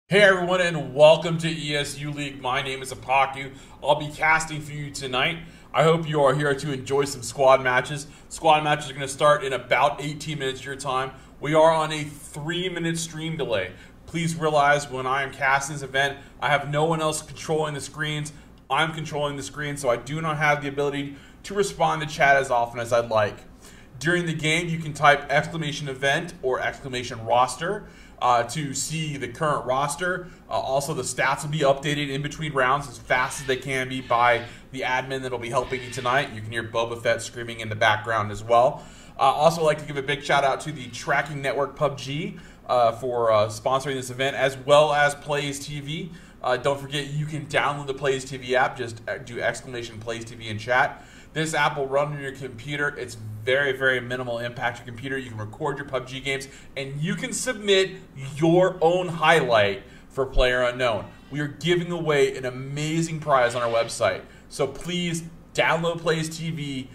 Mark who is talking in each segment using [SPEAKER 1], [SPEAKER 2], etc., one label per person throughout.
[SPEAKER 1] Hey everyone, and welcome to ESU League. My name is Apaku. I'll be casting for you tonight. I hope you are here to enjoy some squad matches. Squad matches are going to start in about 18 minutes your time. We are on a 3-minute stream delay. Please realize when I am casting this event, I have no one else controlling the screens. I'm controlling the screen, so I do not have the ability to respond to chat as often as I'd like. During the game, you can type !event or !roster. To see the current roster. Also, the stats will be updated in between rounds as fast as they can be by the admin that will be helping you tonight. You can hear Boba Fett screaming in the background as well. Also, I'd like to give a big shout out to the tracking network PUBG for sponsoring this event, as well as Plays TV. Don't forget, you can download the Plays TV app. Just do !Plays TV in chat. This app will run on your computer. It's very, very minimal impact to your computer. You can record your PUBG games, and you can submit your own highlight for PlayerUnknown. We are giving away an amazing prize on our website. So please download Plays TV,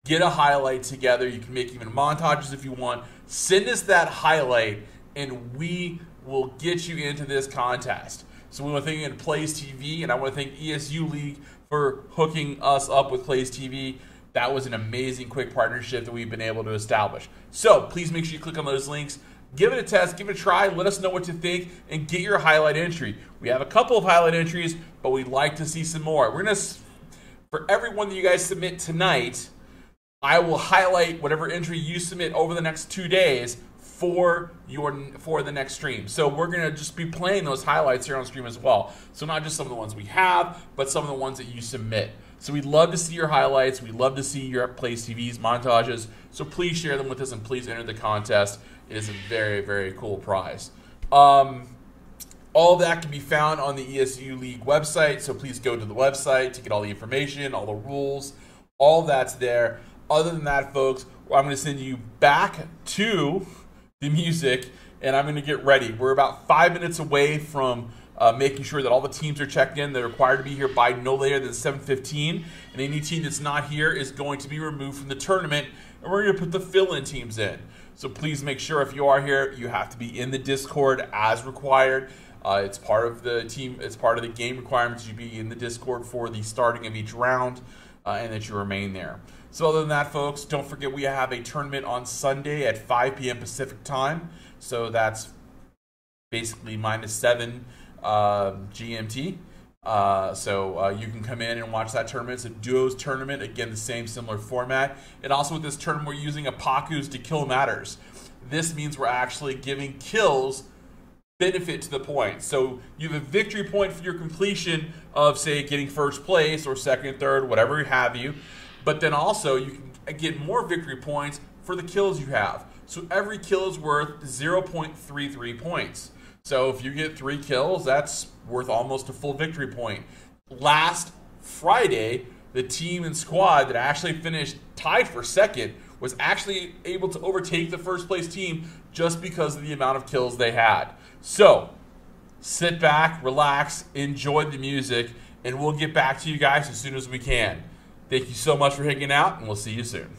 [SPEAKER 1] get a highlight together. You can make even montages if you want. Send us that highlight, and we will get you into this contest. So we want to thank again Plays TV, and I want to thank ESU League for hooking us up with Plays TV. That was an amazing quick partnership that we've been able to establish. So please make sure you click on those links. Give it a test, give it a try, let us know what you think, and get your highlight entry. We have a couple of highlight entries, but we'd like to see some more. We're going to, for every one that you guys submit tonight, I will highlight whatever entry you submit over the next 2 days for the next stream. So we're going to just be playing those highlights here on stream as well. So not just some of the ones we have, but some of the ones that you submit. So we'd love to see your highlights. We'd love to see your Plays TV's montages. So please share them with us and please enter the contest. It is a very, very cool prize. All of that can be found on the ESU League website. So please go to the website to get all the information, all the rules, all of that's there. Other than that, folks, I'm going to send you back to the music, and I'm going to get ready. We're about 5 minutes away from making sure that all the teams are checked in. They're required to be here by no later than 7:15, and any team that's not here is going to be removed from the tournament, and we're going to put the fill-in teams in. So please make sure if you are here, you have to be in the Discord as required. It's part of the team. It's part of the game requirements. You be in the Discord for the starting of each round, and that you remain there. So other than that, folks, don't forget we have a tournament on Sunday at 5 p.m. Pacific time. So that's basically -7 GMT. So you can come in and watch that tournament. It's a duos tournament. Again, the same similar format. And also with this tournament, we're using Apaku's to kill matters. This means we're actually giving kills benefit to the point. So you have a victory point for your completion of, say, getting first place or second, third, whatever have you. But then also you can get more victory points for the kills you have. So every kill is worth 0.33 points. So if you get 3 kills, that's worth almost a full victory point. Last Friday, the team and squad that actually finished tied for second was actually able to overtake the first place team just because of the amount of kills they had. So sit back, relax, enjoy the music, and we'll get back to you guys as soon as we can. Thank you so much for hanging out, and we'll see you soon.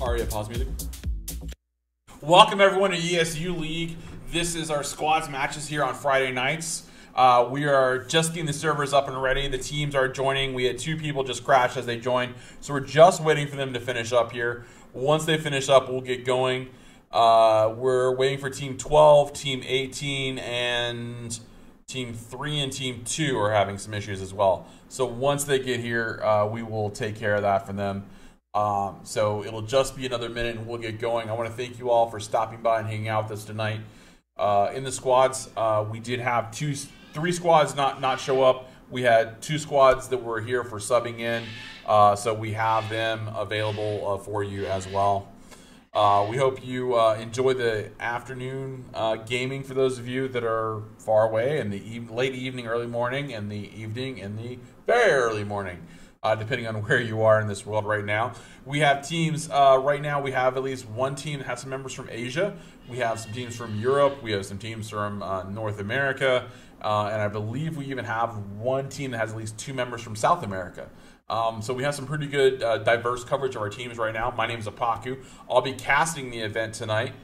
[SPEAKER 1] Alright, pause music. Welcome everyone to ESU League. This is our squads matches here on Friday nights. We are just getting the servers up and ready. The teams are joining. We had 2 people just crash as they joined. So we're just waiting for them to finish up here. Once they finish up, we'll get going. We're waiting for Team 12, Team 18, and Team 3 and Team 2 are having some issues as well. So once they get here, we will take care of that for them. So it'll just be another minute and we'll get going. I want to thank you all for stopping by and hanging out with us tonight. In the squads, we did have 3 squads not show up. We had 2 squads that were here for subbing in, so we have them available for you as well. We hope you enjoy the afternoon gaming for those of you that are far away, and the late evening, early morning, and the evening and the very early morning. depending on where you are in this world right now. We have teams, right now we have at least one team that has some members from Asia. We have some teams from Europe. We have some teams from North America. And I believe we even have one team that has at least 2 members from South America. So we have some pretty good diverse coverage of our teams right now. My name is Apaku. I'll be casting the event tonight.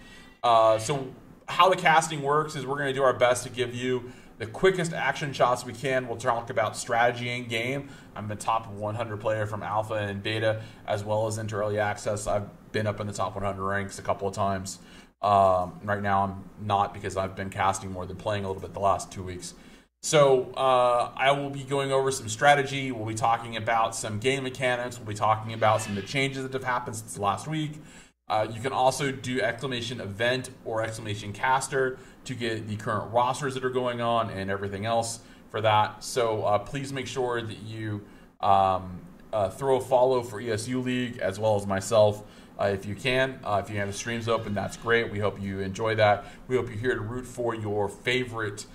[SPEAKER 1] So how the casting works is we're going to do our best to give you the quickest action shots we can. We'll talk about strategy in game. I'm the top 100 player from alpha and beta, as well as into early access. I've been up in the top 100 ranks a couple of times. Right now I'm not, because I've been casting more than playing a little bit the last 2 weeks. So I will be going over some strategy. We'll be talking about some game mechanics. We'll be talking about some of the changes that have happened since last week. You can also do exclamation event or exclamation caster to get the current rosters that are going on and everything else for that. So please make sure that you throw a follow for ESU League as well as myself if you can. If you have the streams open, that's great. We hope you enjoy that. We hope you're here to root for your favorite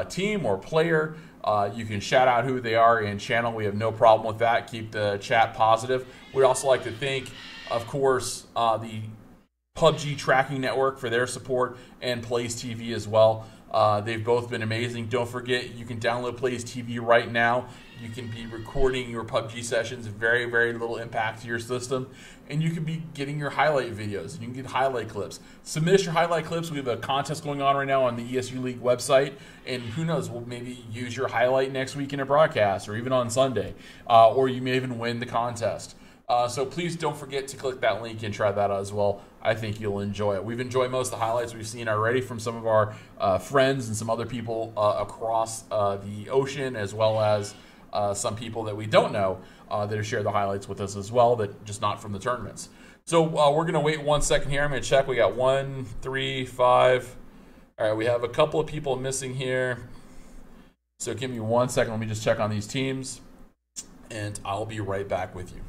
[SPEAKER 1] team or player. You can shout out who they are in channel. We have no problem with that. Keep the chat positive. We'd also like to thank, of course, the PUBG Tracking Network for their support, and Plays TV as well. They've both been amazing. Don't forget, you can download Plays TV right now. You can be recording your PUBG sessions, very, very little impact to your system. And you can be getting your highlight videos. You can get highlight clips. Submit us your highlight clips. We have a contest going on right now on the ESU League website. And who knows, we'll maybe use your highlight next week in a broadcast or even on Sunday. Or you may even win the contest. So please don't forget to click that link and try that out as well. I think you'll enjoy it. We've enjoyed most of the highlights we've seen already from some of our friends and some other people across the ocean, as well as some people that we don't know that have shared the highlights with us as well, that just not from the tournaments. So we're going to wait 1 second here. I'm going to check. We got 1, 3, 5. All right, we have a couple of people missing here. So give me 1 second. Let me just check on these teams, and I'll be right back with you.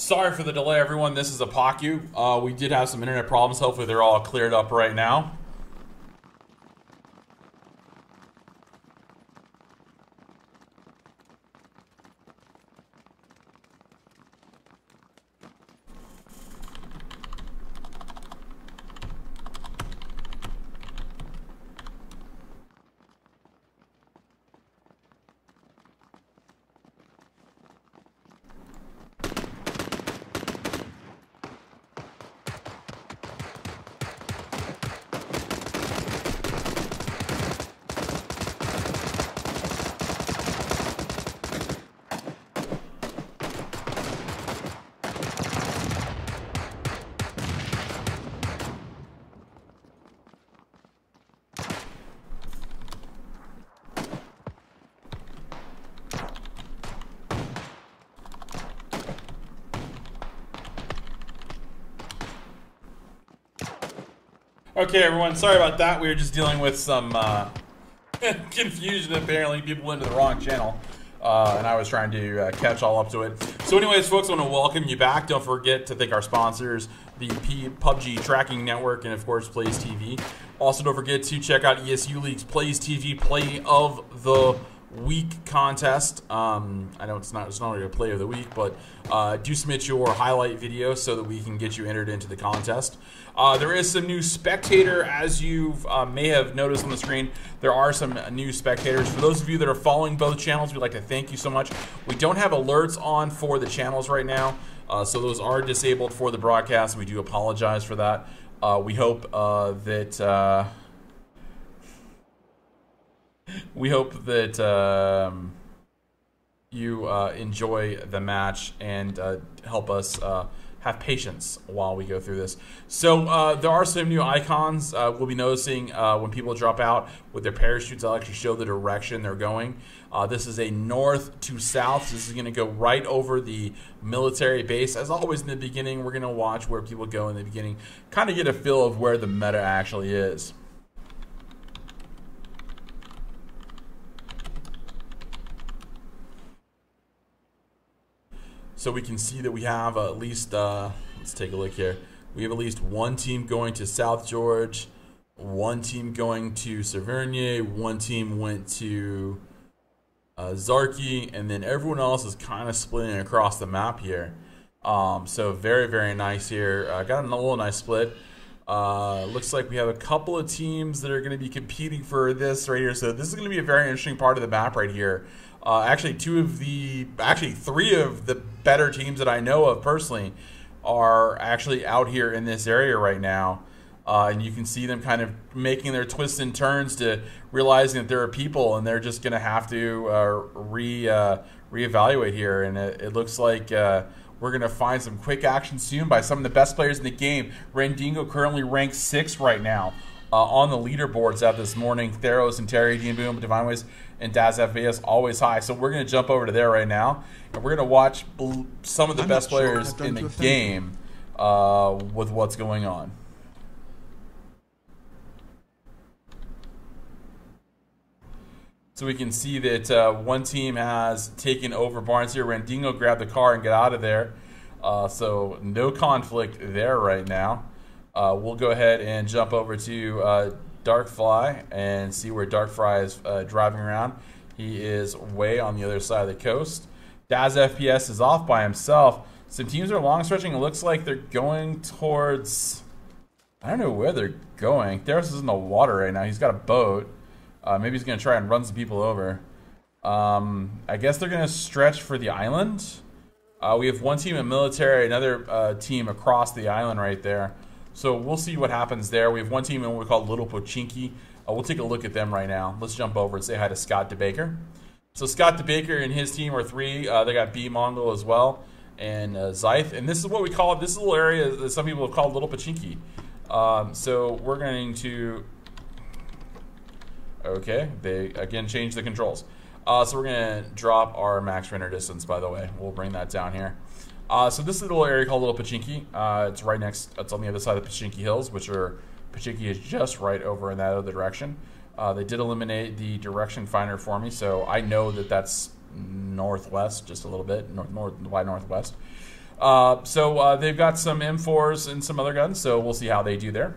[SPEAKER 1] Sorry for the delay, everyone. This is Apaku. We did have some internet problems. Hopefully they're all cleared up right now. Okay, everyone, sorry about that. We were just dealing with some confusion. Apparently, people went to the wrong channel, and I was trying to catch all up to it. So anyways, folks, I want to welcome you back. Don't forget to thank our sponsors, the PUBG Tracking Network, and of course, Plays TV. Also, don't forget to check out ESU League's Plays TV Play of the Week contest. I know it's not really a Play of the Week, but do submit your highlight video so that we can get you entered into the contest. There is some new spectator, as you may have noticed on the screen. There are some new spectators. For those of you that are following both channels, we'd like to thank you so much. We don't have alerts on for the channels right now, so those are disabled for the broadcast. We do apologize for that. We hope that you enjoy the match and help us have patience while we go through this. So there are some new icons we'll be noticing when people drop out with their parachutes. I'll actually show the direction they're going. This is a north to south. This is going to go right over the military base. As always in the beginning, we're going to watch where people go in the beginning, kind of get a feel of where the meta actually is. So we can see that we have at least, let's take a look here. We have at least one team going to South George, one team going to Severny, one team went to Zarki, and then everyone else is kind of splitting across the map here. So very, very nice here. Got a little nice split. Looks like we have a couple of teams that are going to be competing for this right here. So this is going to be a very interesting part of the map right here. Actually, three of the better teams that I know of personally are actually out here in this area right now. And you can see them kind of making their twists and turns to realizing that there are people and they're just going to have to reevaluate here. And it looks like we're going to find some quick action soon by some of the best players in the game. Rendingo currently ranked 6th right now on the leaderboards out this morning. Theros and Terry, Dean Boom, Divine Ways, and Daz FBS always high. So we're going to jump over to there right now, and we're going to watch some of the best players in the game with what's going on. So we can see that one team has taken over Barnes here. Rendingo grabbed the car and get out of there. So no conflict there right now. We'll go ahead and jump over to Darkfly and see where Darkfly is driving around. He is way on the other side of the coast. Daz FPS is off by himself. Some teams are long stretching. It looks like they're going towards, I don't know where they're going. Theros is in the water right now. He's got a boat. Maybe he's going to try and run some people over. I guess they're going to stretch for the island. We have one team in military, another team across the island right there. So we'll see what happens there. We have one team in what we call Little Pochinki. We'll take a look at them right now. Let's jump over and say hi to Scott DeBaker. So Scott DeBaker and his team are 3. They got B Mongol as well and Zyth. And this is what we call this little area that some people have called Little Pochinki. So we're going to... Okay, they again changed the controls. So we're going to drop our max render distance, by the way. We'll bring that down here. So this is a little area called Little Pochinki. It's right next, it's on the other side of the Pochinki Hills, which are, Pochinki is just right over in that other direction. They did eliminate the direction finder for me, so I know that that's northwest, just a little bit, northwest. So they've got some M4s and some other guns, so we'll see how they do there.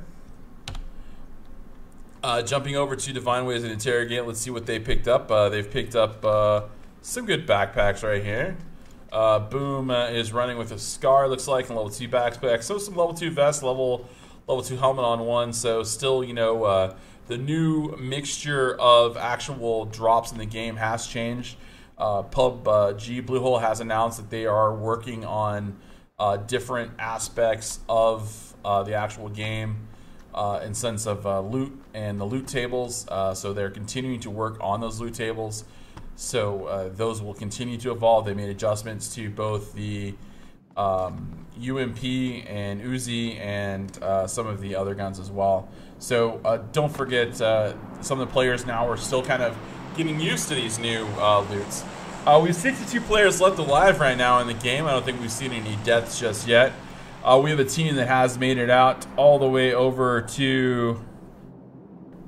[SPEAKER 1] Jumping over to Divine Ways and Interrogate, let's see what they picked up. They've picked up some good backpacks right here. Boom is running with a Scar, looks like, and level 2 backpack. So some level 2 vest, level 2 helmet on one. So still, you know, the new mixture of actual drops in the game has changed. PUBG Bluehole has announced that they are working on different aspects of the actual game in sense of loot and the loot tables. So they're continuing to work on those loot tables. So those will continue to evolve. They made adjustments to both the UMP and Uzi and some of the other guns as well. So don't forget, some of the players now are still kind of getting used to these new loots. We have 62 players left alive right now in the game. I don't think we've seen any deaths just yet. We have a team that has made it out all the way over to...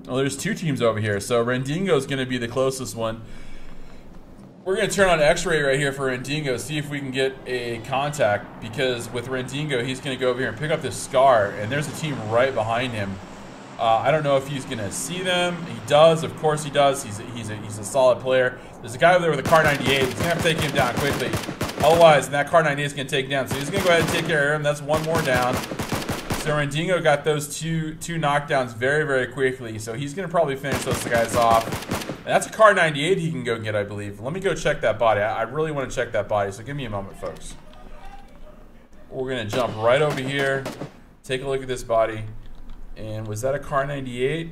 [SPEAKER 1] Oh, there's 2 teams over here. So Rendingo is going to be the closest one. We're going to turn on X-ray right here for Rendingo, see if we can get a contact, because with Rendingo, he's going to go over here and pick up this Scar, and there's a team right behind him. I don't know if he's going to see them. He does. Of course he does. He's a solid player. There's a guy over there with a Kar 98. He's going to have to take him down quickly. Otherwise, that Kar 98 is going to take him down. So he's going to go ahead and take care of him. That's one more down. So Rendingo got those two knockdowns very, very quickly. So he's going to probably finish those guys off. And that's a Kar 98 he can go get, I believe. Let me go check that body. I really want to check that body. So give me a moment, folks. We're going to jump right over here. Take a look at this body. And was that a Kar 98?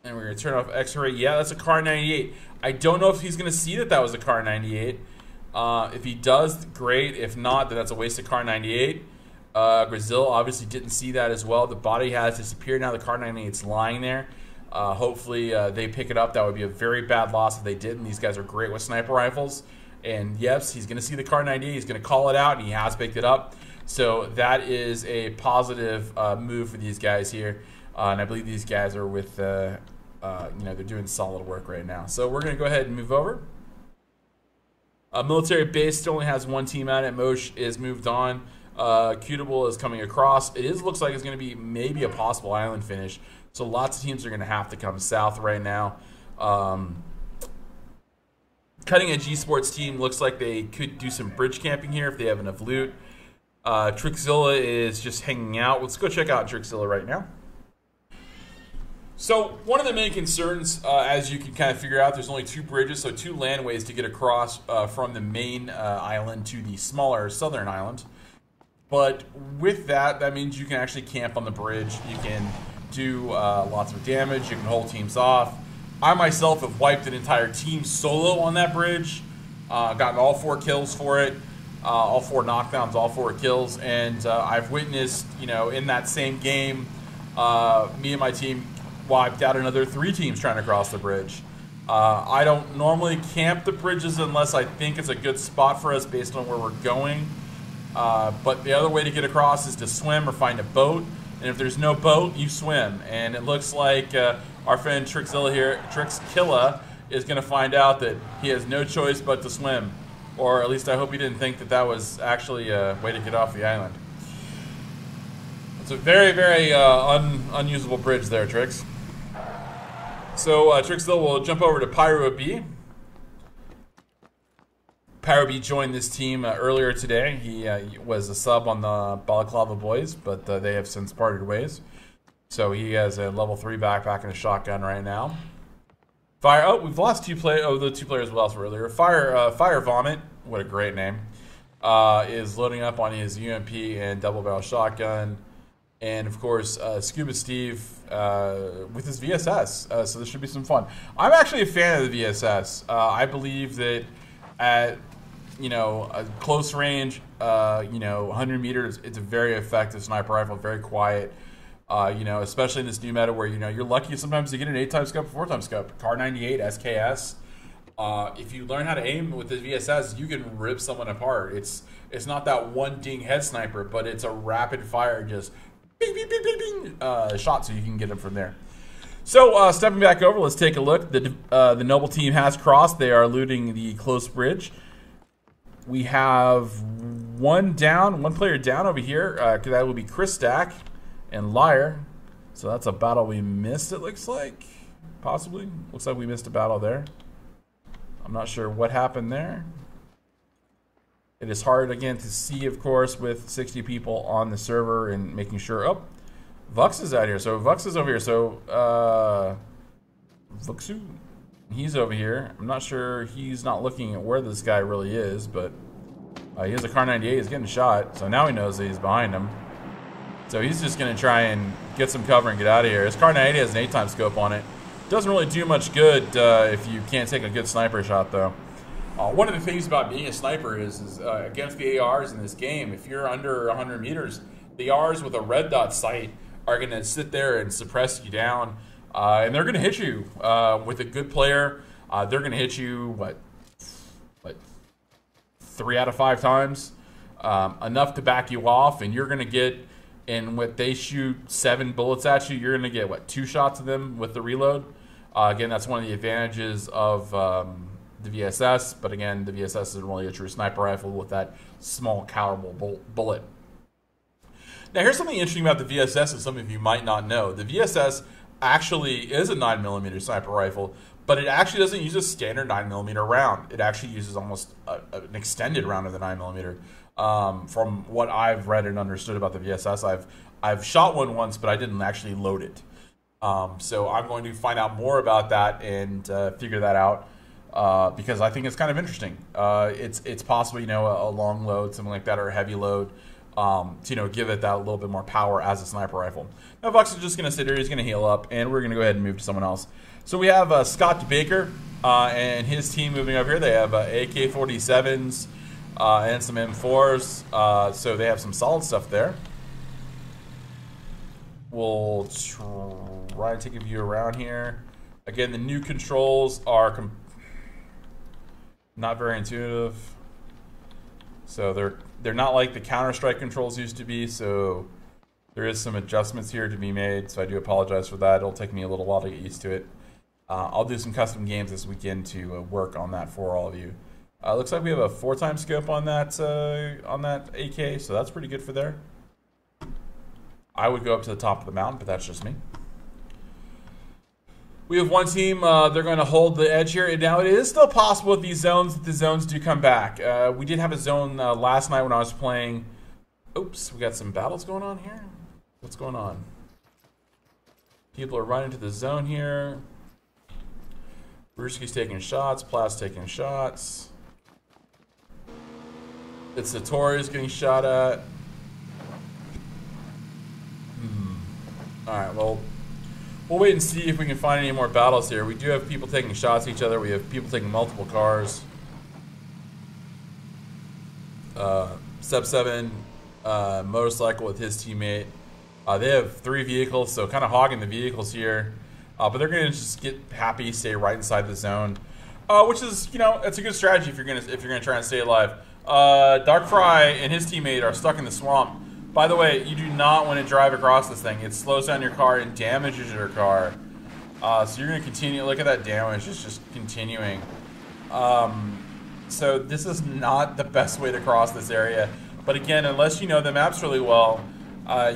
[SPEAKER 1] And we're going to turn off X-ray. Yeah, that's a Kar 98. I don't know if he's going to see that that was a Kar 98. If he does, great. If not, then that's a waste of Kar 98. Brazil obviously didn't see that as well. The body has disappeared now. The Kar 98's lying there. Hopefully they pick it up. That would be a very bad loss if they didn't. These guys are great with sniper rifles. And yes, he's going to see the Kar 98. He's going to call it out, and he has picked it up. So that is a positive move for these guys here. And I believe these guys are with, you know, they're doing solid work right now. So we're going to go ahead and move over. Military base still only has 1 team at it. Mosh is moved on. Cutable is coming across. Looks like it's going to be maybe a possible island finish. So lots of teams are going to have to come south right now. Cutting Edge Esports team looks like they could do some bridge camping here if they have enough loot. Trickzilla is just hanging out. Let's go check out Trickzilla right now. So one of the main concerns, as you can kind of figure out, there's only 2 bridges, so 2 landways to get across from the main island to the smaller southern island. But with that, that means you can actually camp on the bridge. You can do lots of damage. You can hold teams off. I myself have wiped an entire team solo on that bridge. Gotten all 4 kills for it. All 4 knockdowns, all 4 kills. And I've witnessed, you know, in that same game, me and my team wiped out another 3 teams trying to cross the bridge. I don't normally camp the bridges unless I think it's a good spot for us based on where we're going. But the other way to get across is to swim or find a boat. And if there's no boat, you swim. And it looks like our friend Trickzilla here, Trixkilla, is going to find out that he has no choice but to swim. Or at least I hope he didn't think that that was actually a way to get off the island. It's a very, very unusable bridge there, Trix. So Trixzilla will jump over to Pyro B. Pyro B joined this team earlier today. He was a sub on the Balaclava Boys, but they have since parted ways. So he has a level 3 backpack and a shotgun right now. Fire. Oh, we've lost 2 players. Oh, the 2 players we lost earlier. Fire Vomit. What a great name. Is loading up on his UMP and double barrel shotgun, and of course Scuba Steve with his VSS. So this should be some fun. I'm actually a fan of the VSS. I believe that at a close range, 100 meters, it's a very effective sniper rifle. Very quiet. Especially in this new meta where you're lucky sometimes to get an 8x scope, 4x scope. Kar 98, SKS. If you learn how to aim with the VSS, you can rip someone apart. It's not that one ding head sniper, but it's a rapid fire, just bing, bing, bing, bing, bing, shot, so you can get them from there. So stepping back over, let's take a look. The Noble team has crossed. They are looting the close bridge. We have one player down over here. That will be Chris Stack and Liar. So that's a battle we missed, it looks like. Possibly. Looks like we missed a battle there. I'm not sure what happened there. It is hard, again, to see, of course, with 60 people on the server and making sure. Oh, Vux is out here. So Vux is over here. So, Vuxu, he's over here. I'm not sure. He's not looking at where this guy really is, but he has a Car 98. He's getting shot. So now he knows that he's behind him. So he's just going to try and get some cover and get out of here. His Car 98 has an 8-time scope on it. Doesn't really do much good if you can't take a good sniper shot, though. One of the things about being a sniper is against the ARs in this game, if you're under 100 meters, the ARs with a red dot sight are going to sit there and suppress you down, and they're going to hit you. With a good player, they're going to hit you, what, 3 out of 5 times, enough to back you off, and you're going to get, and when they shoot 7 bullets at you, you're going to get, what, 2 shots of them with the reload. Again, that's one of the advantages of the VSS, but again, the VSS isn't really a true sniper rifle with that small caliber bullet. Now, here's something interesting about the VSS that some of you might not know. The VSS actually is a 9mm sniper rifle, but it actually doesn't use a standard 9mm round. It actually uses almost an extended round of the 9mm. From what I've read and understood about the VSS, I've shot one once, but I didn't actually load it. So I'm going to find out more about that and figure that out because I think it's kind of interesting. It's possible, you know, a long load, something like that, or a heavy load, to, you know, give it that little bit more power as a sniper rifle. Now, Vux is just going to sit here. He's going to heal up, and we're going to go ahead and move to someone else. So we have Scott Baker and his team moving over here. They have AK-47s and some M4s, so they have some solid stuff there. We'll try and take a view around here. Again, the new controls are not very intuitive. So they're not like the Counter-Strike controls used to be, so there is some adjustments here to be made, so I do apologize for that. It'll take me a little while to get used to it. I'll do some custom games this weekend to work on that for all of you. Looks like we have a 4-time scope on that AK, so that's pretty good for there. I would go up to the top of the mountain, but that's just me. We have one team, they're going to hold the edge here. Now, it is still possible with these zones that the zones do come back. We did have a zone last night when I was playing. Oops, we got some battles going on here. What's going on? People are running to the zone here. Brewski's taking shots. Platt's taking shots. It's Satori's getting shot at. Alright, well, we'll wait and see if we can find any more battles here. We do have people taking shots at each other. We have people taking multiple cars. Sub7 motorcycle with his teammate. They have 3 vehicles, so kind of hogging the vehicles here. But they're going to just get happy, stay right inside the zone, which is, you know, it's a good strategy if you're gonna try and stay alive. Darkfry and his teammate are stuck in the swamp. By the way, you do not want to drive across this thing. It slows down your car and damages your car. So you're going to continue. Look at that damage. It's just continuing. So this is not the best way to cross this area. But again, unless you know the maps really well,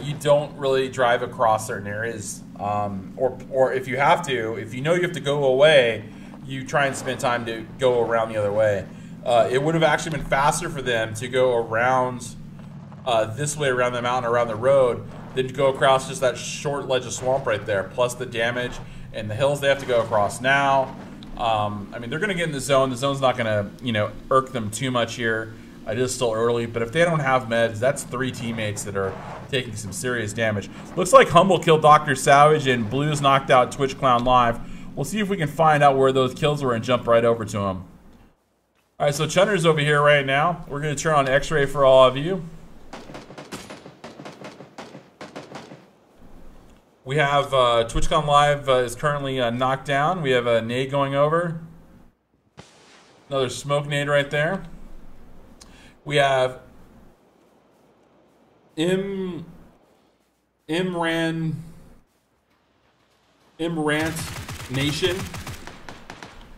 [SPEAKER 1] you don't really drive across certain areas. Or if you have to, if you know you have to go away, you try and spend time to go around the other way. It would have actually been faster for them to go around this way around the mountain, around the road, than to go across just that short ledge of swamp right there, plus the damage and the hills they have to go across now. I mean, they're going to get in the zone. The zone's not going to, you know, irk them too much here. It is still early, but if they don't have meds, that's 3 teammates that are taking some serious damage. Looks like Humble killed Dr. Savage and Blues knocked out Twitch Clown Live. We'll see if we can find out where those kills were and jump right over to him. All right, so Chunder's over here right now. We're going to turn on X-ray for all of you. We have TwitchCon Live is currently knocked down. We have a nade going over. Another smoke nade right there. We have Imrant Nation.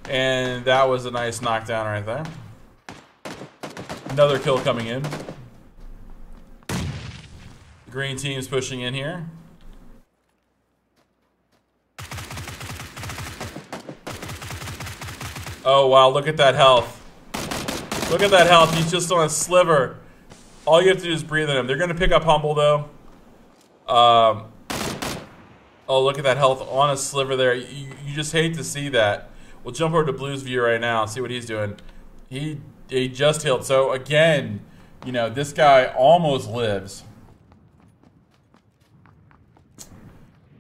[SPEAKER 1] And that was a nice knockdown right there. Another kill coming in. The green team's pushing in here. Oh, wow, look at that health. Look at that health. He's just on a sliver. All you have to do is breathe in him. They're going to pick up Humble, though. Oh, look at that health on a sliver there. You just hate to see that. We'll jump over to Blue's view right now and see what he's doing. He just healed. So, again, you know, this guy almost lives.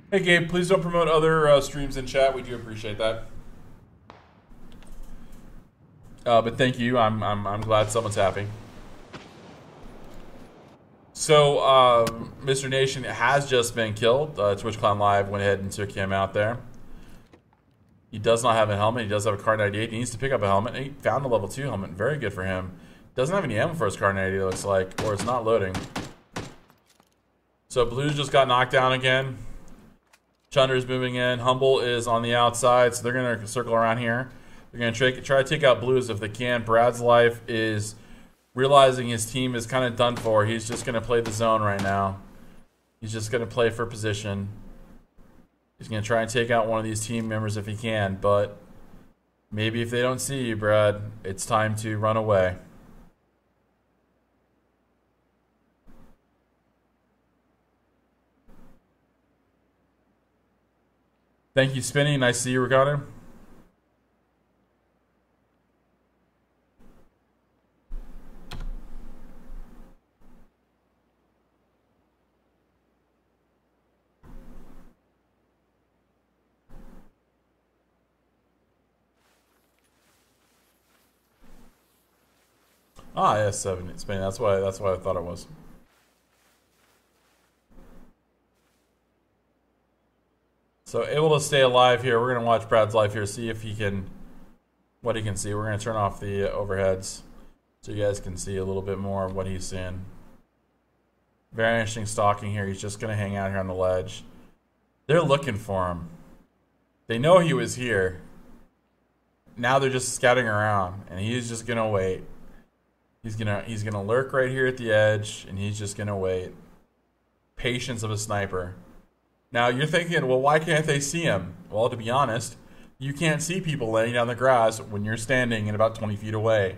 [SPEAKER 1] Hey, Gabe, please don't promote other streams in chat. We do appreciate that. But thank you. I'm glad someone's happy. So, Mr. Nation has just been killed. Twitch Clown Live went ahead and took him out there. He does not have a helmet. He does have a Kar 98. He needs to pick up a helmet. He found a level 2 helmet. Very good for him. Doesn't have any ammo for his Kar 98, it looks like, or it's not loading. So Blue just got knocked down again. Chunder's moving in. Humble is on the outside, so they're going to circle around here. They're going to try to take out Blues if they can. Brad's life is realizing his team is kind of done for. He's just going to play the zone right now. He's just going to play for position. He's going to try and take out one of these team members if he can, but maybe if they don't see you, Brad, it's time to run away. Thank you, Spinny. Nice to see you, Ricardo. Ah, yes, 7. It's Spain. That's why I thought it was. So able to stay alive here. We're gonna watch Brad's life here, see if he can, what he can see. We're gonna turn off the overheads so you guys can see a little bit more of what he's seeing. Very interesting stalking here. He's just gonna hang out here on the ledge. They're looking for him. They know he was here. Now they're just scouting around, and he's just gonna wait. He's gonna lurk right here at the edge, and he's just gonna wait. Patience of a sniper. Now you're thinking, well, why can't they see him? Well, to be honest, you can't see people laying down the grass when you're standing in about 20 feet away.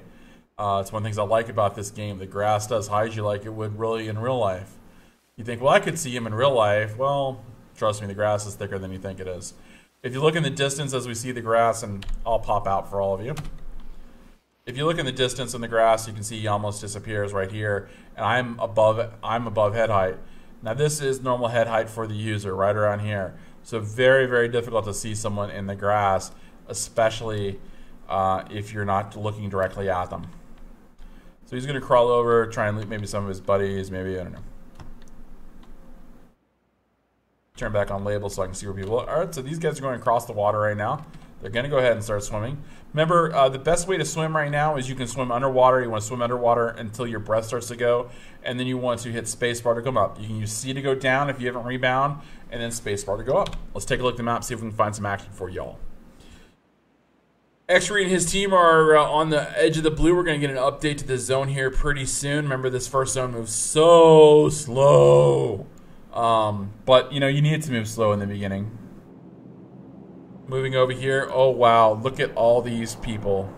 [SPEAKER 1] It's one of the things I like about this game. The grass does hide you like it would really in real life. You think, well, I could see him in real life. Well, trust me, the grass is thicker than you think it is. If you look in the distance as we see the grass, and I'll pop out for all of you. If you look in the distance in the grass, you can see he almost disappears right here, and I'm above head height. Now this is normal head height for the user, right around here. So very, very difficult to see someone in the grass, especially if you're not looking directly at them. So he's going to crawl over, try and loot maybe some of his buddies, maybe, I don't know. Turn back on label so I can see where people are. All right, so these guys are going across the water right now. They're going to go ahead and start swimming. Remember, the best way to swim right now is you can swim underwater. You want to swim underwater until your breath starts to go, and then you want to hit spacebar to come up. You can use C to go down if you haven't rebound, and then spacebar to go up. Let's take a look at the map, see if we can find some action for y'all. X-Ray and his team are on the edge of the blue. We're going to get an update to the zone here pretty soon. Remember, this first zone moves so slow. But, you know, you need it to move slow in the beginning. Moving over here. Oh, wow. Look at all these people.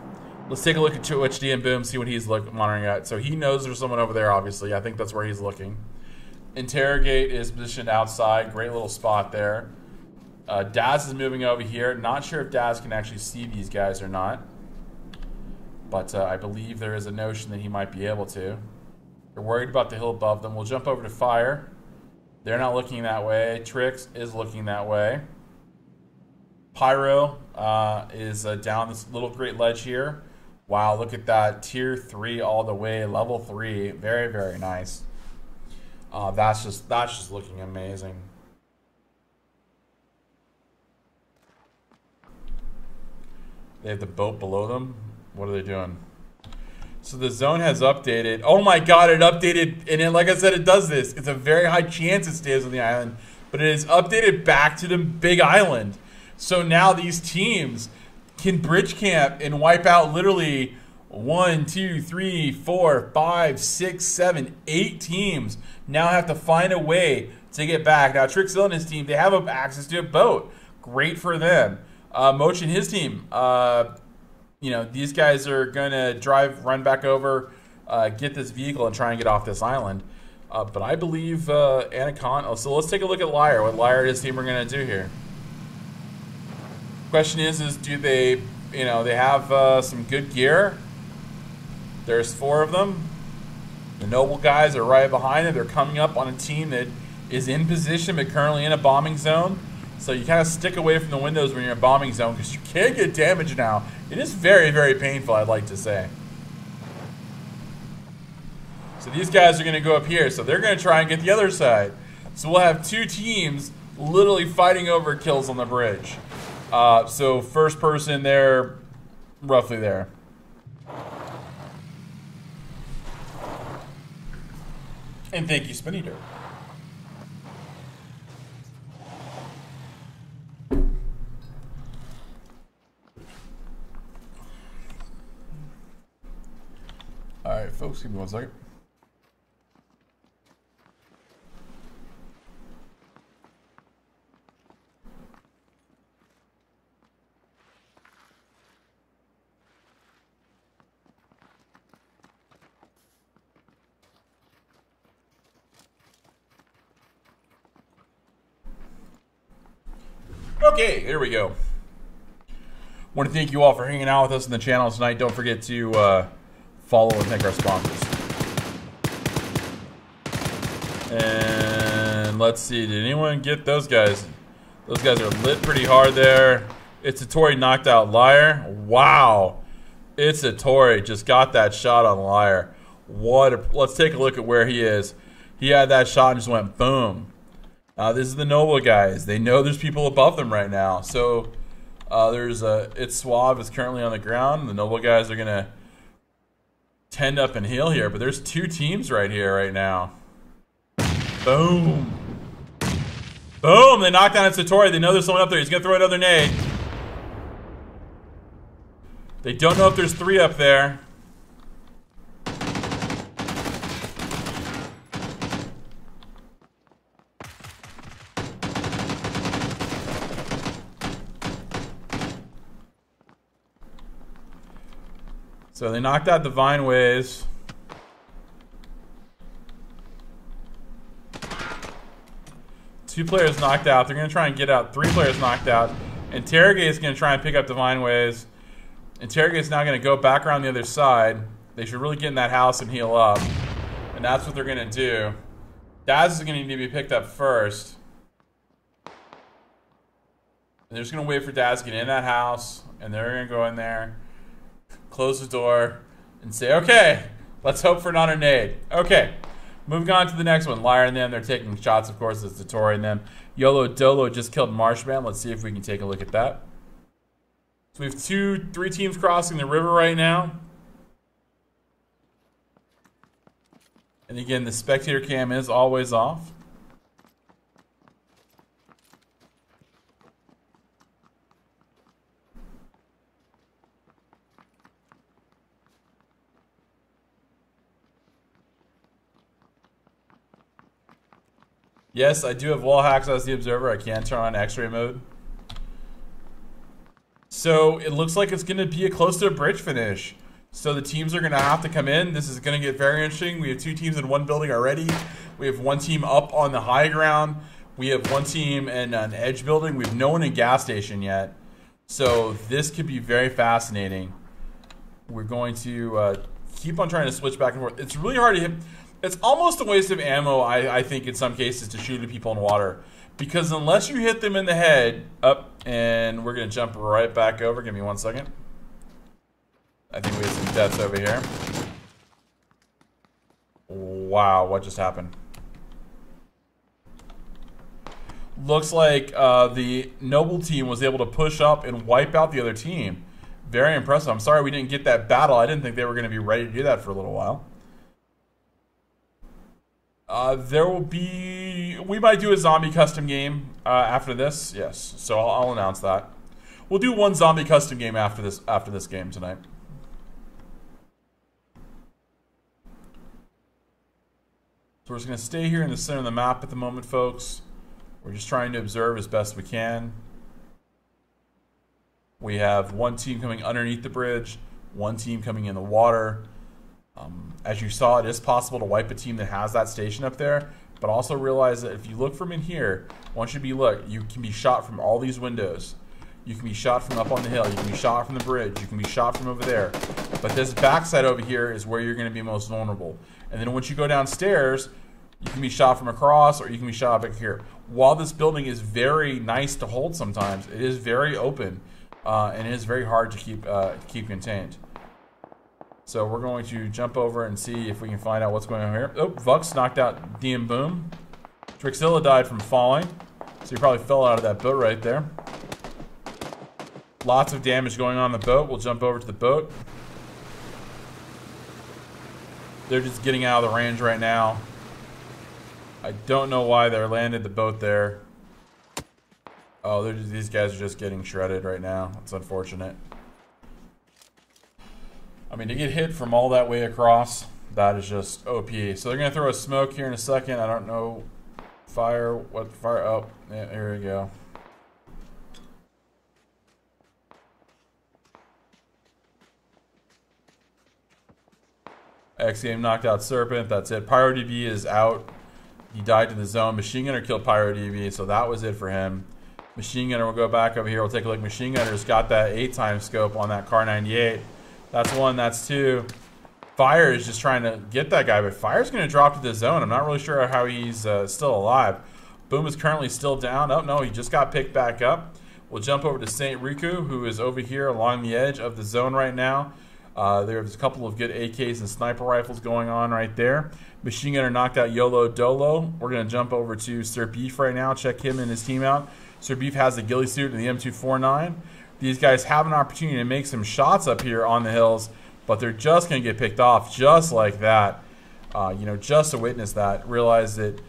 [SPEAKER 1] Let's take a look at HD and Boom, see what he's monitoring at. So he knows there's someone over there, obviously. I think that's where he's looking. Interrogate is positioned outside. Great little spot there. Daz is moving over here. Not sure if Daz can actually see these guys or not. But I believe there is a notion that he might be able to. They're worried about the hill above them. We'll jump over to Fire. They're not looking that way. Trix is looking that way. Pyro is down this little great ledge here. Wow, look at that. Tier 3 all the way. Level 3. Very, very nice. That's just looking amazing. They have the boat below them. What are they doing? So the zone has updated. Oh my god, it updated. And it, like I said, it does this. It's a very high chance it stays on the island. But it is updated back to the big island. So now these teams can bridge camp and wipe out literally 1, 2, 3, 4, 5, 6, 7, 8 teams now have to find a way to get back. Now, Trixil and his team, they have access to a boat. Great for them. Moch and his team, you know, these guys are going to run back over, get this vehicle and try and get off this island. But I believe Anaconda. So let's take a look at Liar. What Liar and his team are going to do here. Question is do they, you know, they have some good gear. There's 4 of them. The Noble guys are right behind them. They're coming up on a team that is in position but currently in a bombing zone. So you kind of stick away from the windows when you're in a bombing zone because you can't get damage now. It is very, very painful, I'd like to say. So these guys are going to go up here. So they're going to try and get the other side. So we'll have 2 teams literally fighting over kills on the bridge. So first person there, roughly there. And thank you, Spinny Dirt. All right, folks, give me 1 second. Okay, here we go. Want to thank you all for hanging out with us on the channel tonight. Don't forget to follow and thank our sponsors. And let's see, did anyone get those guys? Those guys are lit pretty hard there. It's a Tori knocked out Liar. Wow. It's a Tori just got that shot on Liar. Let's take a look at where he is. He had that shot and just went boom. This is the Noble guys. They know there's people above them right now. So it's Suave is currently on the ground. The Noble guys are gonna tend up and heal here, but there's 2 teams right here right now. Boom. Boom! They knocked down Satori. They know there's someone up there. He's gonna throw another nade. They don't know if there's 3 up there. So they knocked out the Vine Waves. Two players knocked out. They're going to try and get out. 3 players knocked out. Interrogate is going to try and pick up the Vine Waves. Interrogate is now going to go back around the other side. They should really get in that house and heal up. And that's what they're going to do. Daz is going to need to be picked up first. And they're just going to wait for Daz to get in that house. And they're going to go in there, close the door, and say, okay, let's hope for not a nade. Okay, moving on to the next one. Liar and them, they're taking shots, of course. It's the Tori and them. YOLO Dolo just killed Marshman. Let's see if we can take a look at that. So we have 3 teams crossing the river right now. And again, the spectator cam is always off. Yes, I do have wall hacks as the observer. I can turn on X-ray mode. So it looks like it's going to be close to a bridge finish. So the teams are going to have to come in. This is going to get very interesting. We have 2 teams in one building already. We have 1 team up on the high ground. We have 1 team in an edge building. We have no one in gas station yet. So this could be very fascinating. We're going to keep on trying to switch back and forth. It's really hard to hit. It's almost a waste of ammo, I think, in some cases, to shoot at people in water. Because unless you hit them in the head, and we're going to jump right back over. Give me 1 second. I think we have some deaths over here. Wow, what just happened? Looks like the Noble team was able to push up and wipe out the other team. Very impressive. I'm sorry we didn't get that battle. I didn't think they were going to be ready to do that for a little while. There will be... We might do a zombie custom game after this. Yes, so I'll announce that. We'll do 1 zombie custom game after this game tonight. So we're just going to stay here in the center of the map at the moment, folks. We're just trying to observe as best we can. We have one team coming underneath the bridge, one team coming in the water. As you saw, it is possible to wipe a team that has that station up there, but also realize that if you look from in here, once you can be shot from all these windows. You can be shot from up on the hill, you can be shot from the bridge, you can be shot from over there. But this backside over here is where you're going to be most vulnerable. And then once you go downstairs, you can be shot from across or you can be shot back here. While this building is very nice to hold sometimes, it is very open and it is very hard to keep contained. So we're going to jump over and see if we can find out what's going on here. Oh, Vux knocked out DM Boom. Trixilla died from falling, so he probably fell out of that boat right there. Lots of damage going on the boat. We'll jump over to the boat. They're just getting out of the range right now. I don't know why they landed the boat there. Oh, these guys are just getting shredded right now. It's unfortunate. I mean, to get hit from all that way across, that is just OP. So they're going to throw a smoke here in a second. I don't know. Fire. What fire? Oh, yeah, here we go. X-Game knocked out Serpent. That's it. PyroDB is out. He died to the zone. Machine Gunner killed PyroDB, so that was it for him. Machine Gunner will go back over here. We'll take a look. Machine Gunner's got that 8-time scope on that Car 98. That's one. That's two. Fire is just trying to get that guy, but Fire's going to drop to the zone. I'm not really sure how he's still alive. Boom is currently still down. Oh, no, he just got picked back up. We'll jump over to Saint Riku, who is over here along the edge of the zone right now. There's a couple of good AKs and sniper rifles going on right there. Machine Gunner knocked out YOLO Dolo. We're going to jump over to Sir Beef right now, check him and his team out. Sir Beef has the ghillie suit and the M249. These guys have an opportunity to make some shots up here on the hills, but they're just going to get picked off just like that. You know, just to witness that, realize that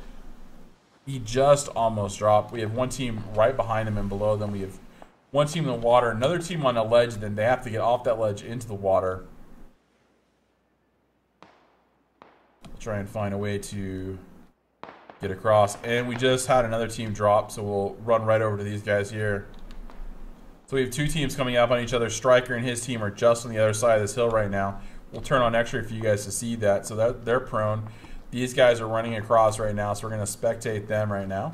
[SPEAKER 1] he just almost dropped. We have one team right behind him and below them. We have one team in the water, another team on a ledge, then they have to get off that ledge into the water. Try and find a way to get across. And we just had another team drop, so we'll run right over to these guys here. So we have two teams coming up on each other. Striker and his team are just on the other side of this hill right now. We'll turn on X-ray for you guys to see that. So they're prone. These guys are running across right now, so we're going to spectate them right now.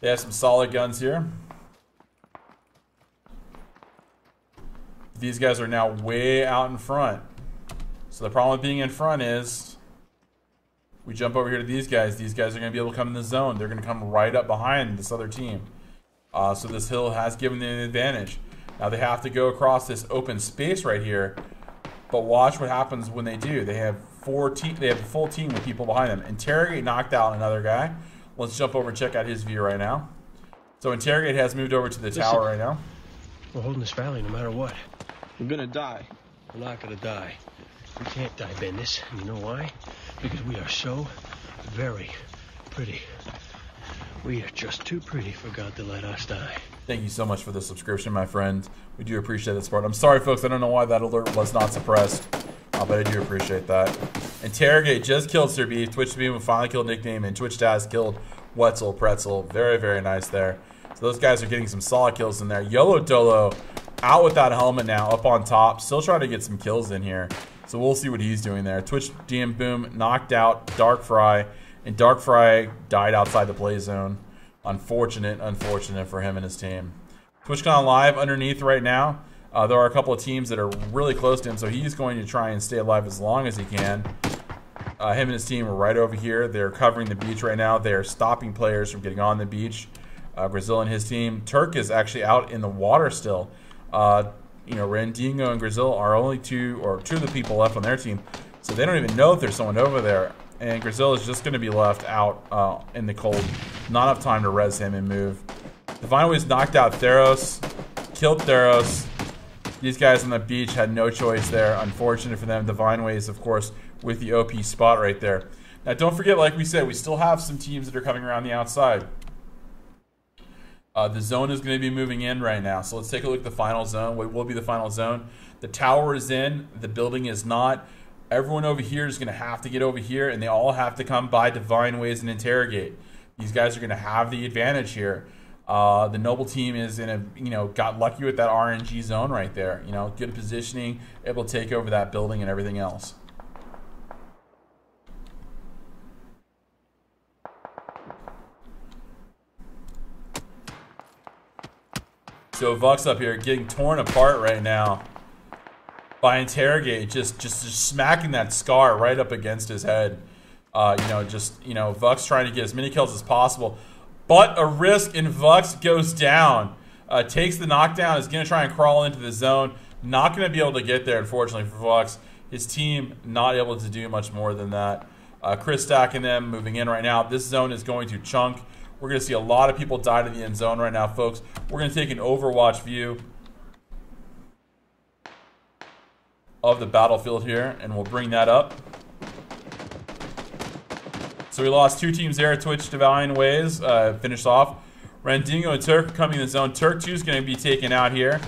[SPEAKER 1] They have some solid guns here. These guys are now way out in front. So the problem with being in front is we jump over here to these guys. These guys are going to be able to come in the zone. They're going to come right up behind this other team. So this hill has given them an advantage. Now they have to go across this open space right here. But watch what happens when they do. They have they have a full team with people behind them. Interrogate knocked out another guy. Let's jump over and check out his view right now. So Interrogate has moved over to the tower right now.
[SPEAKER 2] We're holding this valley no matter what.
[SPEAKER 3] We're gonna die.
[SPEAKER 2] We're not gonna die. We can't die, Bendis. And you know why? Because we are so very pretty. We are just too pretty for God to let us die.
[SPEAKER 1] Thank you so much for the subscription, my friend. We do appreciate the support. I'm sorry, folks. I don't know why that alert was not suppressed, but I do appreciate that. Interrogate just killed Sir Beef. Twitch Beam finally killed Nickname, and Twitch Daz killed Wetzel Pretzel. Very, very nice there. So those guys are getting some solid kills in there. YOLO Dolo out without a helmet now, up on top. Still trying to get some kills in here. So we'll see what he's doing there. Twitch DM Boom knocked out Dark Fry. And Dark Fry died outside the play zone. Unfortunate for him and his team. TwitchCon live underneath right now. There are a couple of teams that are really close to him, so he's going to try and stay alive as long as he can. Him and his team are right over here. They're covering the beach right now. They're stopping players from getting on the beach. Brazil and his team. Turk is actually out in the water still. You know, Rendingo and Brazil are only two of the people left on their team, so they don't even know if there's someone over there. And Brazil is just going to be left out in the cold. Not enough time to res him and move. Divine Waves knocked out Theros. Killed Theros. These guys on the beach had no choice there. Unfortunate for them. Divine Waves, of course, with the OP spot right there. Now, don't forget, like we said, we still have some teams that are coming around the outside. The zone is going to be moving in right now. So let's take a look at the final zone. What will be the final zone? The tower is in. The building is not. Everyone over here is going to have to get over here, and they all have to come by Divine Ways and interrogate. These guys are going to have the advantage here. The Noble team is in a, got lucky with that RNG zone right there. Good positioning, able to take over that building and everything else. So Vux up here getting torn apart right now by interrogate, just smacking that scar right up against his head. Vux trying to get as many kills as possible. But a risk, and Vux goes down. Takes the knockdown, is going to try and crawl into the zone. Not going to be able to get there, unfortunately, for Vux. His team not able to do much more than that. Chris Stack and them moving in right now. This zone is going to chunk. We're going to see a lot of people die to the end zone right now, folks. We're going to take an Overwatch view of the battlefield here, and we'll bring that up. So we lost 2 teams there. Twitch Divine Ways finished off. Randingo and Turk coming in the zone. Turk 2 is going to be taken out here.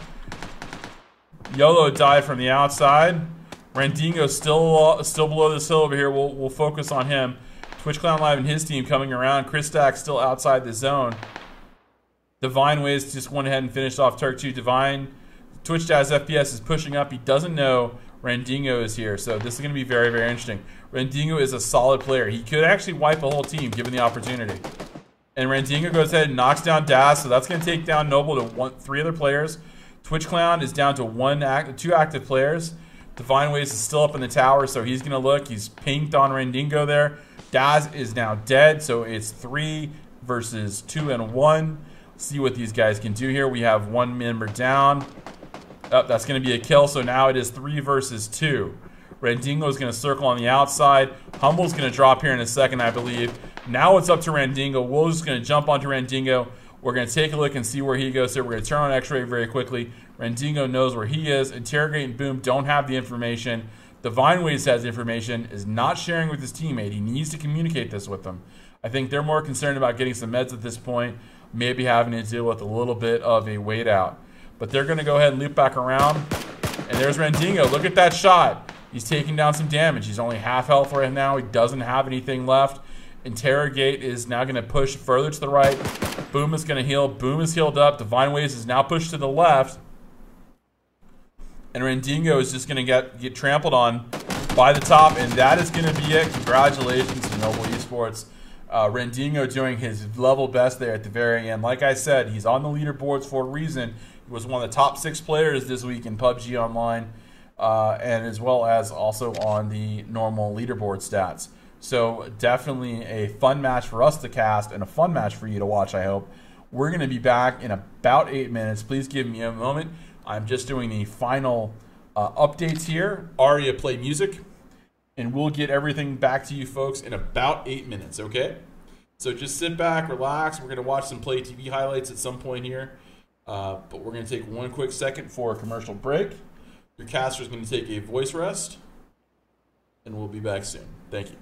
[SPEAKER 1] YOLO died from the outside. Randingo still below this hill over here. We'll focus on him. Twitch Clown Live and his team coming around. Chris Stack still outside the zone. Divine Ways just went ahead and finished off Turk 2. Twitch Jazz FPS is pushing up. He doesn't know Randingo is here, so this is going to be very, very interesting. Randingo is a solid player. He could actually wipe a whole team given the opportunity. And Randingo goes ahead and knocks down Daz, so that's going to take down Noble to 3 other players. Twitch Clown is down to 2 active players. Divine Ways is still up in the tower, so he's going to look. He's pinked on Randingo there. Daz is now dead, so it's 3 versus 2 and 1. See what these guys can do here. We have 1 member down. Oh, that's going to be a kill, so now it is 3 versus 2. Randingo is going to circle on the outside. Humble's going to drop here in a second, I believe. Now it's up to Randingo. Will's just going to jump onto Randingo. We're going to take a look and see where he goes. So we're going to turn on X-Ray very quickly. Randingo knows where he is. Interrogate and Boom don't have the information. Divine Ways has information, is not sharing with his teammate. He needs to communicate this with them. I think they're more concerned about getting some meds at this point, maybe having to deal with a little bit of a wait out. But they're going to go ahead and loop back around. And there's Randingo. Look at that shot. He's taking down some damage. He's only half health right now. He doesn't have anything left. Interrogate is now going to push further to the right. Boom is going to heal. Boom is healed up. Divine Ways is now pushed to the left. And Randingo is just going to get trampled on by the top. And that is going to be it. Congratulations to Noble Esports. Randingo doing his level best there at the very end. Like I said, he's on the leaderboards for a reason. He was one of the top 6 players this week in PUBG Online. And as well as also on the normal leaderboard stats. So definitely a fun match for us to cast and a fun match for you to watch, I hope. We're going to be back in about 8 minutes. Please give me a moment. I'm just doing the final updates here. Aria, play music. And we'll get everything back to you folks in about 8 minutes, okay? So just sit back, relax. We're going to watch some Play TV highlights at some point here. But we're going to take one quick second for a commercial break. Your caster is going to take a voice rest, and we'll be back soon. Thank you.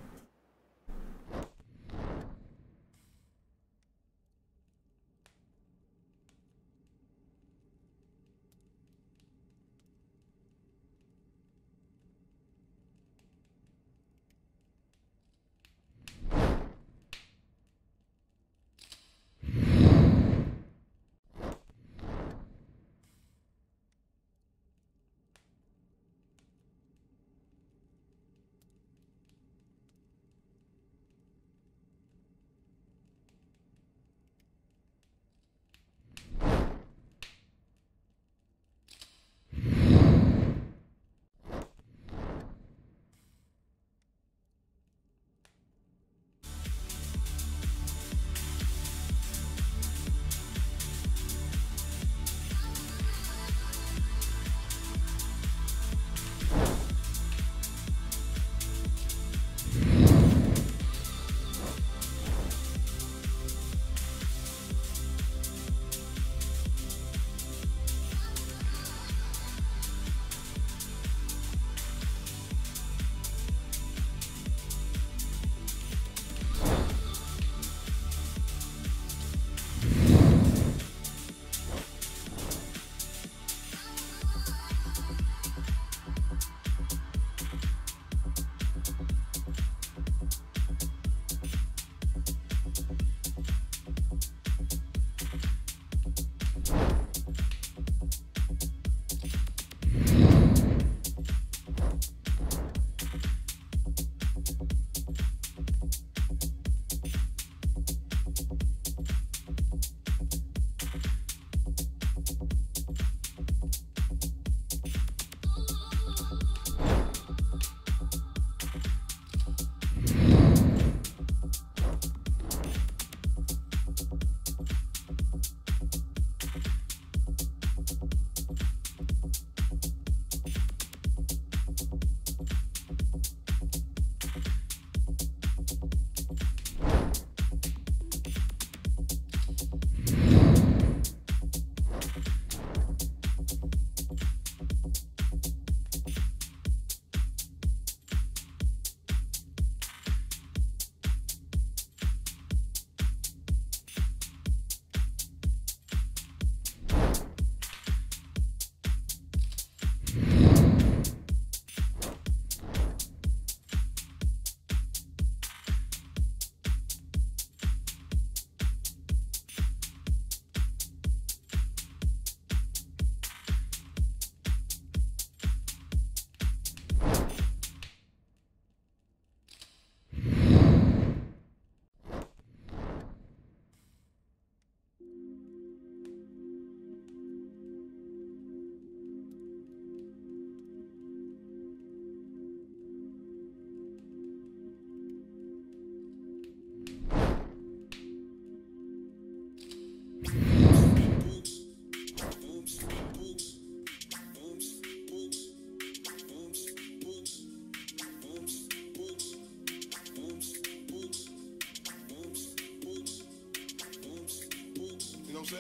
[SPEAKER 3] You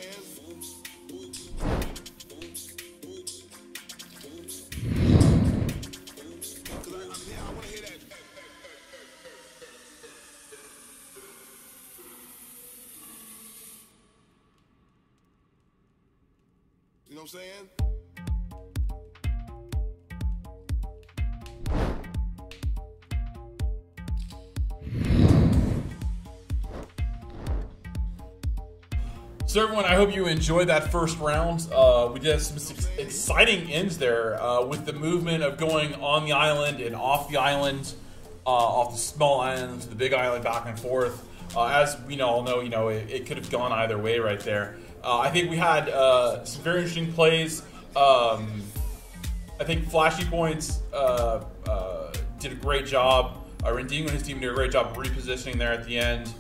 [SPEAKER 3] know what I'm saying?
[SPEAKER 1] So everyone, I hope you enjoyed that first round. We did have some exciting ends there with the movement of going on the island and off the island, off the small island to the big island, back and forth. As we all know, it could have gone either way right there. I think we had some very interesting plays. I think Flashy Points did a great job. Rendingo and his team did a great job repositioning there at the end.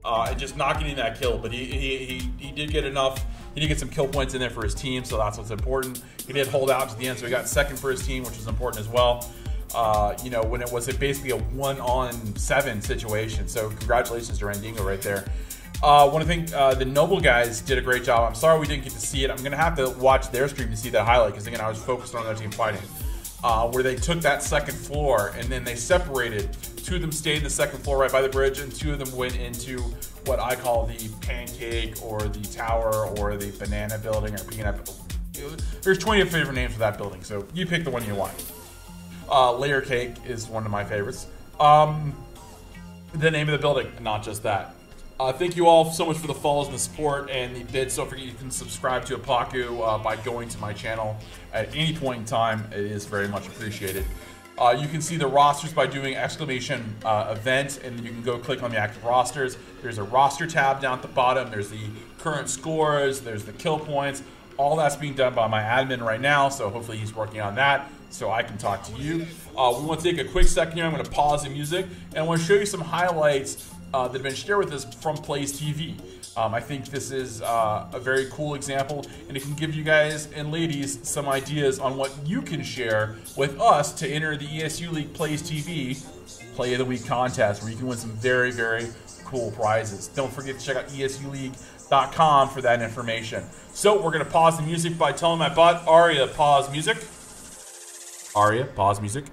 [SPEAKER 1] And just not getting that kill, but he did get enough. He did get some kill points in there for his team, so that's what's important. He did hold out to the end, so he got second for his team, which is important as well. When it was basically a 1-on-7 situation. So congratulations to Rendingo right there. I want to thank the Noble guys did a great job. I'm sorry we didn't get to see it. I'm going to have to watch their stream to see that highlight because, again, I was focused on their team fighting. Where they took that second floor and then they separated. Two of them stayed in the second floor right by the bridge, and two of them went into what I call the pancake or the tower or the banana building or peanut. There's 20 favorite names for that building, so you pick the one you want. Layer cake is one of my favorites. The name of the building, not just that. Thank you all so much for the follows and the support and the bids. Don't forget you can subscribe to Apaku by going to my channel at any point in time. It is very much appreciated. You can see the rosters by doing exclamation event, and you can go click on the active rosters. There's a roster tab down at the bottom. There's the current scores. There's the kill points. All that's being done by my admin right now, so hopefully he's working on that so I can talk to you. We want to take a quick second here. I'm going to pause the music, and I want to show you some highlights that have been shared with us from Plays TV. I think this is a very cool example, and it can give you guys and ladies some ideas on what you can share with us to enter the ESU League Plays TV Play of the Week contest, where you can win some very, very cool prizes. Don't forget to check out esuleague.com for that information. So we're going to pause the music by telling my bot, Aria, pause music. Aria, pause music.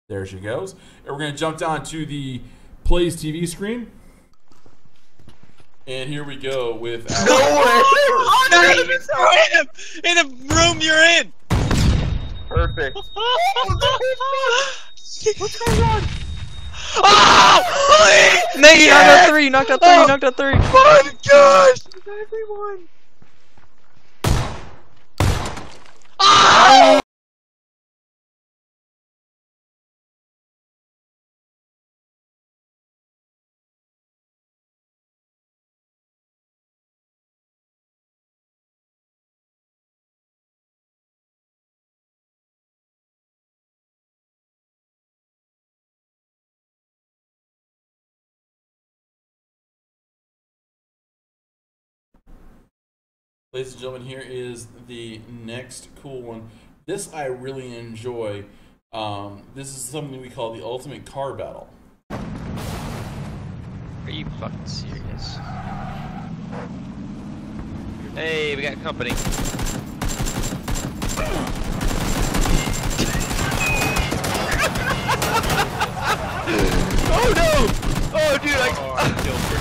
[SPEAKER 1] There she goes. And we're going to jump down to the Plays TV screen. And here we go with our...
[SPEAKER 4] No way! Oh, no, in the room you're in!
[SPEAKER 5] Perfect.
[SPEAKER 4] What's going on? Oh!
[SPEAKER 5] Nate, you knocked out 3, you knocked out 3, you knocked out 3.
[SPEAKER 4] Oh my gosh! Everyone! Oh!
[SPEAKER 1] Ladies and gentlemen, here is the next cool one. This I really enjoy. This is something we call the ultimate car battle.
[SPEAKER 4] Are you fucking serious? Hey, we got company. Oh no! Oh dude, I killed her.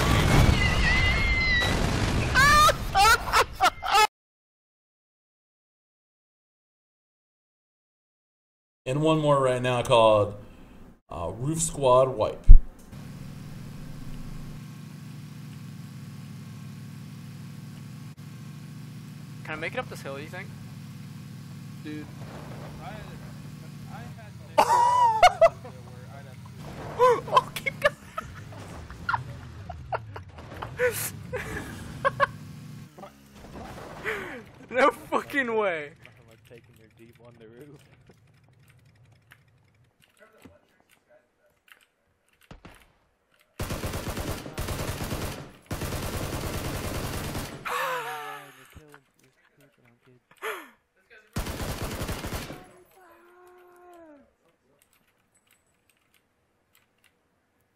[SPEAKER 1] And one more right now called Roof Squad Wipe.
[SPEAKER 6] Can I make it up this hill, you think?
[SPEAKER 7] Dude.
[SPEAKER 6] Oh, keep going! No fucking way!
[SPEAKER 7] I'm taking their deep on the roof.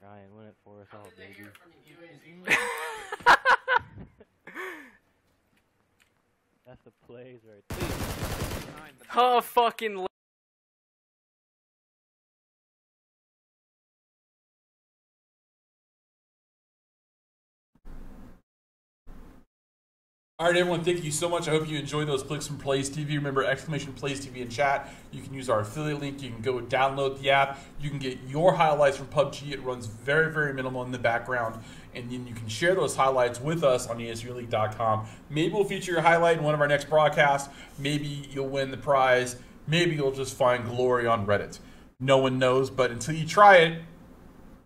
[SPEAKER 7] Ryan, win it for us all, baby. the plays right there.
[SPEAKER 6] Oh, fucking.
[SPEAKER 1] All right, everyone, thank you so much. I hope you enjoyed those clicks from Plays TV. Remember, exclamation Plays TV in chat. You can use our affiliate link. You can go download the app. You can get your highlights from PUBG. It runs very, very minimal in the background. And then you can share those highlights with us on ESULeague.com. Maybe we'll feature your highlight in one of our next broadcasts. Maybe you'll win the prize. Maybe you'll just find glory on Reddit. No one knows, but until you try it,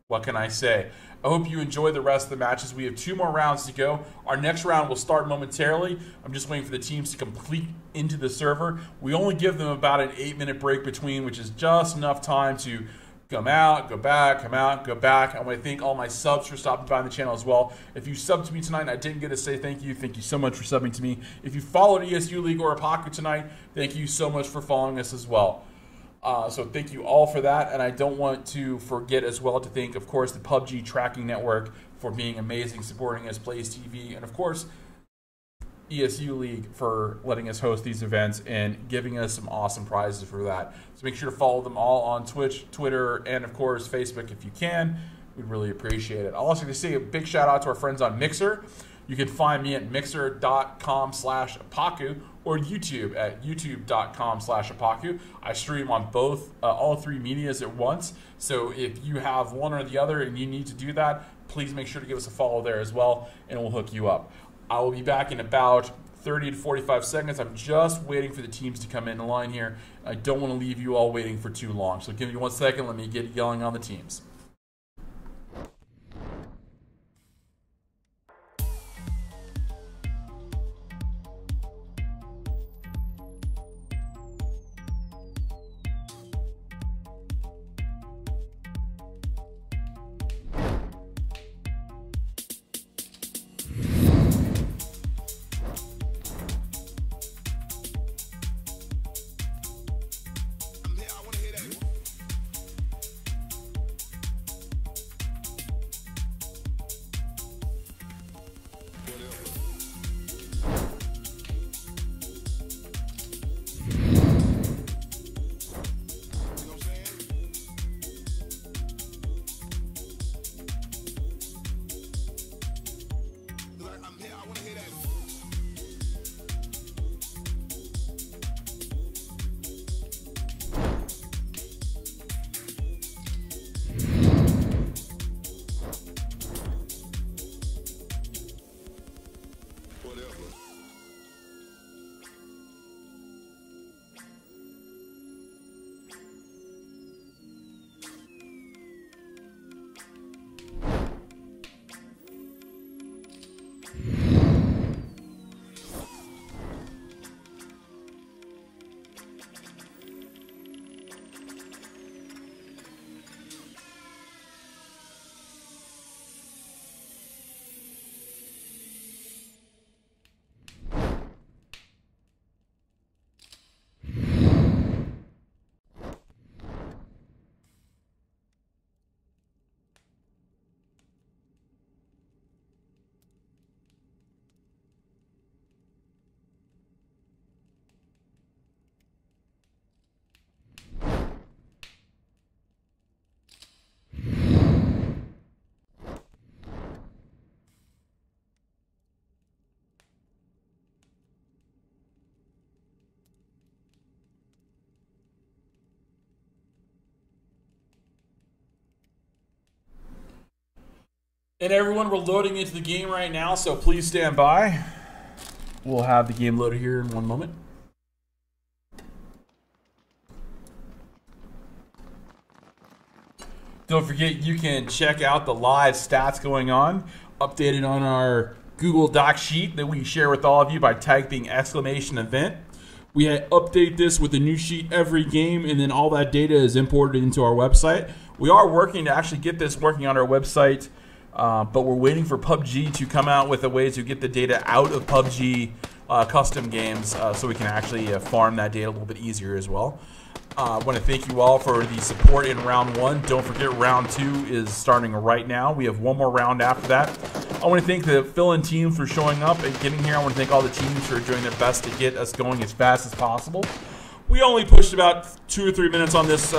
[SPEAKER 1] what can I say? I hope you enjoy the rest of the matches. We have 2 more rounds to go. Our next round will start momentarily. I'm just waiting for the teams to complete into the server. We only give them about an 8-minute break between, which is just enough time to come out, go back, come out, go back. I want to thank all my subs for stopping by on the channel as well. If you subbed to me tonight and I didn't get to say thank you so much for subbing to me. If you followed ESU League or Apaku tonight, thank you so much for following us as well. So thank you all for that, and I don't want to forget as well to thank, of course, the PUBG Tracking Network for being amazing, supporting us, Plays TV, and of course, ESU League for letting us host these events and giving us some awesome prizes for that. So make sure to follow them all on Twitch, Twitter, and of course, Facebook if you can. We'd really appreciate it. I'll also say a big shout out to our friends on Mixer. You can find me at mixer.com/Apaku or YouTube at youtube.com/Apaku. I stream on both, all 3 medias at once. So if you have one or the other and you need to do that, please make sure to give us a follow there as well, and we'll hook you up. I will be back in about 30 to 45 seconds. I'm just waiting for the teams to come in line here. I don't want to leave you all waiting for too long. So give me 1 second. Let me get yelling on the teams. And everyone, we're loading into the game right now, so please stand by. We'll have the game loaded here in 1 moment. Don't forget, you can check out the live stats going on, updated on our Google Doc sheet that we share with all of you by typing !event. We update this with a new sheet every game, and then all that data is imported into our website. We are working to actually get this working on our website, but we're waiting for PUBG to come out with a way to get the data out of PUBG custom games so we can actually farm that data a little bit easier as well. I want to thank you all for the support in round 1. Don't forget, round 2 is starting right now. We have one more round after that. I want to thank the fill-in teams for showing up and getting here. I want to thank all the teams for doing their best to get us going as fast as possible. We only pushed about 2 or 3 minutes on this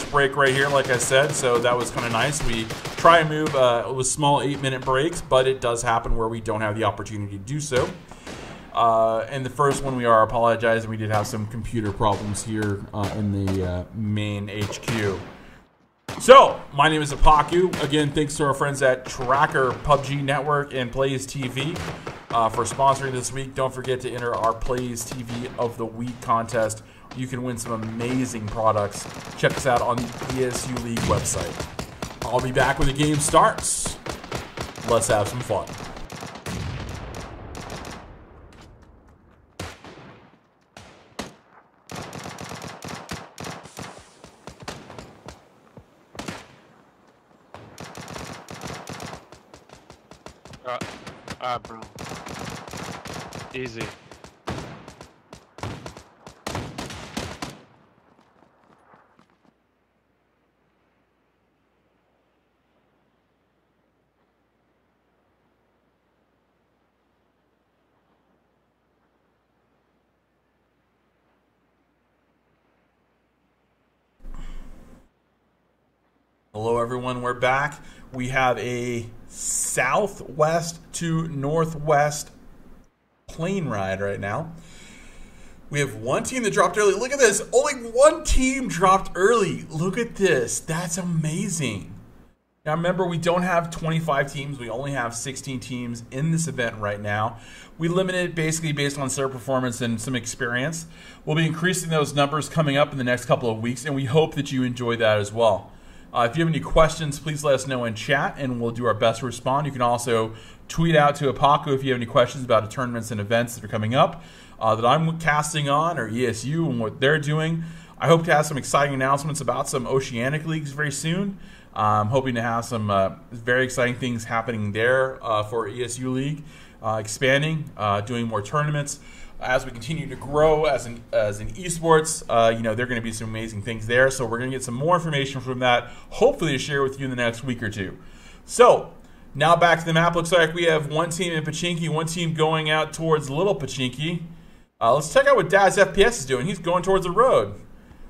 [SPEAKER 1] break right here, like I said, so that was kind of nice. We try and move with small 8-minute breaks, but it does happen where we don't have the opportunity to do so. And the first one, we are apologizing. We did have some computer problems here in the main HQ. So, my name is Apaku. Again, thanks to our friends at Tracker PUBG Network and Plays TV for sponsoring this week. Don't forget to enter our Plays TV of the Week contest. You can win some amazing products. Check us out on the ESU League website. I'll be back when the game starts. Let's have some fun.
[SPEAKER 4] Bro. Easy.
[SPEAKER 1] Hello everyone, we're back. We have a southwest to northwest plane ride right now. We have one team that dropped early. Look at this. Only one team dropped early. Look at this. That's amazing. Now remember, we don't have 25 teams. We only have 16 teams in this event right now. We limit it basically based on server performance and some experience. We'll be increasing those numbers coming up in the next couple of weeks, and we hope that you enjoy that as well. If you have any questions, please let us know in chat, and we'll do our best to respond. You can also tweet out to Apaku if you have any questions about the tournaments and events that are coming up that I'm casting on, or ESU and what they're doing. I hope to have some exciting announcements about some Oceanic Leagues very soon. I'm hoping to have some very exciting things happening there for ESU League, expanding, doing more tournaments. As we continue to grow as an esports, you know, there are going to be some amazing things there. So we're going to get some more information from that, hopefully to share with you in the next week or two. So now back to the map. Looks like we have one team in Pachinki, one team going out towards Little Pachinki. Let's check out what Daz FPS is doing. He's going towards the road.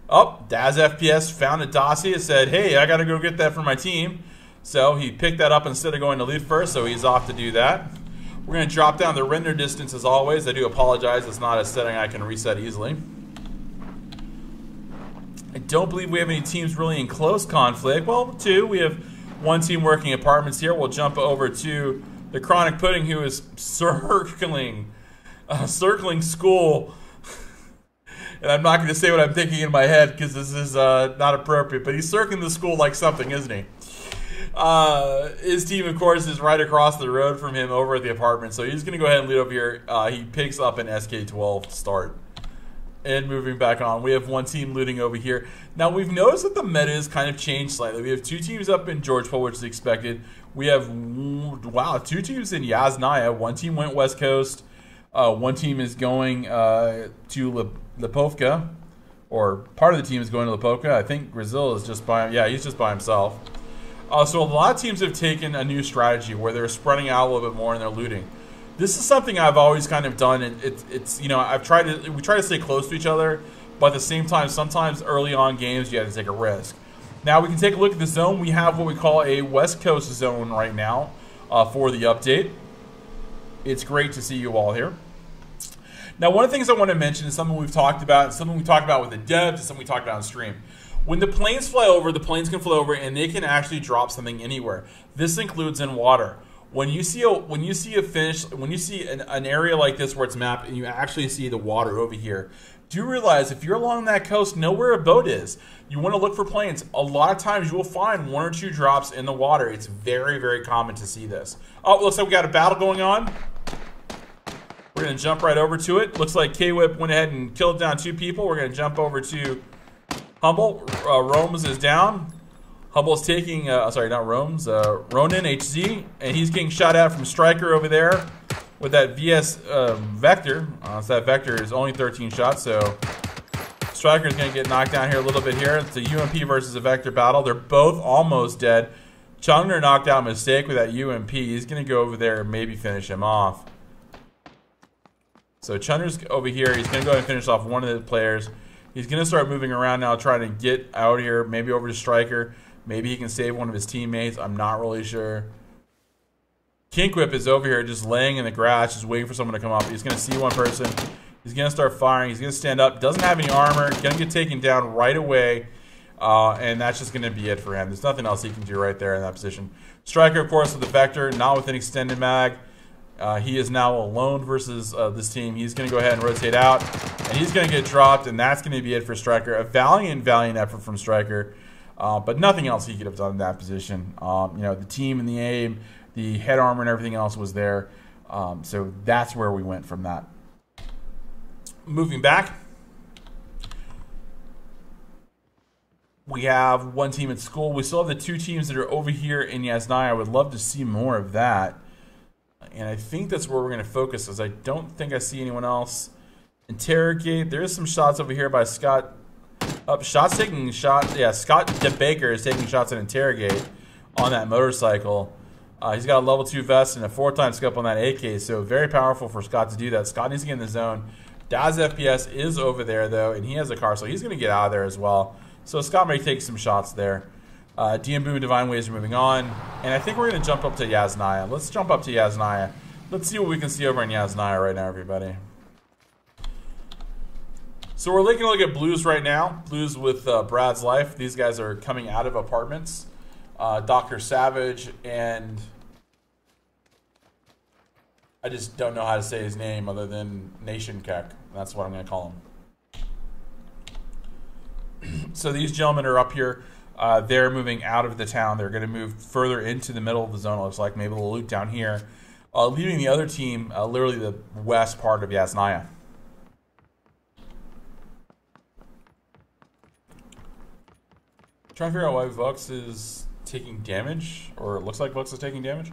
[SPEAKER 1] Oh, Daz FPS found a dossier and said, hey, I got to go get that for my team. So he picked that up instead of going to lead first, so he's off to do that. We're going to drop down the render distance as always. I do apologize. It's not a setting I can reset easily. I don't believe we have any teams really in close conflict. Well, two. We have one team working apartments here. We'll jump over to the Chronic Pudding, who is circling school. And I'm not going to say what I'm thinking in my head because this is not appropriate. But he's circling the school like something, isn't he? His team, of course, is right across the road from him over at the apartment. So he's going to go ahead and lead over here. He picks up an SK-12 to start. And moving back on, we have one team looting over here. Now, we've noticed that the meta has kind of changed slightly. We have two teams up in Georgetown, which is expected. We have, wow, two teams in Yasnaya. One team went West Coast. One team is going to Lipovka. Or part of the team is going to Lipovka. I think Brazil is just by, yeah, he's just by himself. So a lot of teams have taken a new strategy where they're spreading out a little bit more and they're looting. This is something I've always kind of done, and it's you know, we try to stay close to each other, but at the same time, sometimes early on games you have to take a risk. Now we can take a look at the zone. We have what we call a West Coast zone right now for the update. It's great to see you all here. Now, one of the things I want to mention is something we've talked about, and something we talked about with the devs, and something we talked about on stream. When the planes fly over, the planes can fly over, and they can actually drop something anywhere. This includes in water. When you see an area like this where it's mapped, and you actually see the water over here, do realize if you're along that coast, know where a boat is. You want to look for planes. A lot of times you will find one or two drops in the water. It's very, very common to see this. Oh, looks like we got a battle going on. We're going to jump right over to it. Looks like K-Whip went ahead and killed down two people. We're going to jump over to Humble. Rome's is down. Humble's taking, sorry, not Rome's, Ronin HZ, and he's getting shot at from Striker over there with that VS Vector. So that Vector is only 13 shots, so Striker's going to get knocked down here a little bit here. It's a UMP versus a Vector battle. They're both almost dead. Chungner knocked out Mistake with that UMP. He's going to go over there and maybe finish him off. So Chunder's over here. He's going to go ahead and finish off one of the players. He's going to start moving around now, trying to get out here, maybe over to Striker. Maybe he can save one of his teammates. I'm not really sure. Kinkwhip is over here just laying in the grass, just waiting for someone to come up. He's going to see one person. He's going to start firing. He's going to stand up. Doesn't have any armor. Going to get taken down right away. And that's just going to be it for him. There's nothing else he can do right there in that position. Striker, of course, with the Vector, not with an extended mag. He is now alone versus this team. He's going to go ahead and rotate out. And he's going to get dropped. And that's going to be it for Striker. A valiant effort from Striker. But nothing else he could have done in that position. You know, the team and the aim, the head armor and everything else was there. So that's where we went from that. Moving back, we have one team at school. We still have the two teams that are over here in Yasnaya. I would love to see more of that. And I think that's where we're going to focus, as I don't think I see anyone else. Interrogate. There is some shots over here by Scott. Scott DeBaker is taking shots at Interrogate on that motorcycle. He's got a level 2 vest and a 4x scope on that AK, so very powerful for Scott to do that. Scott needs to get in the zone. Daz FPS is over there, though, and he has a car, so he's going to get out of there as well. So Scott may take some shots there. DM Boom and Divine Waves are moving on. And I think we're going to jump up to Yasnaya. Let's jump up to Yasnaya. Let's see what we can see over in Yasnaya right now, everybody. So we're taking a look at Blues right now. Blues with Brad's Life. These guys are coming out of apartments. Dr. Savage and... I just don't know how to say his name other than Nation Keck. That's what I'm going to call him. So these gentlemen are up here. They're moving out of the town. They're going to move further into the middle of the zone. It looks like maybe they'll loot down here, leaving the other team literally the west part of Yasnaya. Trying to figure out why Vux is taking damage, or it looks like Vux is taking damage.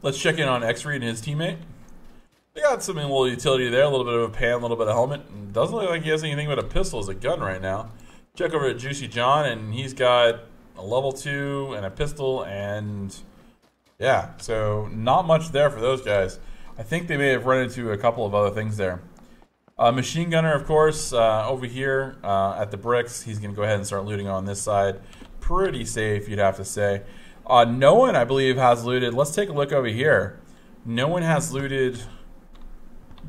[SPEAKER 1] Let's check in on X-Reed and his teammate. They got some little utility there, a little bit of a pan, a little bit of helmet. Doesn't look like he has anything but a pistol as a gun right now. Check over at Juicy John, and he's got a level 2 and a pistol, and yeah, so not much there for those guys. I think they may have run into a couple of other things there. Machine Gunner, of course, over here at the bricks. He's going to go ahead and start looting on this side. Pretty safe, you'd have to say. No one, I believe, has looted. Let's take a look over here. No one has looted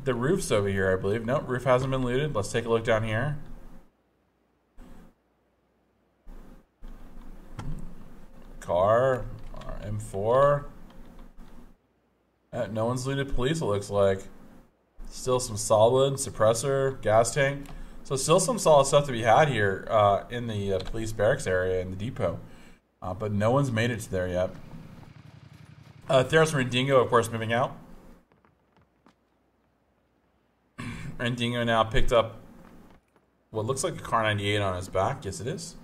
[SPEAKER 1] the roofs over here, I believe. No, roof hasn't been looted. Let's take a look down here. Car, M4. No one's looted police, it looks like. Still some solid, suppressor, gas tank. So still some solid stuff to be had here in the police barracks area in the depot. But no one's made it to there yet. Theros Rendingo, of course, moving out. Rendingo now picked up what looks like a Car 98 on his back. Yes, it is.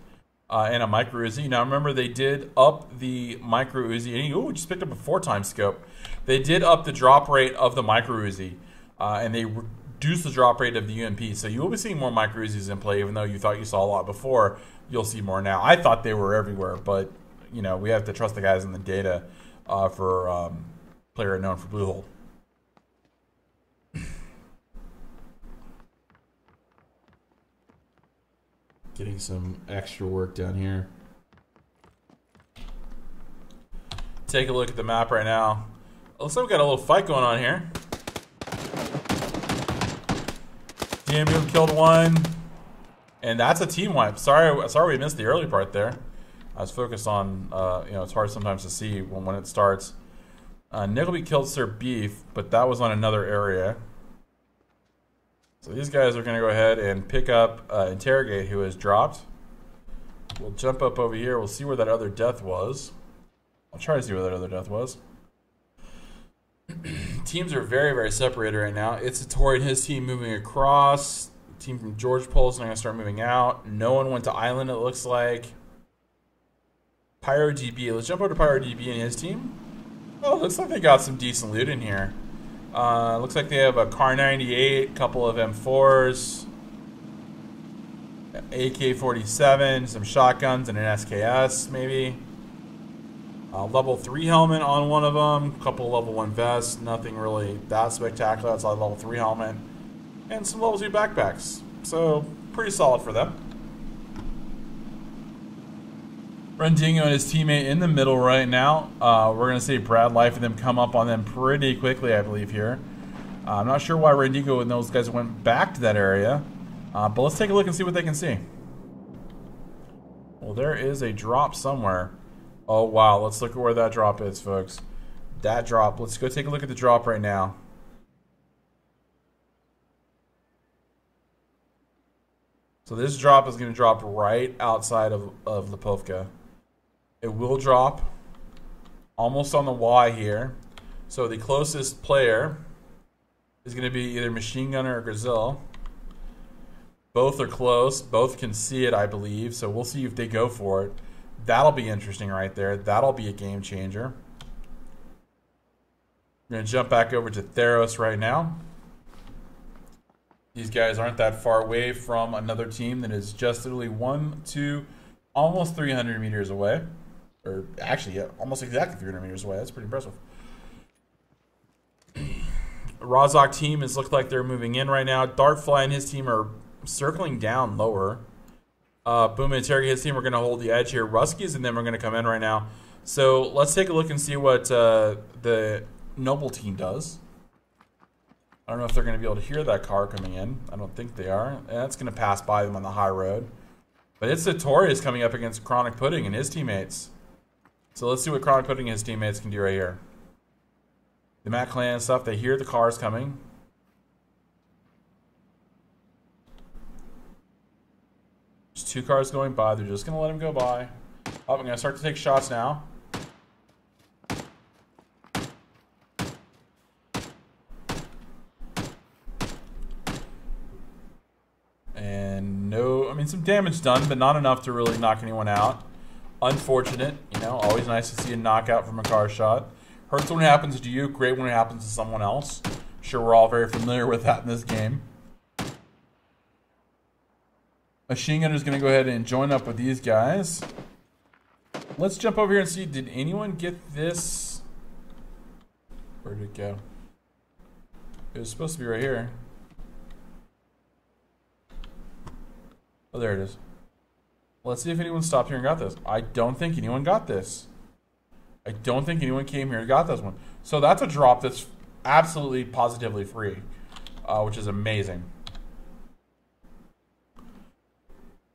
[SPEAKER 1] And a micro Uzi. Now remember, they did up the micro Uzi. And he just picked up a 4x scope. They did up the drop rate of the micro Uzi. And they reduced the drop rate of the UMP. So you will be seeing more micro Uzis in play, even though you thought you saw a lot before. You'll see more now. I thought they were everywhere, but you know, we have to trust the guys in the data for player unknown for Blue Hole. Getting some extra work down here. Take a look at the map right now. Looks like we got a little fight going on here. DMU killed one. And that's a team wipe. Sorry we missed the early part there. I was focused on, you know, it's hard sometimes to see when it starts. Nickelby killed Sir Beef, but that was on another area. So these guys are going to go ahead and pick up Interrogate, who has dropped. We'll jump up over here. We'll see where that other death was. I'll try to see where that other death was. Teams are very, very separated right now. It's Tori and his team moving across. The team from George Pole's not going to start moving out. No one went to Island, it looks like. PyroDB. Let's jump over to PyroDB and his team. Oh, looks like they got some decent loot in here. Looks like they have a Car 98, a couple of M4s, AK-47, some shotguns, and an SKS, maybe. Level 3 helmet on one of them, a couple level 1 vests, nothing really that spectacular outside level 3 helmet, and some level 2 backpacks. So, pretty solid for them. Rendingo and his teammate in the middle right now. We're going to see Brad Life and them come up on them pretty quickly, I believe, here. I'm not sure why Rendingo and those guys went back to that area, but let's take a look and see what they can see. Well, there is a drop somewhere. Oh, wow. Let's look at where that drop is, folks. That drop. Let's go take a look at the drop right now. So this drop is going to drop right outside of Lipovka. It will drop almost on the Y here. So the closest player is going to be either Machine Gunner or Gazelle. Both are close. Both can see it, I believe. So we'll see if they go for it. That'll be interesting right there. That'll be a game changer. We're going to jump back over to Theros right now. These guys aren't that far away from another team that is just literally 1, 2, almost 300 meters away. Or actually, yeah, almost exactly 300 meters away. That's pretty impressive. Rozok team is looked like they're moving in right now. Dartfly and his team are circling down lower. Boom and Terry, his team are going to hold the edge here. Ruskies and them are going to come in right now. So let's take a look and see what the Noble team does. I don't know if they're going to be able to hear that car coming in. I don't think they are. And that's going to pass by them on the high road. But it's Notorious coming up against Chronic Pudding and his teammates. So let's see what Chronic Pudding and his teammates can do right here. The Matt Clan stuff, they hear the cars coming. There's 2 cars going by. They're just going to let them go by. Oh, I'm going to start to take shots now. And no, I mean, some damage done, but not enough to really knock anyone out. Unfortunate, you know, always nice to see a knockout from a car shot. Hurts when it happens to you, great when it happens to someone else. I'm sure we're all very familiar with that in this game. Machine Gunner is going to go ahead and join up with these guys. Let's jump over here and see, did anyone get this? Where did it go? It was supposed to be right here. Oh, there it is. Let's see if anyone stopped here and got this. I don't think anyone got this. I don't think anyone came here and got this one. So that's a drop that's absolutely positively free, which is amazing.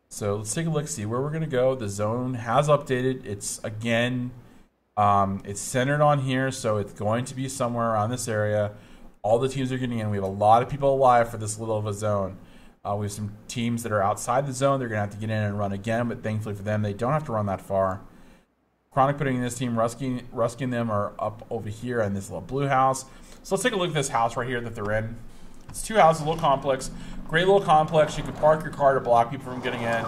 [SPEAKER 1] So let's take a look, see where we're going to go. The zone has updated. It's, again, it's centered on here, so it's going to be somewhere around this area. All the teams are getting in. We have a lot of people alive for this little of a zone. We have some teams that are outside the zone. They're going to have to get in and run again, but thankfully for them, they don't have to run that far. Chronic Pudding in this team, Rusky and them are up over here in this little blue house. So let's take a look at this house right here that they're in. It's 2 houses, a little complex. Great little complex. You can park your car to block people from getting in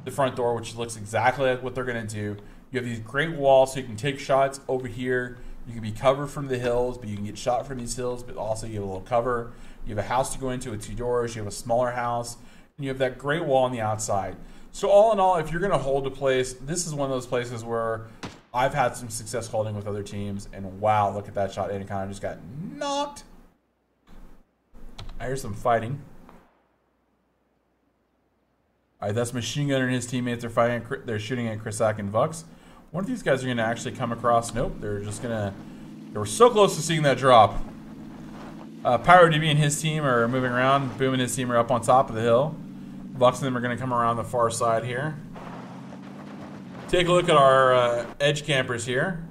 [SPEAKER 1] the front door, which looks exactly like what they're going to do. You have these great walls, so you can take shots over here. You can be covered from the hills, but you can get shot from these hills, but also you have a little cover. You have a house to go into with 2 doors. You have a smaller house. And you have that great wall on the outside. So all in all, if you're going to hold a place, this is one of those places where I've had some success holding with other teams. And wow, look at that shot. And it kind of just got knocked. I hear some fighting. All right, that's Machine Gunner and his teammates are fighting. They're shooting at Krisak and Vux. One of these guys are going to actually come across. Nope, they're just going to... They were so close to seeing that drop. PyroDB and his team are moving around. Boom and his team are up on top of the hill. Vux and them are going to come around the far side here. Take a look at our edge campers here.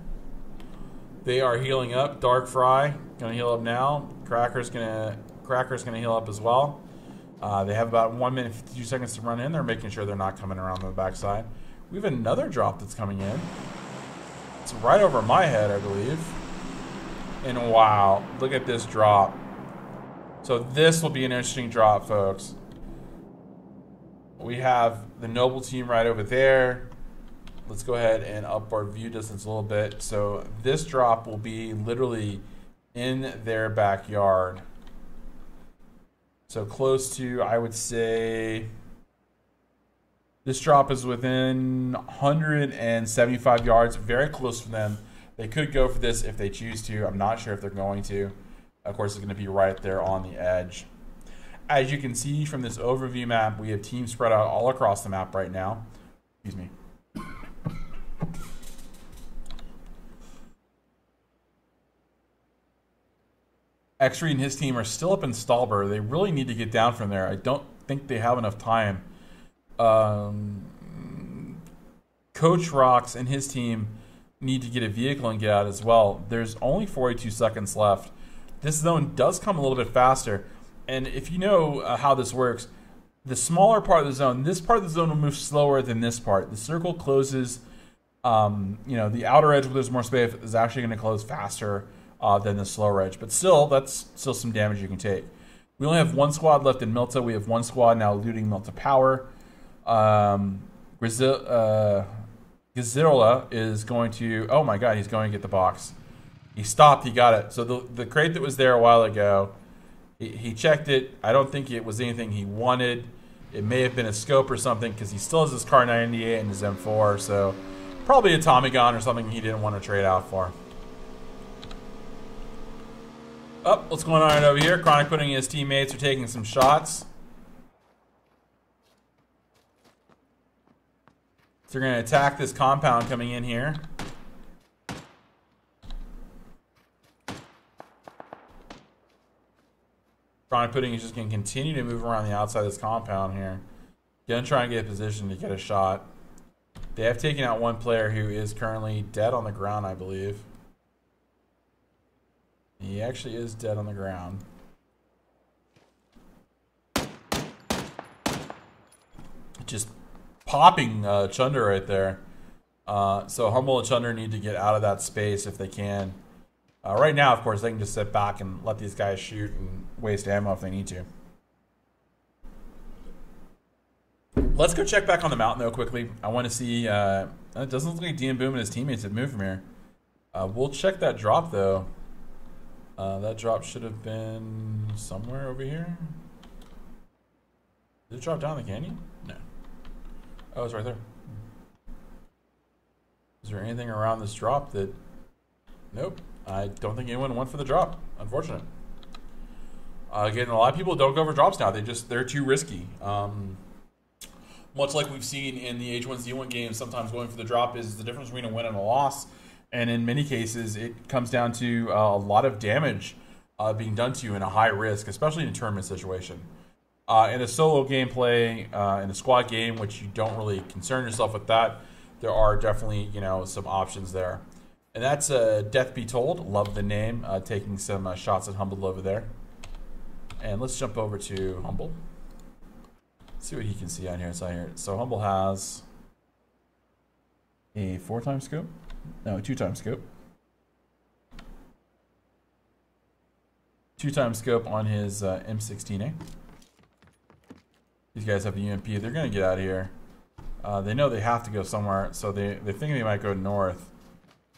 [SPEAKER 1] They are healing up. Dark Fry going to heal up now. Cracker's going to heal up as well. They have about 1 minute and 52 seconds to run in. They're making sure they're not coming around on the backside. We have another drop that's coming in. It's right over my head, I believe. And wow, look at this drop. So this will be an interesting drop, folks. We have the Noble team right over there. Let's go ahead and up our view distance a little bit. So this drop will be literally in their backyard. So close to, I would say, this drop is within 175 yards, very close to them. They could go for this if they choose to. I'm not sure if they're going to. Of course, it's going to be right there on the edge. As you can see from this overview map, we have teams spread out all across the map right now. Excuse me. X-Ray and his team are still up in Stalber. They really need to get down from there. I don't think they have enough time. Coach Rocks and his team need to get a vehicle and get out as well. There's only 42 seconds left. This zone does come a little bit faster. And if you know how this works, the smaller part of the zone, this part of the zone will move slower than this part. The circle closes, the outer edge where there's more space is actually going to close faster than the slower edge. But still, that's still some damage you can take. We only have one squad left in Milta. We have one squad now looting Milta Power. Gazzola is going to, oh my god, he's going to get the box. He stopped, he got it. So the crate that was there a while ago, he checked it. I don't think it was anything he wanted. It may have been a scope or something because he still has his Car 98 and his M4. So probably a Tommy gun or something he didn't want to trade out for. Oh, what's going on right over here? Chronic Pudding and his teammates are taking some shots. So they're going to attack this compound coming in here. Chronic Pudding is just going to continue to move around the outside of this compound here. Going to try and get a position to get a shot. They have taken out one player who is currently dead on the ground, I believe. He actually is dead on the ground. Just popping Chunder right there. So Humble and Chunder need to get out of that space if they can. Right now, of course, they can just sit back and let these guys shoot and waste ammo if they need to. Let's go check back on the mountain, though, quickly. I want to see... it doesn't look like DM Boom and his teammates have moved from here. We'll check that drop, though. That drop should have been somewhere over here. Did it drop down the canyon? No. Oh, it's right there. Is there anything around this drop that... Nope. I don't think anyone went for the drop. Unfortunate. Again, a lot of people don't go for drops now. They're too risky. Much like we've seen in the H1Z1 games, sometimes going for the drop is the difference between a win and a loss. And in many cases, it comes down to a lot of damage being done to you in a high risk, especially in a tournament situation. In a solo gameplay, in a squad game, which you don't really concern yourself with that, there are definitely, some options there. And that's Death Be Told. Love the name. Taking some shots at Humble over there. And let's jump over to Humble. See what he can see on here. So Humble has a 4-time scope. No, a 2-time scope. 2-time scope on his M16A. These guys have a UMP. They're going to get out of here. They know they have to go somewhere, so they think they might go north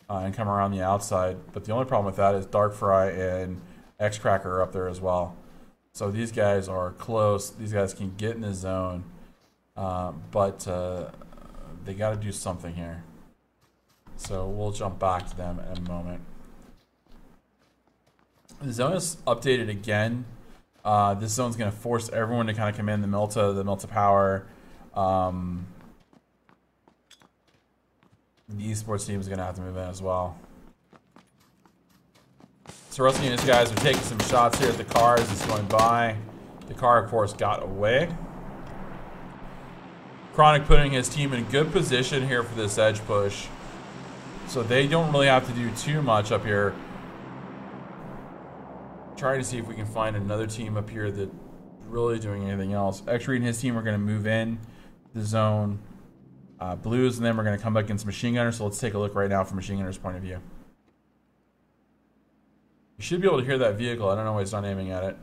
[SPEAKER 1] and come around the outside. But the only problem with that is Darkfry and X-Cracker are up there as well. So these guys are close. These guys can get in the zone, but they got to do something here. So we'll jump back to them in a moment. The zone is updated again. This zone's going to force everyone to kind of come in. The Milta Power. The esports team is going to have to move in as well. So Rusty and his guys are taking some shots here at the car as it's going by. The car, of course, got away. Chronic putting his team in good position here for this edge push. So they don't really have to do too much up here. Trying to see if we can find another team up here that really doing anything else. X-Ray and his team are going to move in the zone. Blues and then we're going to come back against Machine Gunners. So let's take a look right now from Machine Gunners' point of view. You should be able to hear that vehicle. I don't know why he's not aiming at it.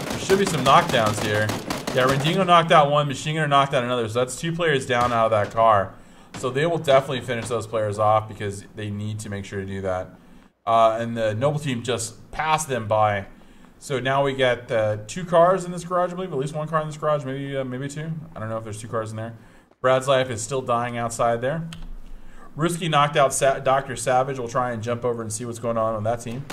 [SPEAKER 1] There should be some knockdowns here. Yeah, Rendingo knocked out one, Machine Gunner knocked out another. So that's 2 players down out of that car. So they will definitely finish those players off because they need to make sure to do that. And the Noble team just passed them by. So now we got 2 cars in this garage, I believe. At least 1 car in this garage, maybe 2. I don't know if there's 2 cars in there. Brad's life is still dying outside there. Ruski knocked out Dr. Savage. We'll try and jump over and see what's going on that team.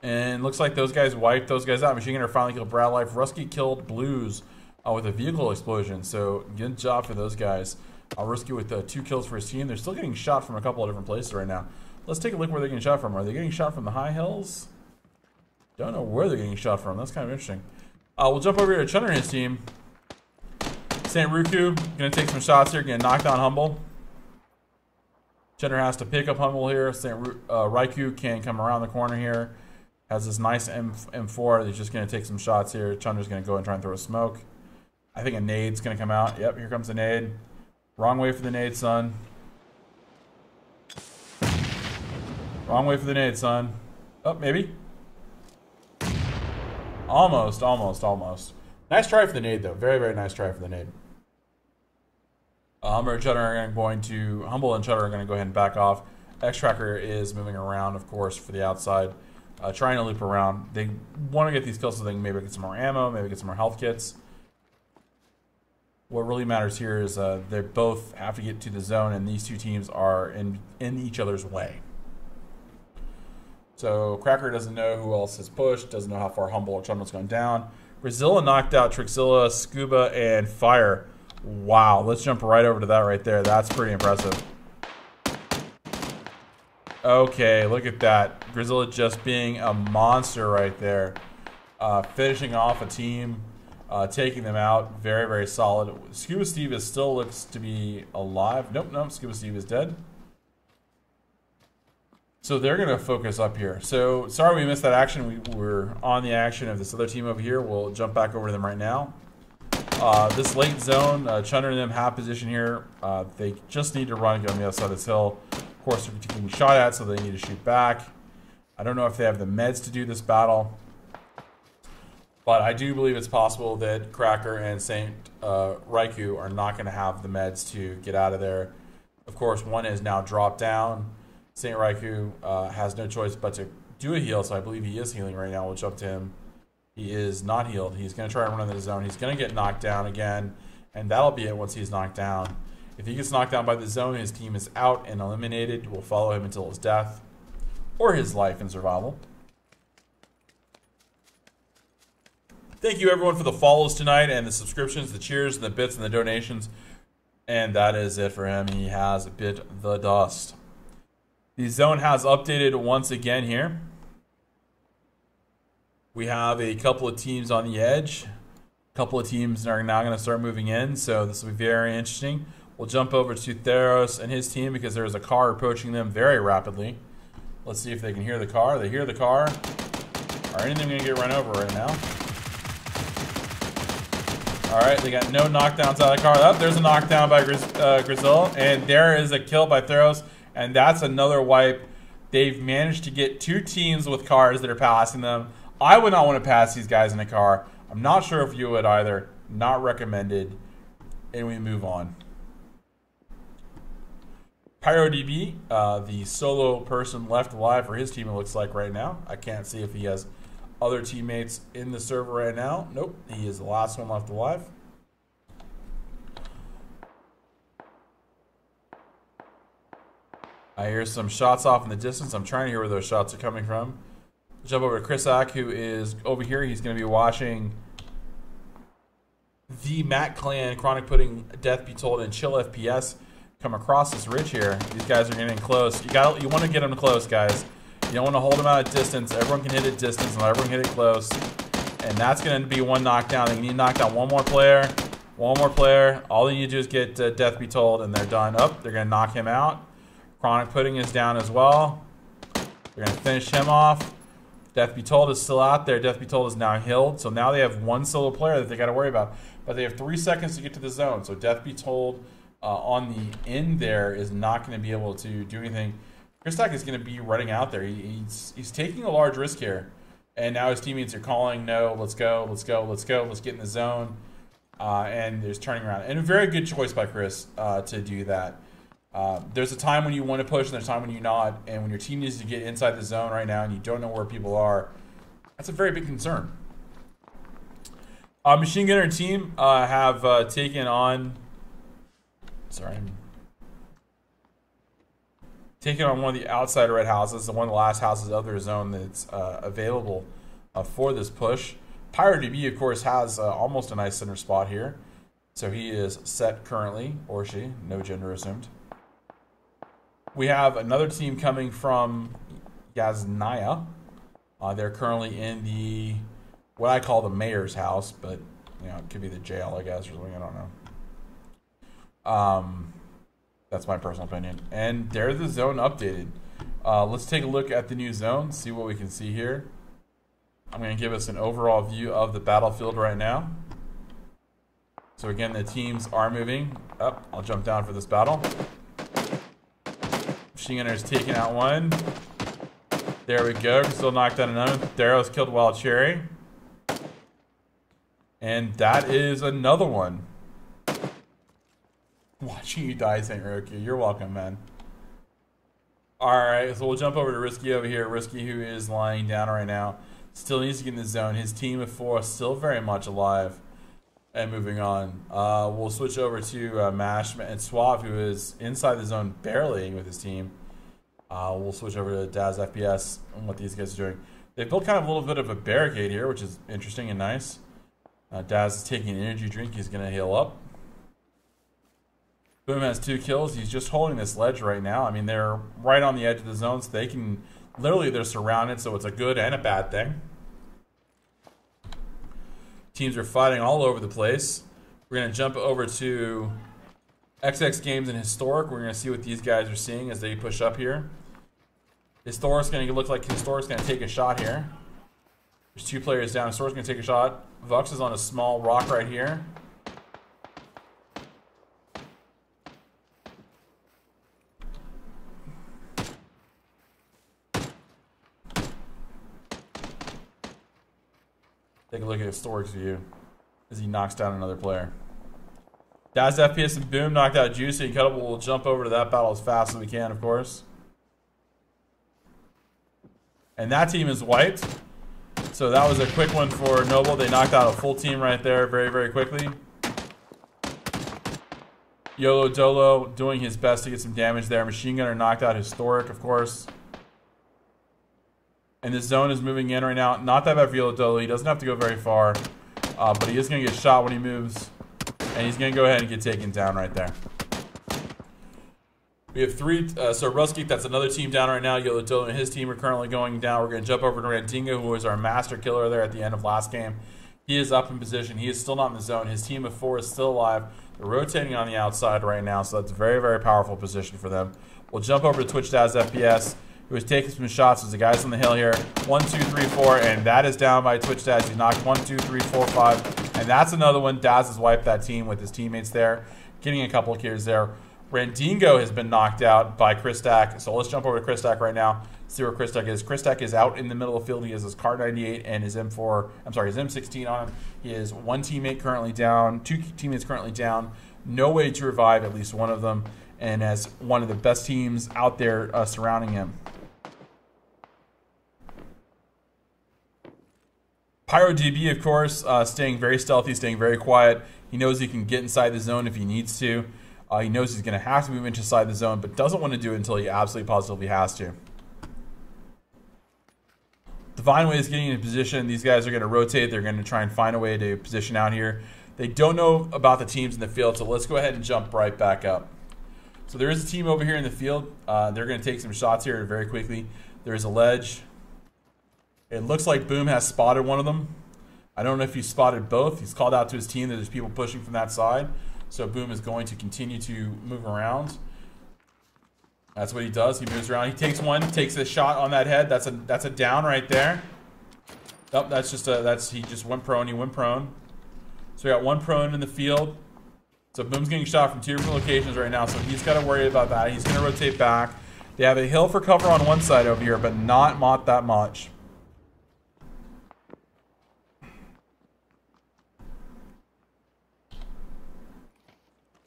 [SPEAKER 1] And looks like those guys wiped those guys out. Machine Gunner finally killed Brad Life. Rusky killed Blues with a vehicle explosion. So good job for those guys. Rusky with 2 kills for his team. They're still getting shot from a couple of different places right now. Let's take a look where they're getting shot from. Are they getting shot from the high hills? Don't know where they're getting shot from. That's kind of interesting. We'll jump over here to Chunner and his team. St. Ruku going to take some shots here. Going to knock down Humble. Chunner has to pick up Humble here. Raikou can come around the corner here. Has this nice M4. He's just going to take some shots here. Chunder's going to go and try and throw a smoke. I think a nade's going to come out. Yep, here comes the nade. Wrong way for the nade, son. Wrong way for the nade, son. Oh, maybe. Almost. Nice try for the nade, though. Very, very nice try for the nade. Humble and Chunner are going to go ahead and back off. X-Tracker is moving around, of course, for the outside. Trying to loop around. They want to get these kills so they can maybe get some more ammo, maybe get some more health kits. What really matters here is they both have to get to the zone, and these 2 teams are in each other's way. So Cracker doesn't know who else has pushed, doesn't know how far Humble or Chunder's gone down. Brazilla knocked out Trixilla, Scuba, and Fire. Wow, let's jump right over to that right there. That's pretty impressive. Okay, look at that. Grizilla just being a monster right there. Finishing off a team, taking them out. Very, very solid. Scuba Steve still looks to be alive. Nope, Scuba Steve is dead. So they're going to focus up here. So, sorry we missed that action. We were on the action of this other team over here. We'll jump back over to them right now. This late zone, Chunner and them have position here. They just need to run and get on the other side of this hill. Of course, they're getting shot at, so they need to shoot back. I don't know if they have the meds to do this battle. But I do believe it's possible that Cracker and St. Raikou are not going to have the meds to get out of there. Of course, one is now dropped down. St. Raikou has no choice but to do a heal, so I believe he is healing right now. We'll jump to him. He is not healed. He's going to try and run into the zone. He's going to get knocked down again, and that'll be it once he's knocked down. If he gets knocked down by the zone, his team is out and eliminated. We'll follow him until his death or his life and survival. Thank you, everyone, for the follows tonight and the subscriptions, the cheers, and the bits, and the donations. And that is it for him. He has bit the dust. The zone has updated once again here. We have a couple of teams on the edge. A couple of teams are now going to start moving in, so this will be very interesting. We'll jump over to Theros and his team because there is a car approaching them very rapidly. Let's see if they can hear the car. They hear the car. Are any of them going to get run over right now? All right, they got no knockdowns out of the car. Oh, there's a knockdown by Grizzle, and there is a kill by Theros, and that's another wipe. They've managed to get 2 teams with cars that are passing them. I would not want to pass these guys in a car. I'm not sure if you would either. Not recommended. And we move on. PyroDB, the solo person left alive for his team, it looks like right now. I can't see if he has other teammates in the server right now. Nope, he is the last one left alive. I hear some shots off in the distance. I'm trying to hear where those shots are coming from. Jump over to Chrisak, who is over here. He's going to be watching the Matt Clan, Chronic Pudding, Death Be Told, and Chill FPS come across this ridge here. These guys are getting close. You want to get them close, guys. You don't want to hold them out at distance. Everyone can hit it distance, and everyone hit it close. And that's going to be one knockdown. They need to knock down one more player. One more player. All they need to do is get Death Be Told, and they're done. Oh, they're going to knock him out. Chronic Pudding is down as well. They're going to finish him off. Death Be Told is still out there. Death Be Told is now healed. So now they have one solo player that they got to worry about. but they have 3 seconds to get to the zone. So Death Be Told on the end there is not going to be able to do anything. Christak is going to be running out there. He's taking a large risk here. And now his teammates are calling, no, let's go, let's go, let's go, let's get in the zone. And there's turning around. And a very good choice by Chris to do that. There's a time when you want to push and there's a time when you not. And when your team needs to get inside the zone right now and you don't know where people are, that's a very big concern. Machine Gunner and team have taken on... Sorry, taking on one of the outside red houses, one of the last houses of their zone that's available for this push. PyroDB, of course, has almost a nice center spot here. So he is set currently, or she, no gender assumed. We have another team coming from Yasnaya. They're currently in the, what I call the mayor's house, but you know, it could be the jail, I guess, or something, I don't know. That's my personal opinion. And there's the zone updated. Let's take a look at the new zone, see what we can see here. I'm going to give us an overall view of the battlefield right now. So again, the teams are moving up. I'll jump down for this battle. Machine Gunner's taking out one. There we go. Still knocked out another. Darrow's killed Wild Cherry. And that is another one. Watching you die, St. Roku. You're welcome, man. Alright, so we'll jump over to Risky over here. Risky, who is lying down right now, still needs to get in the zone. His team of 4 still very much alive. And moving on. We'll switch over to Mash and Suave, who is inside the zone barely with his team. We'll switch over to Daz FPS and what these guys are doing. They've built kind of a little bit of a barricade here, which is interesting and nice. Daz is taking an energy drink. He's going to heal up. Boom has 2 kills. He's just holding this ledge right now. I mean, they're right on the edge of the zone, so they can... Literally, they're surrounded, so it's a good and a bad thing. Teams are fighting all over the place. We're going to jump over to XX Games and Historic. We're going to see what these guys are seeing as they push up here. Historic's going to look like Historic's going to take a shot here. There's 2 players down. Historic's going to take a shot. Vux is on a small rock right here. Take a look at Historic's view as he knocks down another player. Daz FPS and Boom knocked out Juicy. And Cuttable will jump over to that battle as fast as we can, of course. And that team is wiped. So that was a quick one for Noble. They knocked out a full team right there very, very quickly. YOLO Dolo doing his best to get some damage there. Machine Gunner knocked out Historic, of course. And the zone is moving in right now. Not that bad for YOLO Dolo. He doesn't have to go very far. But he is going to get shot when he moves. And he's going to go ahead and get taken down right there. We have 3. So Rusky, that's another team down right now. YOLO Dolo and his team are currently going down. We're going to jump over to Randingo, who was our master killer there at the end of last game. He is up in position. He is still not in the zone. His team of 4 is still alive. They're rotating on the outside right now. So that's a very, very powerful position for them. We'll jump over to Twitch Daz FPS, who is taking some shots. There's the guys on the hill here. 1, 2, 3, 4, and that is down by Twitch Daz. He knocked 1, 2, 3, 4, 5, and that's another one. Daz has wiped that team with his teammates there, getting a couple of kills there. Randingo has been knocked out by Christak. So let's jump over to Christak right now. See where Christak is. Christak is out in the middle of the field. He has his Car 98 and his M4. I'm sorry, his M16 on him. He has 1 teammate currently down, 2 teammates currently down. No way to revive at least one of them, and has one of the best teams out there surrounding him. PyroDB, of course, staying very stealthy, staying very quiet. He knows he can get inside the zone if he needs to. He knows he's going to have to move inside the zone, but doesn't want to do it until he absolutely positively has to. Divine Way is getting in position. These guys are going to rotate. They're going to try and find a way to position out here. They don't know about the teams in the field, so let's go ahead and jump right back up. So there is a team over here in the field. They're going to take some shots here very quickly. There is a ledge. It looks like Boom has spotted one of them. I don't know if he spotted both. He's called out to his team that there's people pushing from that side. So Boom is going to continue to move around. That's what he does. He moves around. He takes one, takes a shot on that head. That's a down right there. Oh, that's just he just went prone. He went prone. So we got one prone in the field. So Boom's getting shot from 2 different locations right now, so he's got to worry about that. He's going to rotate back. They have a hill for cover on one side over here, but not that much.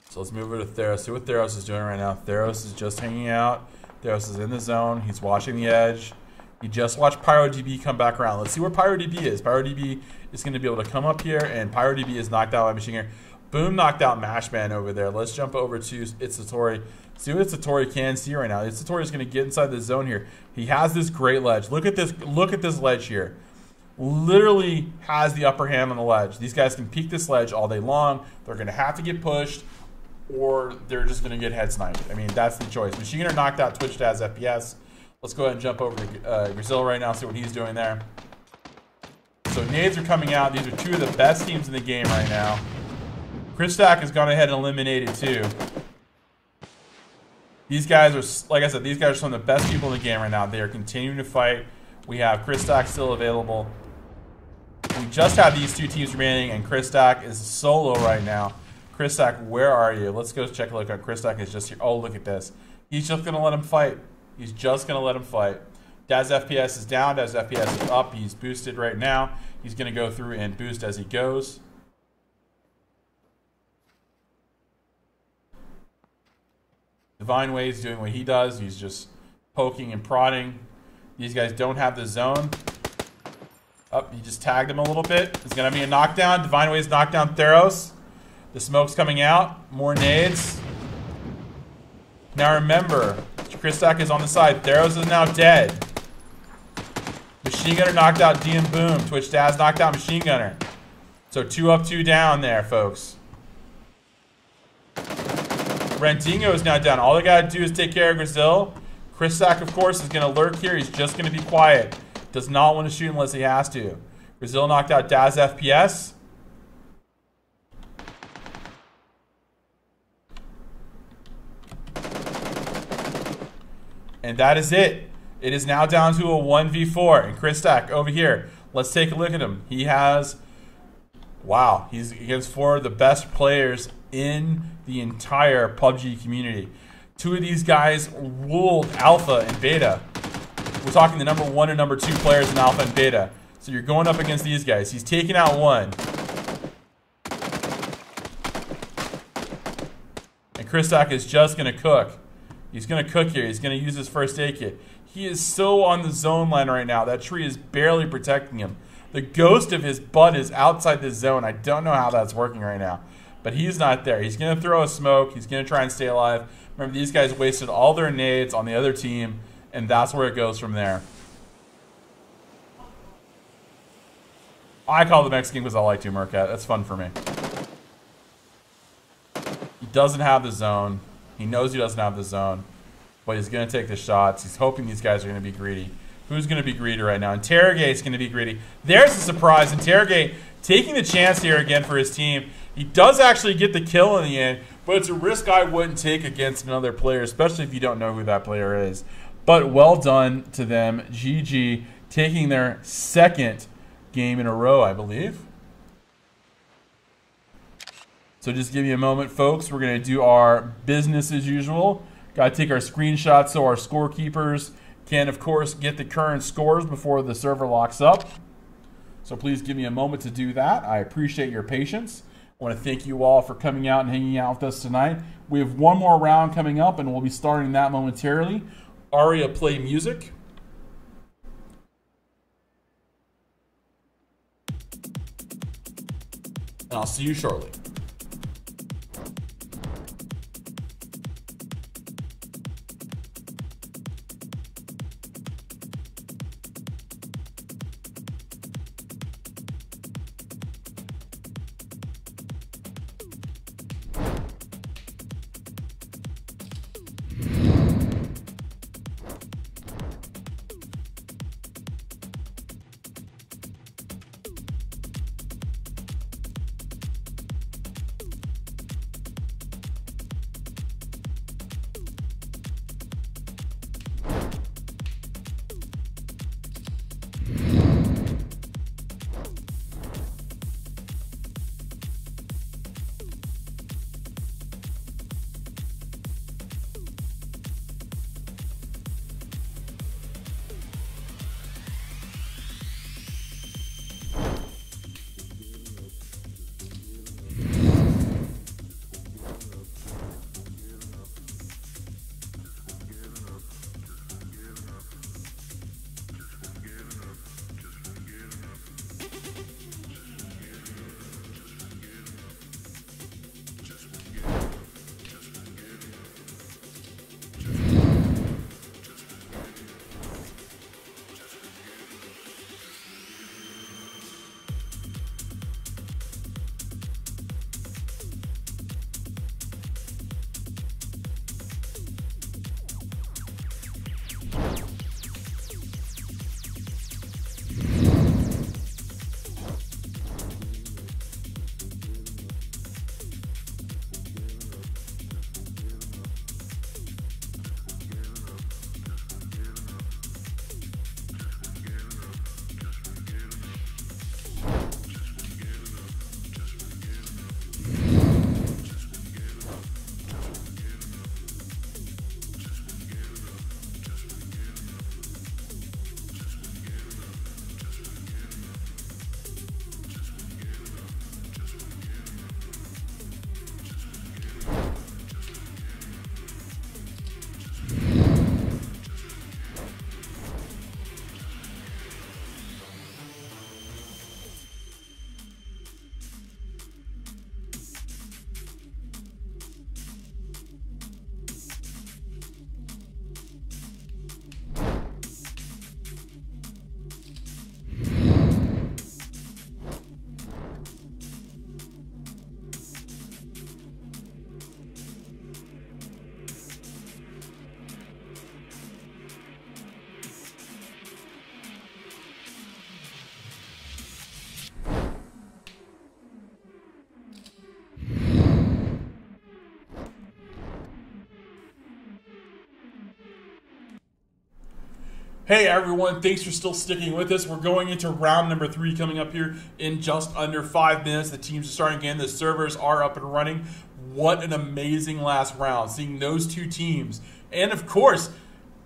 [SPEAKER 1] So let's move over to Theros. See what Theros is doing right now. Theros is just hanging out. Theros is in the zone. He's watching the edge. He just watched PyroDB come back around. Let's see where PyroDB is. PyroDB is going to be able to come up here, and PyroDB is knocked out by Machine Gunner. Boom knocked out Mashman over there. Let's jump over to Itsutori. See what Itsutori can see right now. Itsutori is going to get inside the zone here. He has this great ledge. Look at this. Look at this ledge here. Literally has the upper hand on the ledge. These guys can peek this ledge all day long. They're going to have to get pushed, or they're just going to get head sniped. I mean, that's the choice. Machine Gunner knocked out Twitch Daz FPS. Let's go ahead and jump over to Brazil right now, see what he's doing there. So nades are coming out. These are 2 of the best teams in the game right now. Christak has gone ahead and eliminated 2. These guys are, like I said, these guys are some of the best people in the game right now. They are continuing to fight. We have Christak still available. We just have these 2 teams remaining, and Christak is solo right now. Christak, where are you? Let's go check a look at Christak is just here. Oh, look at this. He's just going to let him fight. He's just going to let him fight. Daz FPS is down. Daz FPS is up. He's boosted right now. He's going to go through and boost as he goes. Divine Wade's doing what he does. He's just poking and prodding. These guys don't have the zone. Up, he just tagged him a little bit. It's going to be a knockdown. Divine Wade's knocked down Theros. The smoke's coming out. More nades. Now remember, Christak is on the side. Theros is now dead. Machine Gunner knocked out D and Boom. Twitch Daz knocked out Machine Gunner. So 2 up, 2 down there, folks. Rentingo is now down. All they got to do is take care of Brazil. Christak, of course, is going to lurk here. He's just going to be quiet. Does not want to shoot unless he has to. Brazil knocked out Daz FPS. And that is it. It is now down to a 1v4. And Christak over here. Let's take a look at him. He has... Wow. He's against 4 of the best players in the entire PUBG community. 2 of these guys ruled Alpha and Beta. We're talking the number 1 and number 2 players in Alpha and Beta. So you're going up against these guys. He's taking out 1. And Christak is just going to cook. He's going to cook here. He's going to use his first aid kit. He is so on the zone line right now. That tree is barely protecting him. The ghost of his butt is outside the zone. I don't know how that's working right now. But he's not there. He's going to throw a smoke. He's going to try and stay alive. Remember, these guys wasted all their nades on the other team, and that's where it goes from there. I call the Mexican because I like to, Mercat. That's fun for me. He doesn't have the zone. He knows he doesn't have the zone, but he's going to take the shots. He's hoping these guys are going to be greedy. Who's going to be greedy right now? Interrogate's going to be greedy. There's a surprise. Interrogate taking the chance here again for his team. He does actually get the kill in the end, but it's a risk I wouldn't take against another player, especially if you don't know who that player is. But well done to them. GG, taking their 2nd game in a row, I believe. So just give you a moment, folks. We're going to do our business as usual. Got to take our screenshots so our scorekeepers can, of course, get the current scores before the server locks up. So please give me a moment to do that. I appreciate your patience. I want to thank you all for coming out and hanging out with us tonight. We have one more round coming up, and we'll be starting that momentarily. Aria, play music. And I'll see you shortly. Hey everyone, thanks for still sticking with us. We're going into round number 3 coming up here in just under 5 minutes. The teams are starting again. The servers are up and running. What an amazing last round. Seeing those two teams. And of course,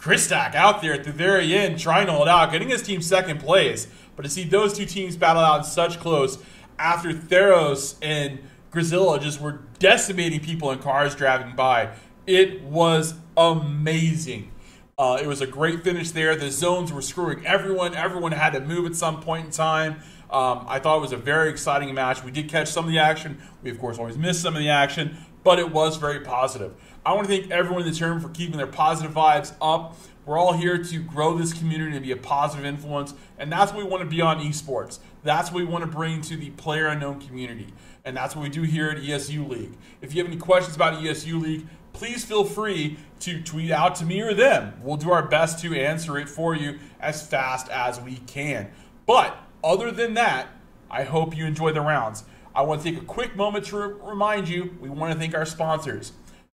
[SPEAKER 1] Christak out there at the very end trying to hold out, getting his team second place. But to see those two teams battle out in such close after Theros and Grizilla just were decimating people in cars driving by, it was amazing. It was a great finish there. The zones were screwing everyone. Everyone had to move at some point in time. I thought it was a very exciting match. We did catch some of the action. We, of course, always miss some of the action, but it was very positive. I want to thank everyone in the tournament for keeping their positive vibes up. We're all here to grow this community and be a positive influence, and that's what we want to be on esports. That's what we want to bring to the player-unknown community, and that's what we do here at ESU League. If you have any questions about ESU League, please feel free to tweet out to me or them. We'll do our best to answer it for you as fast as we can. But other than that, I hope you enjoy the rounds. I want to take a quick moment to remind you, we want to thank our sponsors.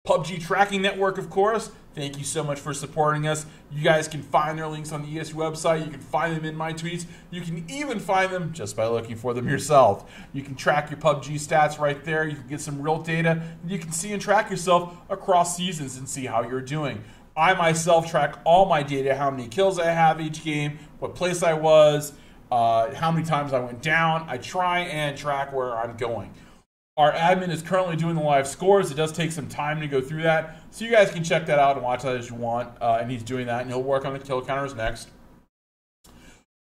[SPEAKER 1] PUBG Tracking Network, of course. Thank you so much for supporting us. You guys can find their links on the ESU website. You can find them in my tweets. You can even find them just by looking for them yourself. You can track your PUBG stats right there. You can get some real data. You can see and track yourself across seasons and see how you're doing. I myself track all my data, how many kills I have each game, what place I was, how many times I went down. I try and track where I'm going. Our admin is currently doing the live scores. It does take some time to go through that, so you guys can check that out and watch that as you want. And he's doing that, and he'll work on the kill counters next.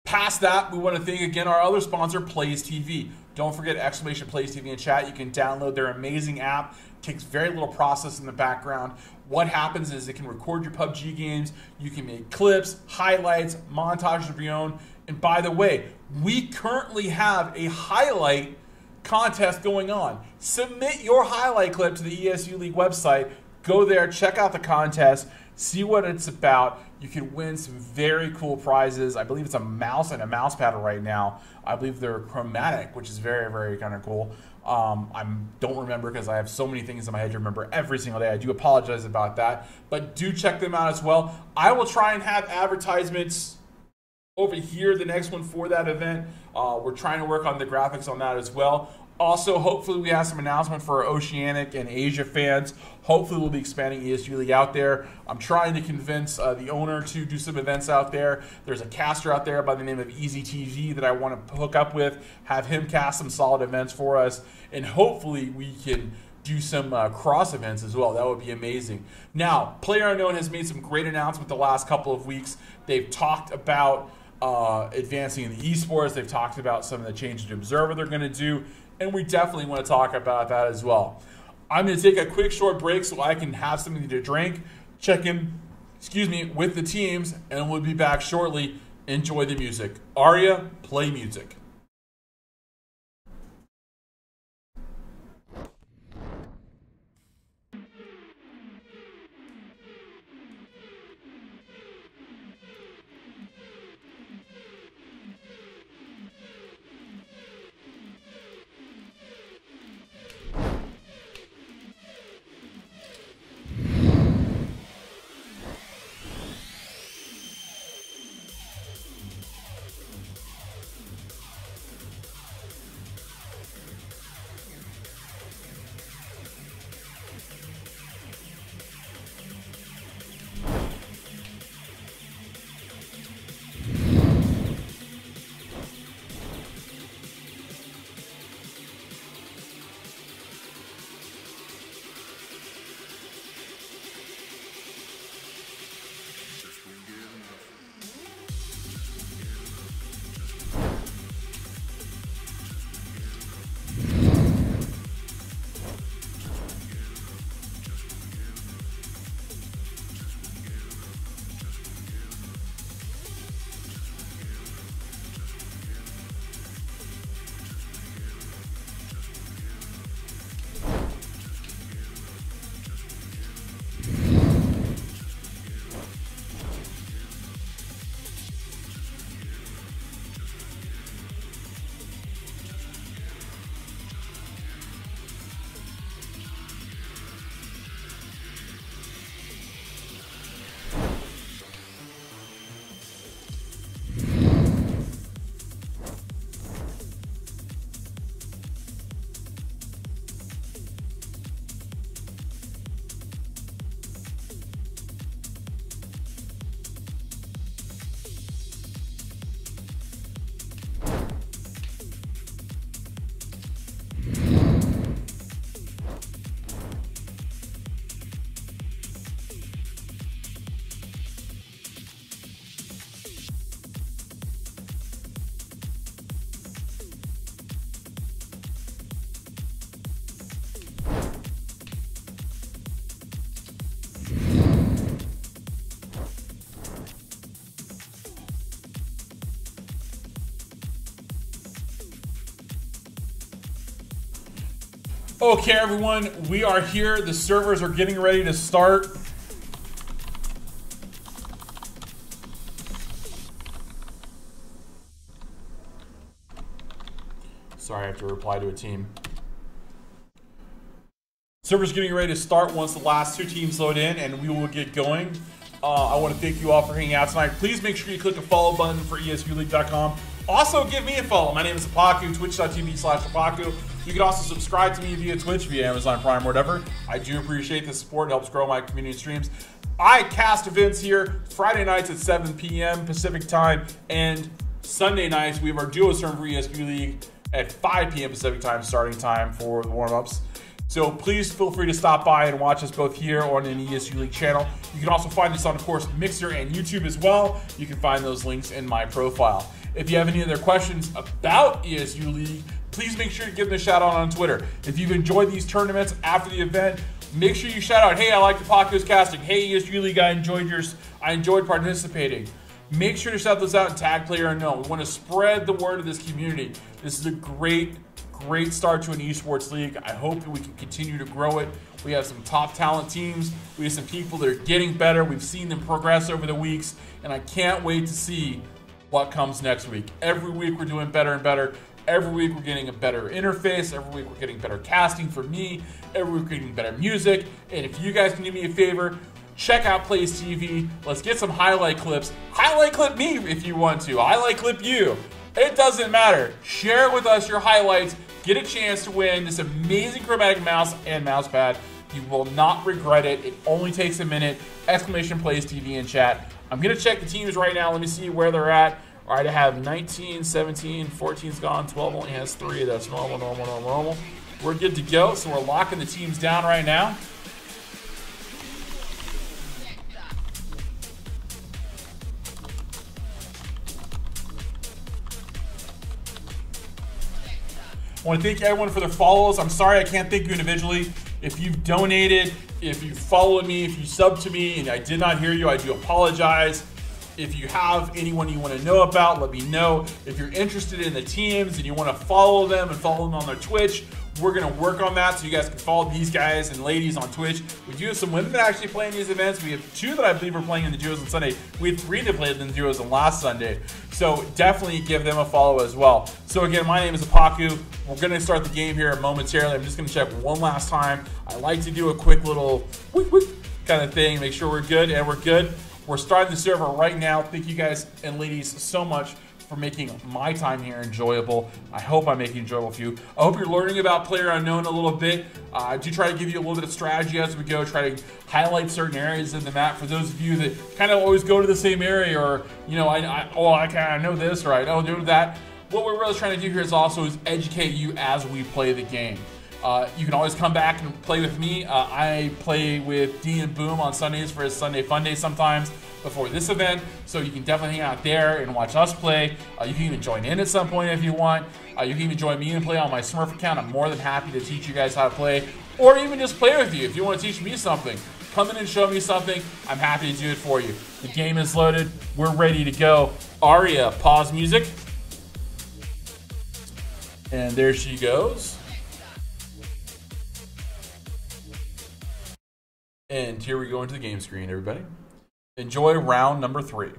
[SPEAKER 1] Past that, we want to thank again our other sponsor, Plays TV. Don't forget !Plays TV in chat. You can download their amazing app. It takes very little process in the background. What happens is it can record your PUBG games. You can make clips, highlights, montages of your own. And by the way, we currently have a highlight contest going on. Submit your highlight clip to the ESU League website. Go there, check out the contest, see what it's about. You can win some very cool prizes. I believe it's a mouse and a mouse pad right now. I believe they're chromatic, which is very, very kind of cool. I don't remember because I have so many things in my head to remember every single day. I do apologize about that, but do check them out as well. I will try and have advertisements over here, the next one for that event. We're trying to work on the graphics on that as well. Also, hopefully we have some announcement for our Oceanic and Asia fans. Hopefully we'll be expanding ESU League out there. I'm trying to convince the owner to do some events out there. There's a caster out there by the name of Easy TV that I want to hook up with, have him cast some solid events for us, and hopefully we can do some cross events as well. That would be amazing. Now, PlayerUnknown has made some great announcements the last couple of weeks. They've talked about advancing in the esports. They've talked about some of the changes to Observer they're going to do, and we definitely want to talk about that as well. I'm going to take a quick short break so I can have something to drink, check in, with the teams, and we'll be back shortly. Enjoy the music. Aria, play music. Okay, everyone, we are here. The servers are getting ready to start. Sorry, I have to reply to a team. Server's getting ready to start once the last two teams load in, and we will get going. I want to thank you all for hanging out tonight. Please make sure you click the follow button for ESULeague.com. Also, give me a follow. My name is Apaku, twitch.tv/Apaku. You can also subscribe to me via Twitch, via Amazon Prime, or whatever. I do appreciate the support. It helps grow my community streams. I cast events here Friday nights at 7 p.m. Pacific time, and Sunday nights we have our duo server for ESU League at 5 p.m. Pacific time, starting time for the warm-ups. So please feel free to stop by and watch us both here on an ESU League channel. You can also find us on, of course, Mixer and YouTube as well. You can find those links in my profile. If you have any other questions about ESU League, please make sure to give them a shout out on Twitter. If you've enjoyed these tournaments after the event, make sure you shout out, hey, I like the Paco's casting. Hey, ESU League, I enjoyed yours. I enjoyed participating. Make sure to shout those out and tag PlayerUnknown. We want to spread the word of this community. This is a great start to an esports league. I hope that we can continue to grow it. We have some top talent teams. We have some people that are getting better. We've seen them progress over the weeks, and I can't wait to see what comes next week. Every week we're doing better and better. Every week we're getting a better interface. Every week we're getting better casting for me. Every week we're getting better music. And if you guys can do me a favor, check out Plays TV. Let's get some highlight clips. Highlight clip me if you want to. Highlight clip you. It doesn't matter. Share with us your highlights. Get a chance to win this amazing chromatic mouse and mouse pad. You will not regret it. It only takes a minute. Exclamation Plays TV in chat. I'm going to check the teams right now. Let me see where they're at. All right, I have 19, 17, 14's gone. 12 only has 3. That's normal, normal, normal, normal. We're good to go. So we're locking the teams down right now. I want to thank everyone for their follows. I'm sorry I can't thank you individually. If you've donated, if you followed me, if you subbed to me and I did not hear you, I do apologize. If you have anyone you want to know about, let me know. If you're interested in the teams and you want to follow them and follow them on their Twitch, we're going to work on that so you guys can follow these guys and ladies on Twitch. We do have some women that actually play in these events. We have 2 that I believe are playing in the duos on Sunday. We had 3 that played in the duos on last Sunday. So definitely give them a follow as well. So again, my name is Apaku. We're going to start the game here momentarily. I'm just going to check one last time. I like to do a quick little whoop, whoop kind of thing, make sure we're good, and we're good. We're starting the server right now. Thank you guys and ladies so much for making my time here enjoyable. I hope I'm making it enjoyable for you. I hope you're learning about PlayerUnknown a little bit. I do try to give you a little bit of strategy as we go, try to highlight certain areas in the map for those of you that kind of always go to the same area, or, you know, I kind of know this, or I don't do that. What we're really trying to do here is educate you as we play the game. You can always come back and play with me. I play with D and Boom on Sundays for his Sunday Fun Day sometimes before this event, so you can definitely hang out there and watch us play. You can even join in at some point if you want. You can even join me and play on my Smurf account. I'm more than happy to teach you guys how to play, or even just play with you. If you want to teach me something, come in and show me something. I'm happy to do it for you. The game is loaded. We're ready to go. Aria, pause music. And there she goes. And here we go into the game screen, everybody. Enjoy round number 3.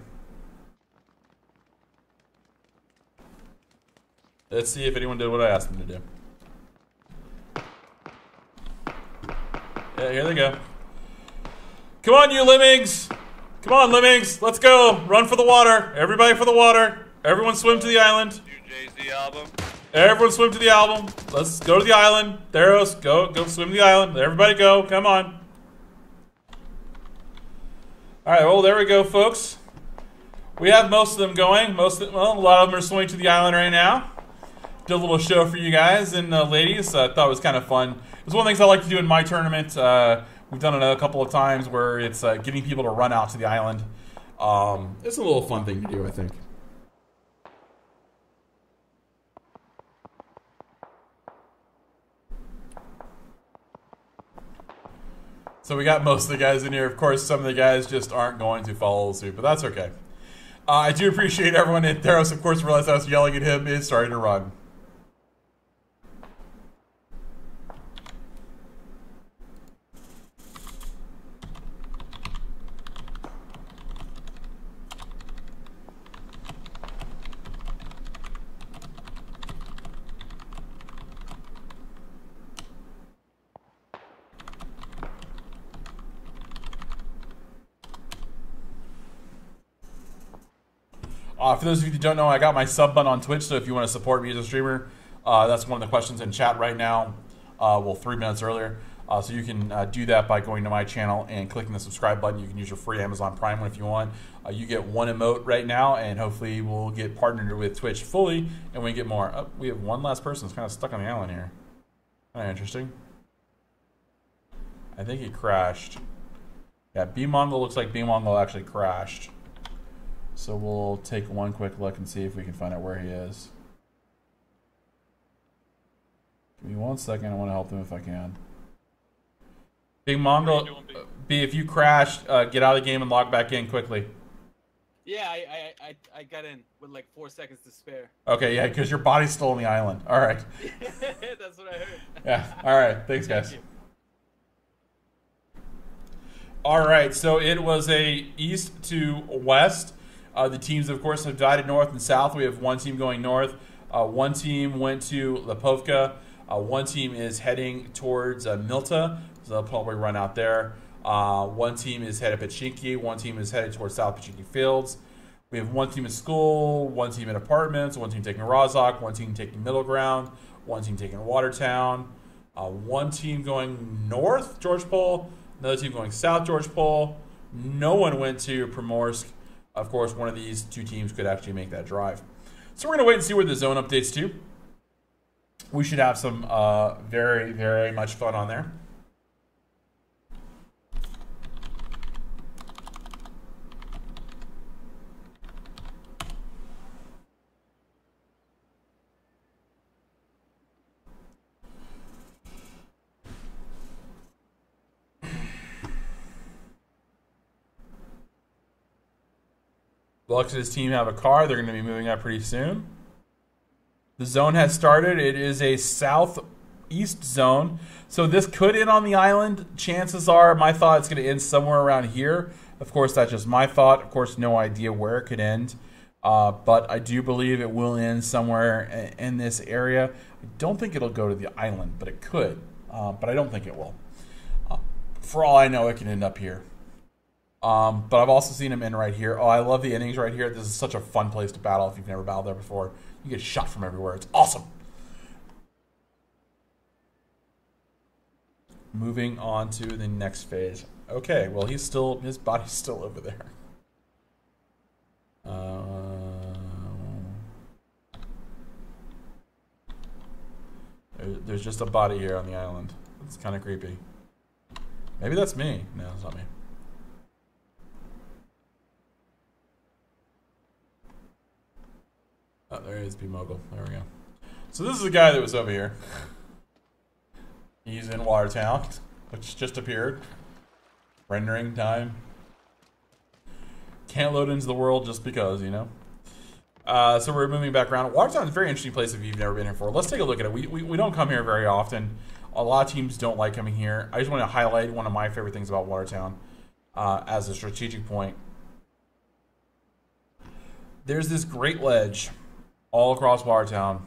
[SPEAKER 1] Let's see if anyone did what I asked them to do. Yeah, here they go. Come on, you lemmings! Come on, lemmings! Let's go! Run for the water! Everybody for the water! Everyone swim to the island!
[SPEAKER 4] Jay-Z album.
[SPEAKER 1] Everyone swim to the album! Let's go to the island! Theros, go swim to the island! Everybody go! Come on! All right, well, there we go, folks. We have most of them going. Well, a lot of them are swimming to the island right now. Did a little show for you guys and ladies. I thought it was kind of fun. It's one of the things I like to do in my tournament. We've done it a couple of times where it's getting people to run out to the island. It's a little fun thing to do, I think. So we got most of the guys in here. Of course, some of the guys just aren't going to follow suit, but that's okay. I do appreciate everyone in Theros, of course, realized I was yelling at him, is starting to run. For those of you who don't know, I got my sub button on Twitch, so if you want to support me as a streamer, that's one of the questions in chat right now. Well, 3 minutes earlier. So you can do that by going to my channel and clicking the subscribe button. You can use your free Amazon Prime one if you want. You get one emote right now, and hopefully we'll get partnered with Twitch fully, and we get more. Oh, we have one last person that's kind of stuck on the island here. Kind of interesting. I think he crashed. Yeah, B-Mongol looks like B-Mongol actually crashed. So we'll take one quick look and see if we can find out where he is. Give me 1 second. I want to help him if I can. Big Mongol, B, if you crashed, get out of the game and log back in quickly.
[SPEAKER 4] Yeah, I got in with like 4 seconds to spare.
[SPEAKER 1] Okay, yeah, because your body's still on the island. All right.
[SPEAKER 4] That's what I heard.
[SPEAKER 1] Yeah, all right. Thanks, guys.
[SPEAKER 4] Thank you.
[SPEAKER 1] All right, so it was a east to west. The teams, of course, have divided north and south. We have one team going north. One team went to Lipovka. One team is heading towards Milta, so they'll probably run out there. One team is headed Pachinki. One team is headed towards South Pachinki Fields. We have one team in school, one team in apartments, one team taking Rozhok, one team taking Middle Ground, one team taking Watertown, one team going north, George Pole, another team going south, George Pole. No one went to Primorsk. Of course, one of these two teams could actually make that drive. So we're going to wait and see where the zone updates to. We should have some very, very much fun on there. Lux and his team have a car. They're going to be moving up pretty soon. The zone has started. It is a southeast zone. So this could end on the island. Chances are, my thought, it's going to end somewhere around here. Of course, that's just my thought. Of course, no idea where it could end. But I do believe it will end somewhere in this area. I don't think it'll go to the island, but it could. But I don't think it will. For all I know, it can end up here. But I've also seen him end right here. Oh, I love the innings right here. This is such a fun place to battle if you've never battled there before. You get shot from everywhere. It's awesome. Moving on to the next phase. Okay, well, his body's still over there. There's just a body here on the island. It's kind of creepy. Maybe that's me. No, it's not me. Oh, there is B-Mogul. There we go. So this is the guy that was over here. He's in Watertown, which just appeared. Rendering time. Can't load into the world just because, you know. So we're moving back around. Watertown is a very interesting place if you've never been here before. Let's take a look at it. We don't come here very often. A lot of teams don't like coming here. I just want to highlight one of my favorite things about Watertown as a strategic point. There's this great ledge all across Watertown.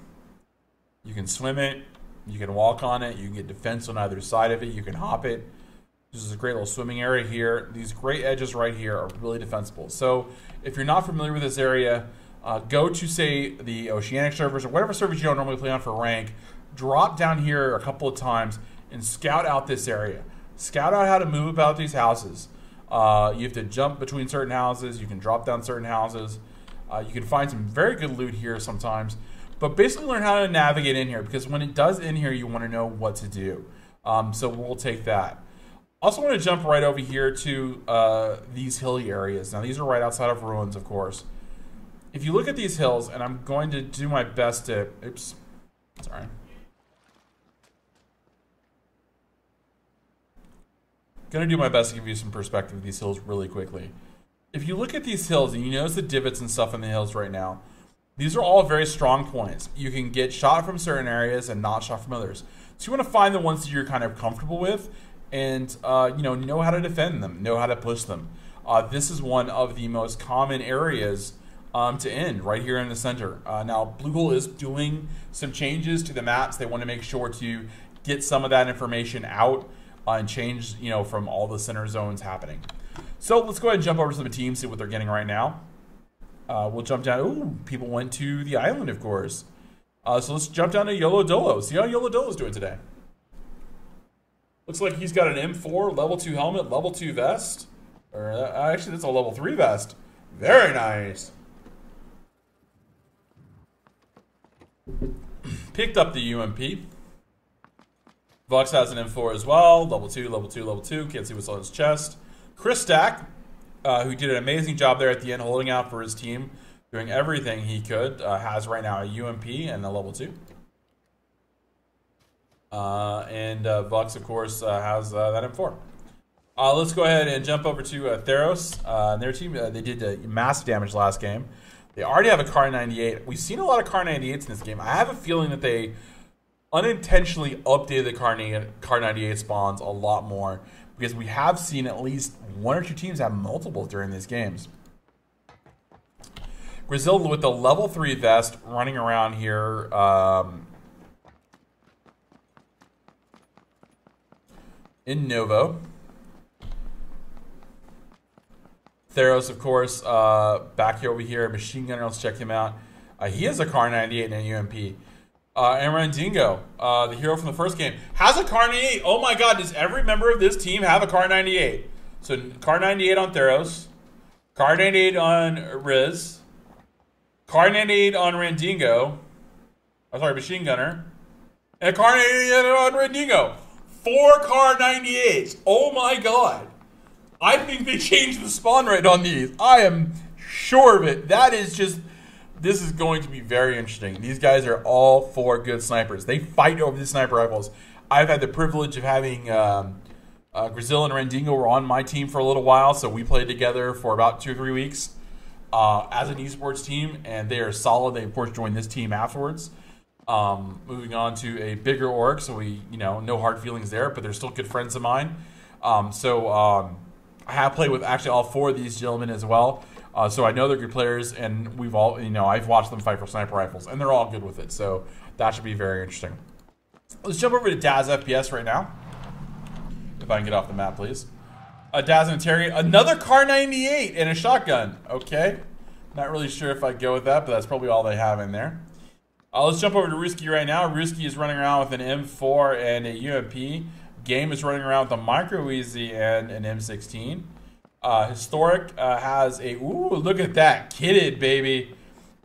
[SPEAKER 1] You can swim it, you can walk on it, you can get defense on either side of it, you can hop it. This is a great little swimming area here. These great edges right here are really defensible. So if you're not familiar with this area, go to, say, the Oceanic servers or whatever servers you don't normally play on for rank, drop down here a couple of times and scout out this area. Scout out how to move about these houses. You have to jump between certain houses, you can drop down certain houses. You can find some very good loot here sometimes. But basically learn how to navigate in here, because when it does in here, you want to know what to do. So we'll take that. Also want to jump right over here to these hilly areas. Now these are right outside of ruins, of course. If you look at these hills, and I'm going to do my best to... Oops. Sorry. Going to do my best to give you some perspective of these hills really quickly. If you look at these hills and you notice the divots and stuff in the hills right now, these are all very strong points. You can get shot from certain areas and not shot from others. So you want to find the ones that you're kind of comfortable with and know how to defend them, know how to push them. This is one of the most common areas to end right here in the center. Now, Blue Hole is doing some changes to the maps. They want to make sure to get some of that information out and change, from all the center zones happening. So let's go ahead and jump over to the teams, see what they're getting right now. We'll jump down. Ooh, people went to the island, of course. So let's jump down to Yolo Dolo. See how Yolo Dolo's doing today. Looks like he's got an M4, level 2 helmet, level 2 vest. Or actually, that's a level 3 vest. Very nice. Picked up the UMP. Vox has an M4 as well. Level 2, level 2, level 2. Can't see what's on his chest. Chris Stack, who did an amazing job there at the end, holding out for his team, doing everything he could, has right now a UMP and a level 2. And Vox, of course, has that M4. Let's go ahead and jump over to Theros. Their team, they did massive damage last game. They already have a Car 98. We've seen a lot of Car 98s in this game. I have a feeling that they unintentionally updated the Car 98 spawns a lot more, because we have seen at least 1 or 2 teams have multiples during these games. Griselda with the level 3 vest running around here. In Novo. Theros, of course, back here over here. Machine Gunner, let's check him out. He has a Car 98 and a UMP. And Randingo, the hero from the first game, has a Car 98. Oh my god, does every member of this team have a Car 98? So, Car 98 on Theros. Car 98 on Riz. Car 98 on Randingo. Oh, sorry, Machine Gunner. And a Car 98 on Randingo. 4 Car 98s. Oh my god. I think they changed the spawn rate on these. I am sure of it. That is just... This is going to be very interesting. These guys are all 4 good snipers. They fight over the sniper rifles. I've had the privilege of having Grizel and Randingo were on my team for a little while, so we played together for about 2 or 3 weeks as an esports team, and they are solid. They, of course, joined this team afterwards. Moving on to a bigger org, so we, no hard feelings there, but they're still good friends of mine. I have played with actually all 4 of these gentlemen as well. So I know they're good players, and we've all, I've watched them fight for sniper rifles, and they're all good with it. So that should be very interesting. Let's jump over to Daz FPS right now. If I can get off the map, please. Daz and Terry, another Car 98 and a shotgun. Okay. Not really sure if I'd go with that, but that's probably all they have in there. Let's jump over to Ruski right now. Ruski is running around with an M4 and a UMP. Game is running around with a Micro Easy and an M16. Historic has a, ooh, look at that, kitted, baby.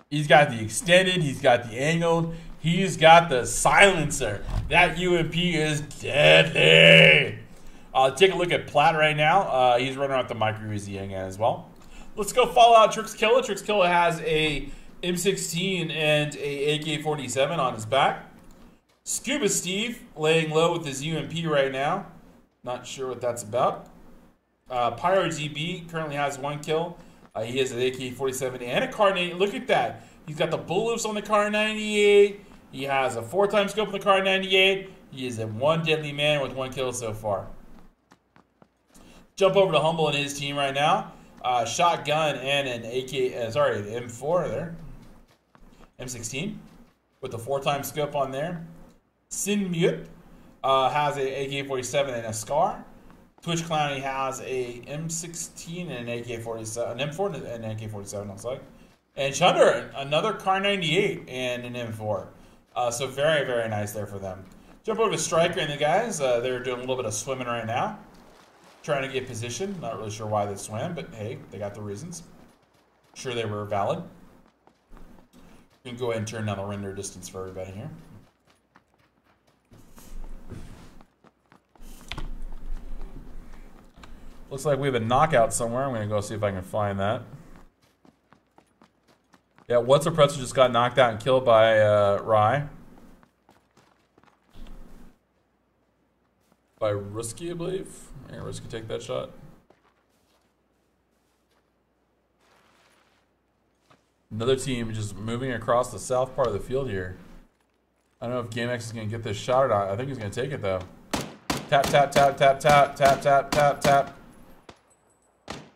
[SPEAKER 1] He's got the extended, he's got the angled, he's got the silencer. That UMP is deadly. Take a look at Platt right now. He's running around with the Micro Easy again as well. Let's go follow out Trixkilla. Trixkilla has a M16 and a AK-47 on his back. Scuba Steve laying low with his UMP right now. Not sure what that's about. Pyro GB currently has 1 kill. He has an AK-47 and a Car 98. Look at that. He's got the bullets on the Car 98. He has a 4x scope on the Car 98. He is a 1 deadly man with 1 kill so far. Jump over to Humble and his team right now. Shotgun and an an M4 there. M16 with the 4x scope on there. Sin Mute has an AK-47 and a Scar. Twitch Clowny has a M16 and an AK-47, an M4 and an AK-47, looks like. And Chunder, another Car 98 and an M4. So very, very nice there for them. Jump over to Striker and the guys. They're doing a little bit of swimming right now. Trying to get position. Not really sure why they swam, but hey, they got the reasons. Sure they were valid. We can go ahead and turn down the render distance for everybody here. Looks like we have a knockout somewhere. I'm going to go see if I can find that. Yeah, What's a Pretzel just got knocked out and killed by Rye. By Ruski, I believe. Yeah, Ruski take that shot. Another team just moving across the south part of the field here. I don't know if GameX is going to get this shot or not. I think he's going to take it, though. Tap, tap, tap, tap, tap, tap, tap, tap, tap.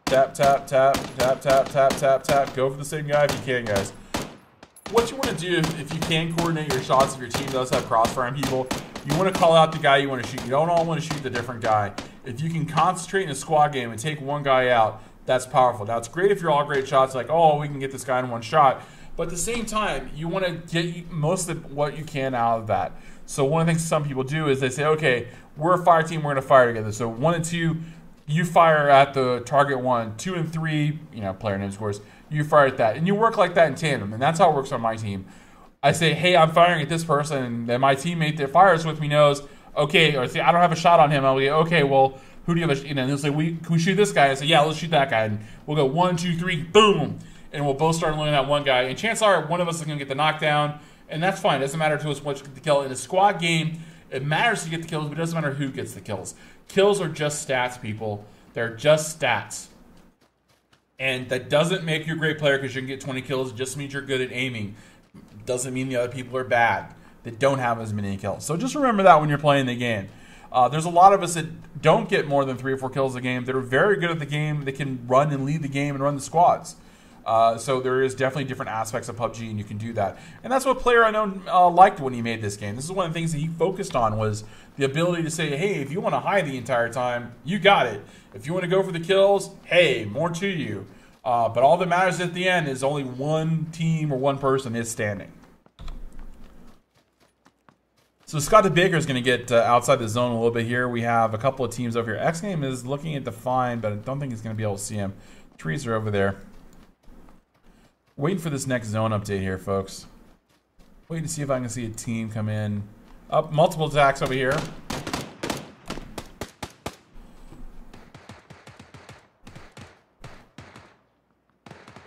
[SPEAKER 1] Tap, tap, tap, tap, tap, tap, tap, tap. Go for the same guy if you can, guys. What you want to do, if you can coordinate your shots, if your team does have crossfiring people, you want to call out the guy you want to shoot. You don't all want to shoot the different guy. If you can concentrate in a squad game and take one guy out, that's powerful. Now, it's great if you're all great shots, like, oh, we can get this guy in one shot. But at the same time, you want to get most of what you can out of that. So one of the things some people do is they say, okay, we're a fire team, we're going to fire together. So 1 and 2, you fire at the target 1. 2 and 3, you know, player names, of course, you fire at that. And you work like that in tandem, and that's how it works on my team. I say, hey, I'm firing at this person, and then my teammate that fires with me knows, okay, or say, I don't have a shot on him. I'll be, okay, well, who do you have a, you know, and they'll say, can we shoot this guy? I say, yeah, let's shoot that guy. And we'll go 1, 2, 3, boom. And we'll both start looking at one guy. And chances are one of us is going to get the knockdown. And that's fine. It doesn't matter to us what you get the kill. In a squad game, it matters to get the kills, but it doesn't matter who gets the kills. Kills are just stats, people. They're just stats. And that doesn't make you a great player because you can get 20 kills. It just means you're good at aiming. It doesn't mean the other people are bad that don't have as many kills. So just remember that when you're playing the game. There's a lot of us that don't get more than 3 or 4 kills a game that are very good at the game. They can run and lead the game and run the squads. So there is definitely different aspects of PUBG, and you can do that. And that's what PLAYERUNKNOWN liked when he made this game. This is one of the things that he focused on, was the ability to say, hey, if you want to hide the entire time, you got it. If you want to go for the kills, hey, more to you. But all that matters at the end is only one team or one person is standing. So Scott the Baker is going to get outside the zone a little bit here. We have a couple of teams over here. X-Game is looking at Define, but I don't think he's going to be able to see him. Trees are over there. Waiting for this next zone update here, folks. Waiting to see if I can see a team come in. Up, multiple attacks over here.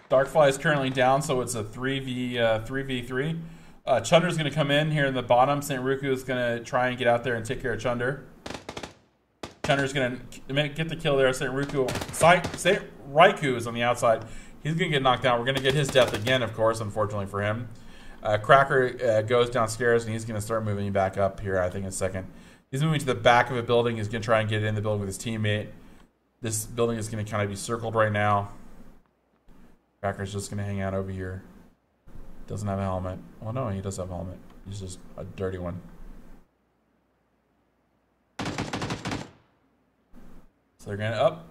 [SPEAKER 1] Darkfly is currently down, so it's a 3v3. Chunder's going to come in here in the bottom. St. Ruku is going to try and get out there and take care of Chunder. Chunder's going to get the kill there. St. Raikou is on the outside. He's going to get knocked down. We're going to get his death again, of course, unfortunately for him. Cracker goes downstairs, and he's going to start moving back up here, I think, in a second. He's moving to the back of a building. He's going to try and get in the building with his teammate. This building is going to kind of be circled right now. Cracker's just going to hang out over here. Doesn't have a helmet. Well, no, he does have a helmet. He's just a dirty one. So they're going to up.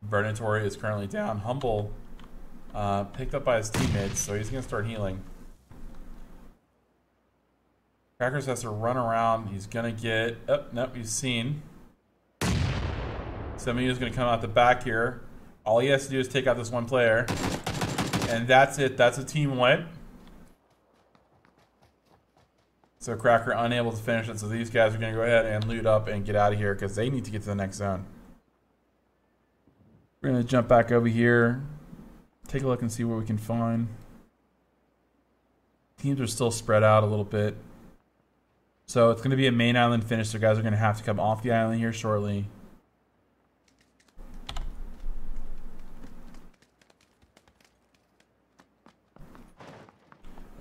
[SPEAKER 1] Vernatory is currently down. Humble picked up by his teammates, so he's going to start healing. Crackers has to run around. He's going to get... Oh, nope, he's seen. Semu is going to come out the back here. All he has to do is take out this one player. And that's it. That's a team wipe. So Cracker unable to finish it. So these guys are going to go ahead and loot up and get out of here because they need to get to the next zone. We're going to jump back over here. Take a look and see what we can find. Teams are still spread out a little bit. So it's going to be a main island finish. So guys are going to have to come off the island here shortly.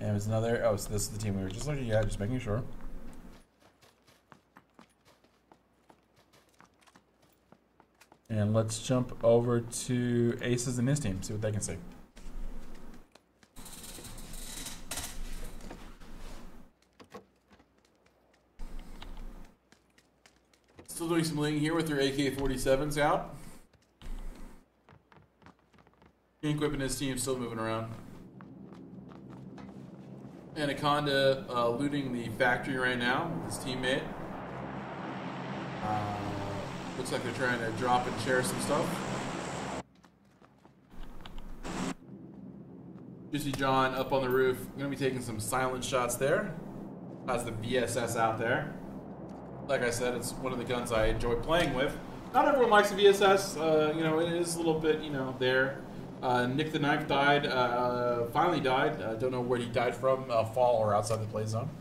[SPEAKER 1] And there's another... Oh, so this is the team we were just looking at, just making sure. And let's jump over to Aces and his team, see what they can see. Still doing some looting here with their AK-47s out. Inquip and his team still moving around. Anaconda looting the factory right now with his teammate. Looks like they're trying to drop and share some stuff. Juicy John up on the roof. Going to be taking some silent shots there. Has the VSS out there. Like I said, it's one of the guns I enjoy playing with. Not everyone likes the VSS. You know, it is a little bit, you know, there. Nick the Knife died, finally died. Don't know where he died from, fall or outside the play zone.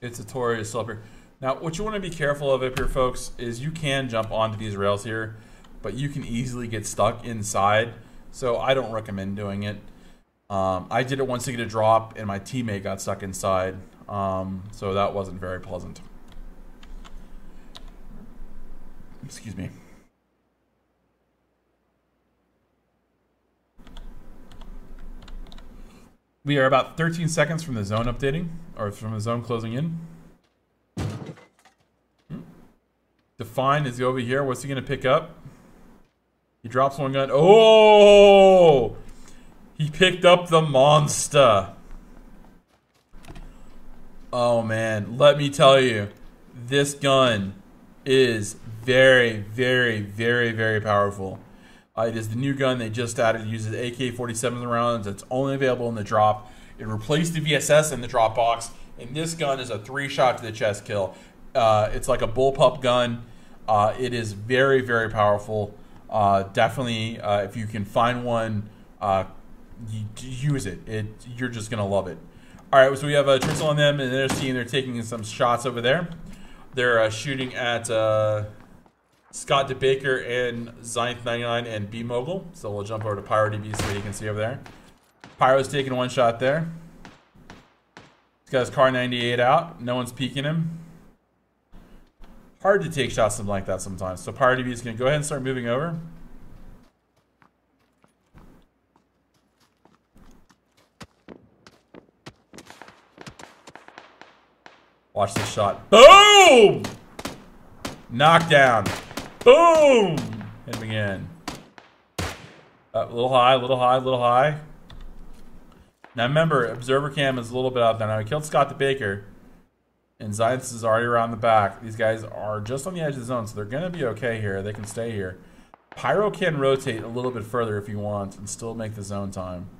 [SPEAKER 1] It's a Tory still up here. Now, what you want to be careful of up here, folks, is you can jump onto these rails here, but you can easily get stuck inside, so I don't recommend doing it. I did it once to get a drop, and my teammate got stuck inside. So that wasn't very pleasant. Excuse me. We are about 13 seconds from the zone updating, or from the zone closing in. Define is over here. What's he going to pick up? He drops one gun. Oh! He picked up the monster. Oh, man. Let me tell you. This gun is very, very, very, very powerful. It is the new gun they just added. It uses AK-47 rounds. It's only available in the drop. It replaced the VSS in the drop box. And this gun is a 3-shot to the chest kill. It's like a bullpup gun. It is very, very powerful. Definitely, if you can find one, use it. You're just going to love it. All right, so we have Tristle on them, and they're seeing they're taking some shots over there. They're shooting at Scott DeBaker and Zinth99 and B-Mogul. So we'll jump over to PyroDB so you can see over there. Pyro's taking one shot there. He's got his Car 98 out. No one's peeking him. Hard to take shots something like that sometimes. So PyroDB is going to go ahead and start moving over. Watch this shot. Boom! Knockdown. Boom! Hit him again. A little high, a little high, a little high. Now remember, observer cam is a little bit out there. Now he killed Scott DeBaker. And Zinth is already around the back. These guys are just on the edge of the zone, so they're going to be okay here. They can stay here. Pyro can rotate a little bit further if he wants and still make the zone time.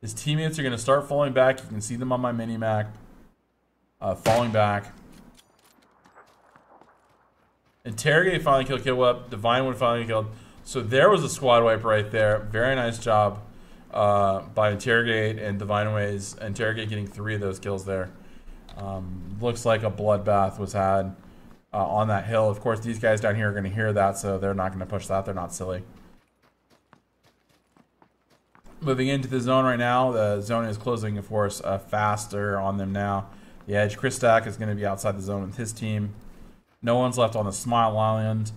[SPEAKER 1] His teammates are going to start falling back. You can see them on my mini-map. Falling back. Interrogate finally killed Kill Up. Divine one finally killed. So there was a squad wipe right there. Very nice job by Interrogate and Divine Ways. Interrogate getting 3 of those kills there. Looks like a bloodbath was had on that hill. Of course, these guys down here are going to hear that, so they're not going to push that. They're not silly. Moving into the zone right now. The zone is closing, of course, faster on them now. The Edge, Chris Stack is going to be outside the zone with his team. No one's left on the Smile Island.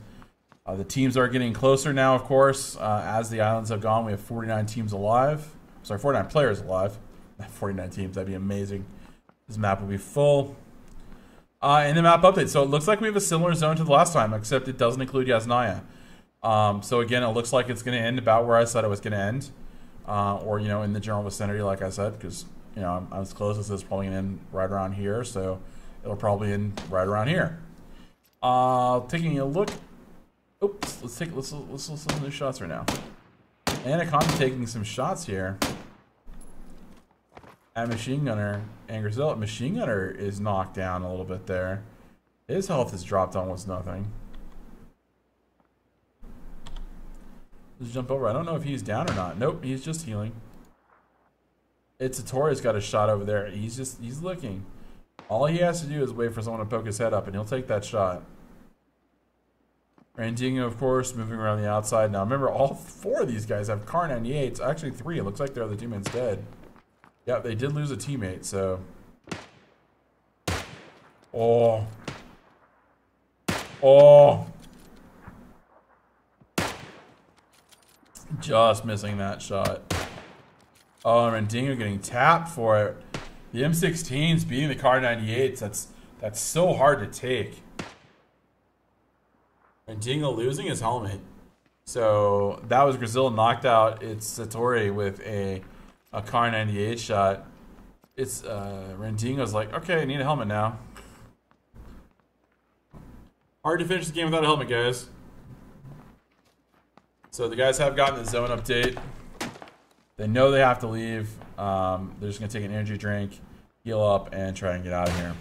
[SPEAKER 1] The teams are getting closer now, of course. As the islands have gone, we have 49 teams alive. Sorry, 49 players alive. Not 49 teams. That'd be amazing. This map will be full. And the map update. So it looks like we have a similar zone to the last time, except it doesn't include Yasnaya. So again, it looks like it's going to end about where I said it was going to end. Or, you know, in the general vicinity, like I said, because, you know, I'm as close as it's probably going to end right around here. So it'll probably end right around here. Taking a look. Oops, let's listen to the shots right now. Anaconda taking some shots here. At Machine Gunner and Grizel. Machine Gunner is knocked down a little bit there. His health has dropped almost nothing. Let's jump over. I don't know if he's down or not. Nope, he's just healing. Tori's got a shot over there. He's looking. All he has to do is wait for someone to poke his head up, and he'll take that shot. Randingo, of course, moving around the outside. Now, remember, all 4 of these guys have Car 98s. Actually, 3. It looks like their other teammate's dead. Yeah, they did lose a teammate, so... Oh. Oh. Just missing that shot. Oh, Randingo getting tapped for it. The M16s beating the Car 98s, that's so hard to take. Randingo losing his helmet. So that was Grizel knocked out. It's Satori with a Car 98 shot. It's Randingo's like, okay, I need a helmet now. Hard to finish the game without a helmet, guys. So the guys have gotten the zone update. They know they have to leave. They're just going to take an energy drink, heal up, and try and get out of here.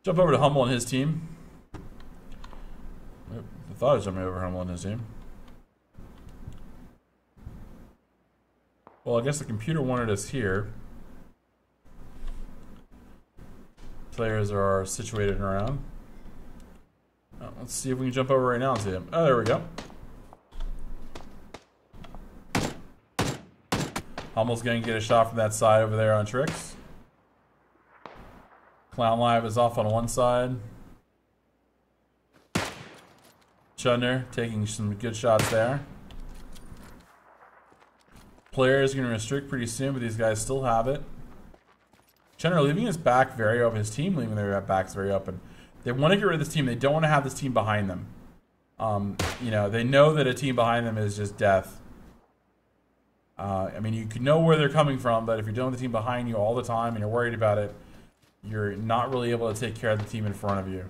[SPEAKER 1] Jump over to Humble and his team. I thought I was jumping over Humble and his team. Well, I guess the computer wanted us here. Players are situated around. Let's see if we can jump over right now and see them. Oh, there we go. Hummel's going to get a shot from that side over there on Tricks. Clown Live is off on one side. Chunder taking some good shots there. Player is going to restrict pretty soon, but these guys still have it. Chunder leaving his back very open. His team leaving their backs very open. They want to get rid of this team. They don't want to have this team behind them. You know, they know that a team behind them is just death. I mean, you can know where they're coming from, but if you're dealing with the team behind you all the time and you're worried about it, you're not really able to take care of the team in front of you.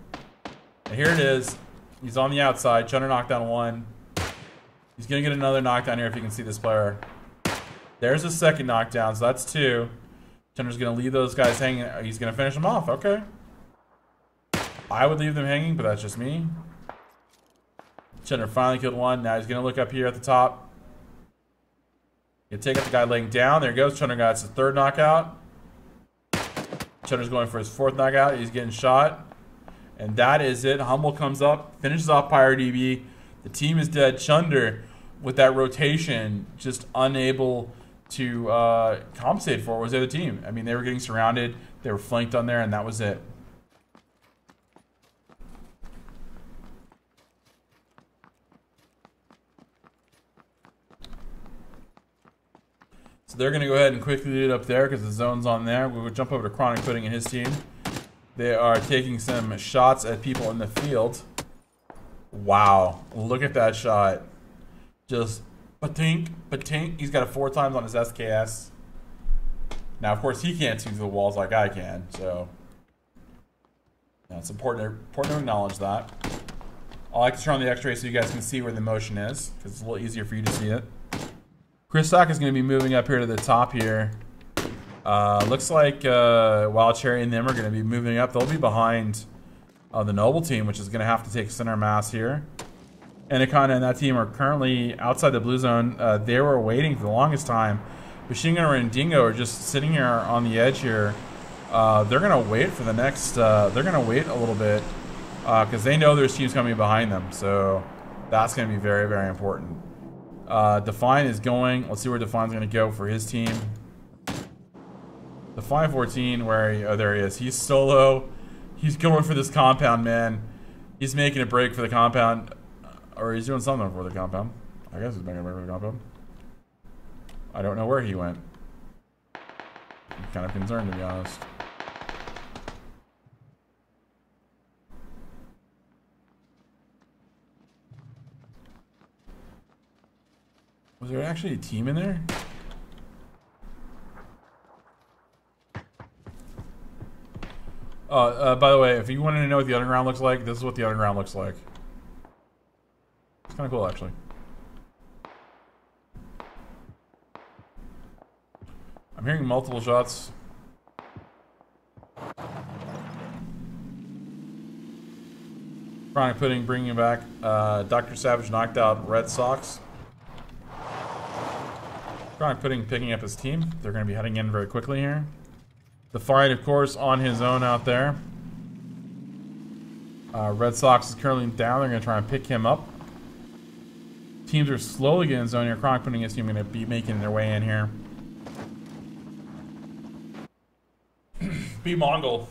[SPEAKER 1] And here it is. He's on the outside. Chunder knocked down one. He's going to get another knockdown here if you can see this player. There's a second knockdown, so that's two. Chunder's going to leave those guys hanging. He's going to finish them off. Okay. I would leave them hanging, but that's just me. Chunder finally killed one. Now he's going to look up here at the top. You take out the guy laying down. There he goes. Chunder got his third knockout. Chunder's going for his fourth knockout. He's getting shot. And that is it. Humble comes up, finishes off PyroDB. The team is dead. Chunder, with that rotation, just unable to compensate for what was the other team. I mean, they were getting surrounded. They were flanked on there, and that was it. So they're going to go ahead and quickly lead it up there because the zone's on there. We'll jump over to Chronic Pudding and his team. They are taking some shots at people in the field. Wow. Look at that shot. Just patink, patink. He's got it 4 times on his SKS. Now, of course, he can't see through the walls like I can, so it's important to acknowledge that. I like to turn on the X-ray so you guys can see where the motion is, because it's a little easier for you to see it. Chris Sock is going to be moving up here to the top here. Looks like Wild Cherry and them are going to be moving up. They'll be behind the Noble team, which is going to have to take center mass here. Anaconda and that team are currently outside the blue zone. They were waiting for the longest time. Machine Gunner and Dingo are just sitting here on the edge here. They're going to wait for the next... they're going to wait a little bit because they know there's teams coming behind them. So that's going to be very, very important. Define is going. Let's see where Define's going to go for his team. Define 14, where he... Oh, there he is. He's solo. He's going for this compound, man. He's making a break for the compound. Or he's doing something for the compound. I guess he's making a break for the compound. I don't know where he went. I'm kind of concerned, to be honest. Was there actually a team in there? By the way, if you wanted to know what the underground looks like, this is what the underground looks like. It's kind of cool, actually. I'm hearing multiple shots. Chronic Pudding bringing back. Dr. Savage knocked out Red Sox. Chronic Pudding picking up his team. They're going to be heading in very quickly here. The Fight, of course, on his own out there. Red Sox is currently down. They're going to try and pick him up. Teams are slowly getting zone here. Chronic Pudding his team going to be making their way in here. B Mongol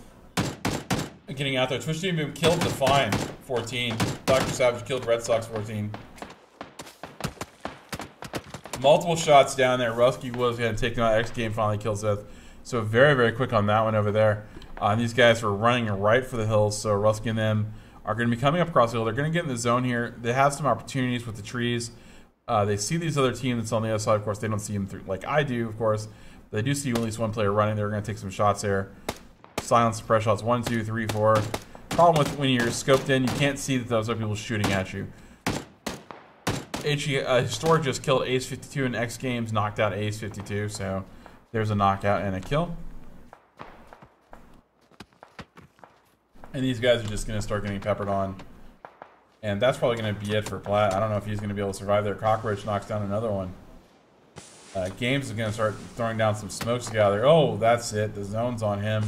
[SPEAKER 1] getting out there. Twitch team killed Define 14. Dr. Savage killed Red Sox 14. Multiple shots down there. Rusky was going to take him out. X Game finally kills Seth. So very, very quick on that one over there. These guys were running right for the hills. So Rusky and them are going to be coming up across the hill. They're going to get in the zone here. They have some opportunities with the trees. They see these other teams that's on the other side. Of course, they don't see them through like I do, of course. They do see at least one player running. They're going to take some shots there. Silence press shots. 1, 2, 3, 4. Problem with when you're scoped in, you can't see that those are people shooting at you. Historic just killed Ace 52 in X Games, knocked out Ace 52. So there's a knockout and a kill. And these guys are just going to start getting peppered on. And that's probably going to be it for Plat. I don't know if he's going to be able to survive there. Cockroach knocks down another one. Games is going to start throwing down some smokes together. Oh, that's it. The zone's on him.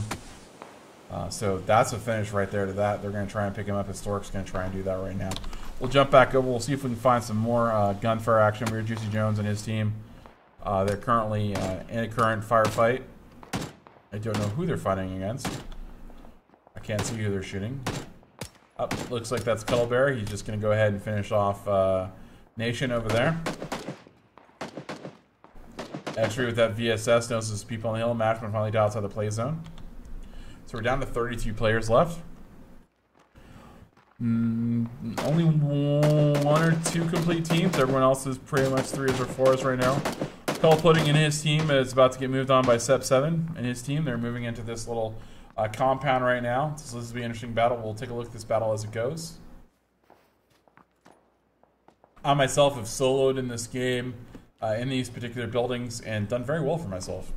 [SPEAKER 1] So that's a finish right there to that. They're going to try and pick him up. Historic's going to try and do that right now. We'll jump back over. We'll see if we can find some more gunfire action. We're Juicy Jones and his team. They're currently in a current firefight. I don't know who they're fighting against. I can't see who they're shooting. Looks like that's Cuddlebear. He's just going to go ahead and finish off Nation over there. X-Ray with that VSS knows there's people on the hill. Matchman finally got outside the play zone. So we're down to 32 players left. Only 1 or 2 complete teams. Everyone else is pretty much 3s or 4s right now. Cole Pudding and his team is about to get moved on by Sep7 and his team. They're moving into this little compound right now. So this will be an interesting battle. We'll take a look at this battle as it goes. I myself have soloed in this game in these particular buildings and done very well for myself.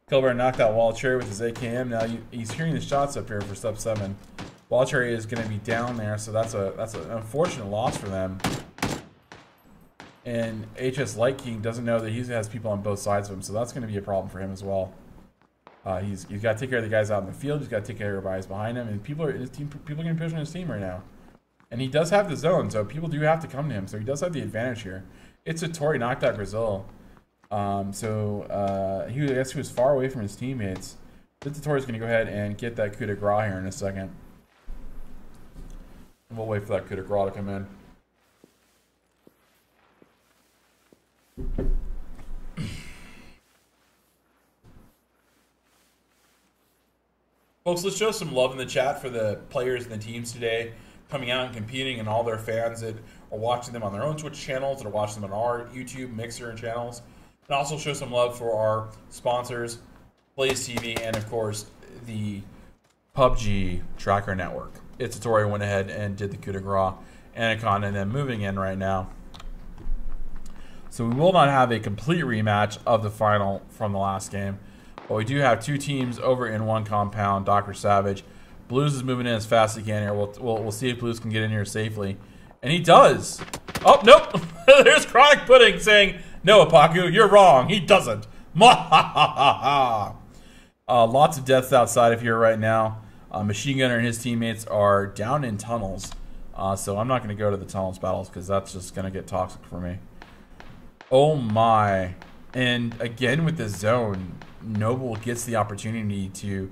[SPEAKER 1] Kilburn knocked out Wall Cherry with his AKM. Now he's hearing the shots up here for Sep7. Wall Cherry is going to be down there, so that's an unfortunate loss for them. And HS Light King doesn't know that he has people on both sides of him, so that's going to be a problem for him as well. He's got to take care of the guys out in the field. He's got to take care of everybody behind him, and people are getting pushed on his team right now. And he does have the zone, so people do have to come to him. So he does have the advantage here. It's a Tori knocked out Brazil. I guess he was far away from his teammates. Tori is going to go ahead and get that coup de grace here in a second. And we'll wait for that coup de grace to come in. Folks, let's show some love in the chat for the players and the teams today coming out and competing, and all their fans that are watching them on their own Twitch channels, that are watching them on our YouTube, Mixer, and channels. And also show some love for our sponsors, Blaze TV, and of course, the PUBG Tracker Network. It's Tori went ahead and did the coup de grace, Anacon, and then moving in right now. So we will not have a complete rematch of the final from the last game. But we do have 2 teams over in one compound. Dr. Savage. Blues is moving in as fast as he can here. We'll see if Blues can get in here safely. And he does. Oh, nope. There's Chronic Pudding saying, no, Apaku, you're wrong. He doesn't. Lots of deaths outside of here right now. Machine Gunner and his teammates are down in tunnels. So I'm not going to go to the tunnels battles because that's just going to get toxic for me. Oh my. And again with the zone, Noble gets the opportunity to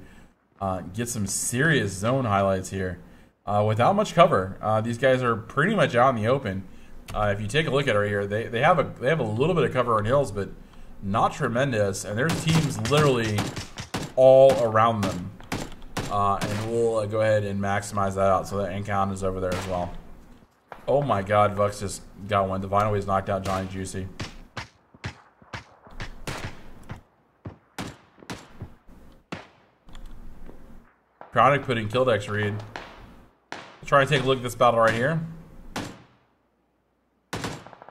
[SPEAKER 1] get some serious zone highlights here without much cover. These guys are pretty much out in the open. If you take a look at it right here, they have a little bit of cover on hills, but not tremendous. And there's teams literally all around them. And we'll go ahead and maximize that out so that Encounter is over there as well. Oh my God, Vux just got one. Divine always knocked out Johnny Juicy. Chronic Pudding killed X Reed. Try and take a look at this battle right here.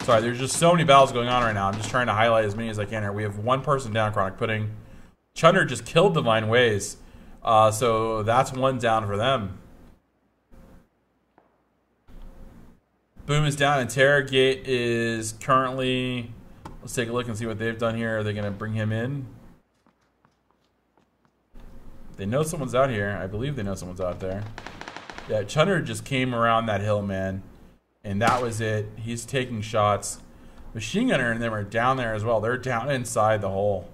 [SPEAKER 1] Sorry, there's just so many battles going on right now. I'm just trying to highlight as many as I can here. We have 1 person down, Chronic Pudding. Chunder just killed Divine Ways. So that's 1 down for them. Boom is down. Interrogate is currently... Let's take a look and see what they've done here. Are they going to bring him in? They know someone's out here. I believe they know someone's out there. Yeah, Chunder just came around that hill, man. And that was it. He's taking shots. Machine Gunner and them are down there as well. They're down inside the hole.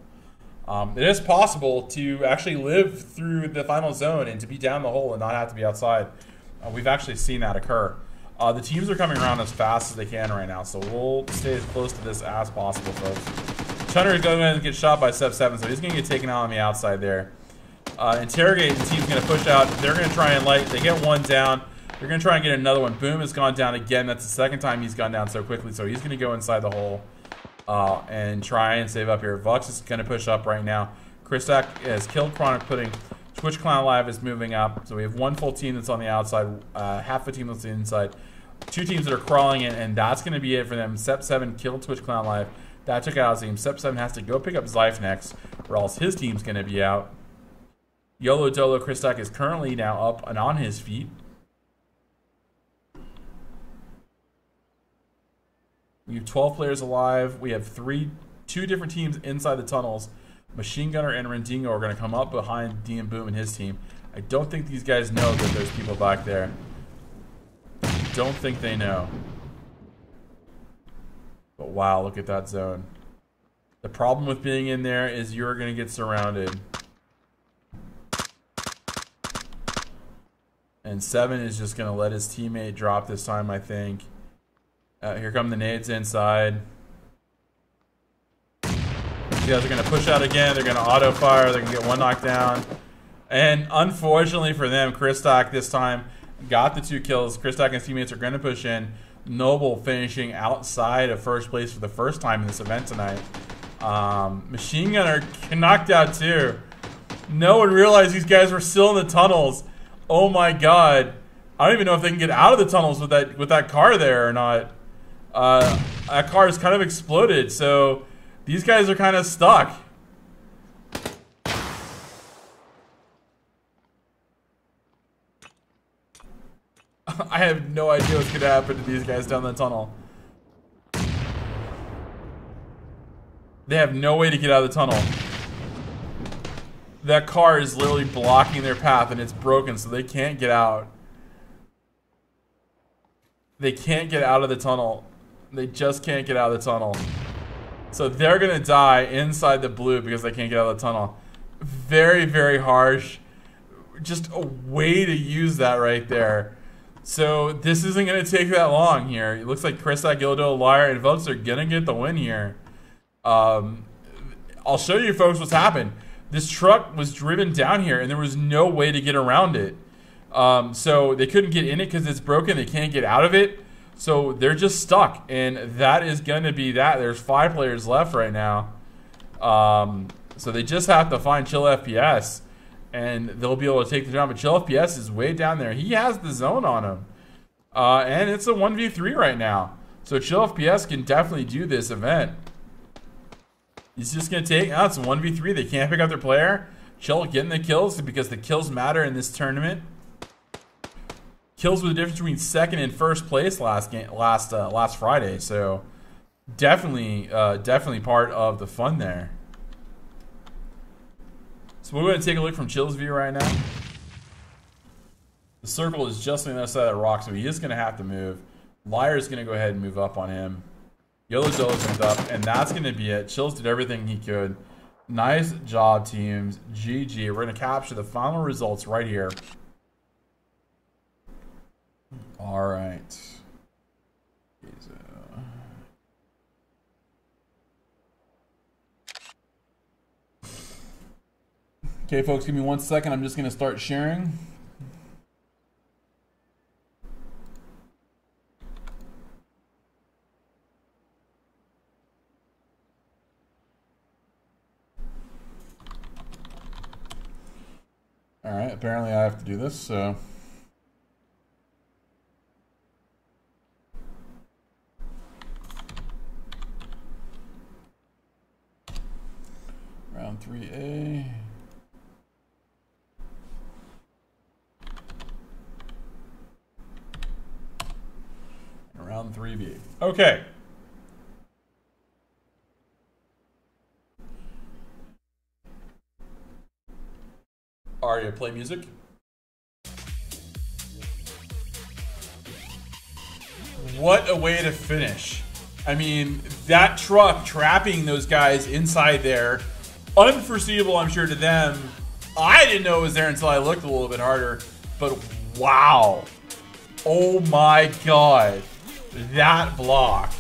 [SPEAKER 1] It is possible to actually live through the final zone and to be down the hole and not have to be outside. We've actually seen that occur. The teams are coming around as fast as they can right now, so we'll stay as close to this as possible, folks. Chunder is going to get shot by Sep7, so he's going to get taken out on the outside there. Interrogate, the team's going to push out. They're going to try and light. They get 1 down. They're going to try and get another one. Boom has gone down again. That's the 2nd time he's gone down so quickly, so he's going to go inside the hole and try and save up here. Vux is going to push up right now. Christak has killed Chronic Pudding. Twitch Clown Live is moving up. So we have 1 full team that's on the outside, half a team that's on the inside. 2 teams that are crawling in, and that's going to be it for them. Sep7 killed Twitch Clown Live. That took out his team. Sep7 has to go pick up Zyph next, or else his team's going to be out. YOLO Dolo Christak is currently now up and on his feet. We have 12 players alive. We have 2 different teams inside the tunnels. Machine Gunner and Rendingo are going to come up behind D and Boom and his team. I don't think these guys know that there's people back there. Don't think they know. But wow, look at that zone. The problem with being in there is you're going to get surrounded. And 7 is just going to let his teammate drop this time, I think. Here come the nades inside. These guys are going to push out again. They're going to auto fire. They're going to get one knocked down. And unfortunately for them, Christak this time got the 2 kills. Christak and his teammates are going to push in. Noble finishing outside of first place for the first time in this event tonight. Machine Gunner knocked out too. No one realized these guys were still in the tunnels. Oh my god. I don't even know if they can get out of the tunnels with that car there or not. That car has kind of exploded, so these guys are kind of stuck. I have no idea what's going to happen to these guys down the tunnel. They have no way to get out of the tunnel. That car is literally blocking their path and it's broken, so they can't get out. They can't get out of the tunnel. They just can't get out of the tunnel. So they're going to die inside the blue because they can't get out of the tunnel. Very, very harsh. Just a way to use that right there. So this isn't going to take that long here. It looks like Christak, Gildo, Liar, and Vox are going to get the win here. I'll show you folks what's happened. This truck was driven down here and there was no way to get around it. So they couldn't get in it because it's broken. They can't get out of it. So they're just stuck. And that is going to be that. There's 5 players left right now. So they just have to find Chill FPS. And they'll be able to take the down. But Chill FPS is way down there. He has the zone on him. And it's a 1v3 right now. So Chill FPS can definitely do this event. He's just going to take... Oh, it's a 1v3. They can't pick up their player. Chill getting the kills because the kills matter in this tournament. Kills were the difference between second and first place last Friday. So definitely part of the fun there. So we're going to take a look from Chill's view right now. The circle is just on the other side of the rock, so he is going to have to move. Liar's going to go ahead and move up on him. Yellow Zolo's moved up, and that's going to be it. Chills did everything he could. Nice job, teams. GG. We're going to capture the final results right here. All right. Okay, folks, give me 1 second. I'm just going to start sharing. All right, apparently I have to do this, so. Round 3A. And round 3B. Okay. Aria, play music. What a way to finish. I mean, that truck trapping those guys inside there, unforeseeable, I'm sure, to them. I didn't know it was there until I looked a little bit harder. But wow. Oh my god. That block.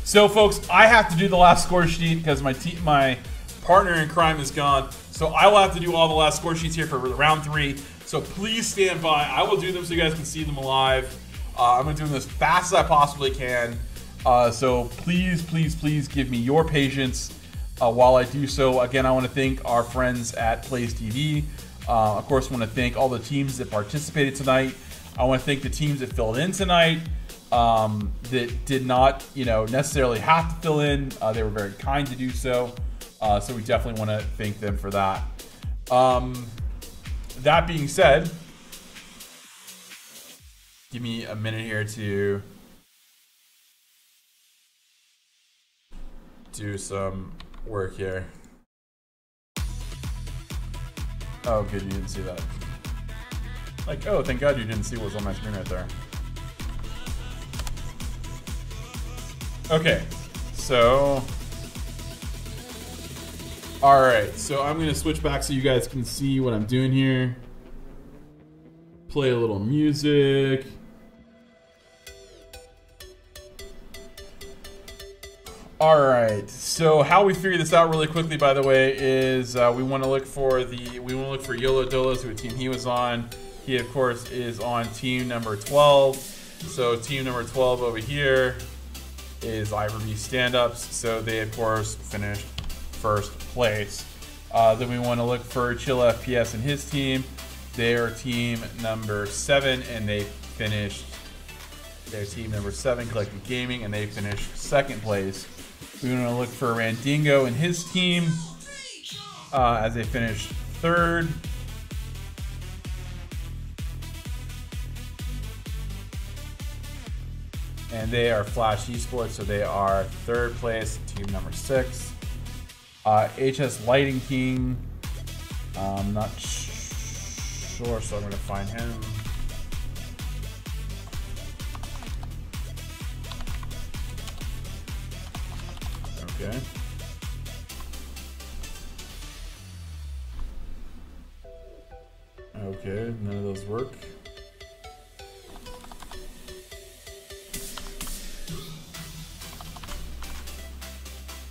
[SPEAKER 1] So, folks, I have to do the last score sheet because my partner in crime is gone. So I will have to do all the last score sheets here for round 3. So please stand by. I will do them so you guys can see them live. I'm going to do them as fast as I possibly can. So please, please, please give me your patience while I do so. Again, I want to thank our friends at Plays TV. Of course, I want to thank all the teams that participated tonight. I want to thank the teams that filled in tonight. That did not, necessarily have to fill in. They were very kind to do so. So we definitely want to thank them for that. That being said, give me a minute here to do some work here. Oh, good, you didn't see that. Like, oh, thank God you didn't see what was on my screen right there. Okay, so... Alright, so I'm going to switch back so you guys can see what I'm doing here. Play a little music. Alright, so how we figure this out really quickly, by the way, is we want to look for Yolo Dolos, who team he was on. He, of course, is on team number 12. So team number 12 over here is Ivory Stand-Ups. So they, of course, finished first place. Then we want to look for Chill FPS and his team. They are team number 7, and they finished. Their team number 7, Collective Gaming, and they finished second place. We want to look for Randingo and his team as they finished third. And they are Flash Esports, so they are third place, team number 6. HS Lighting King, I'm not sure, so I'm going to find him. Okay. Okay, none of those work.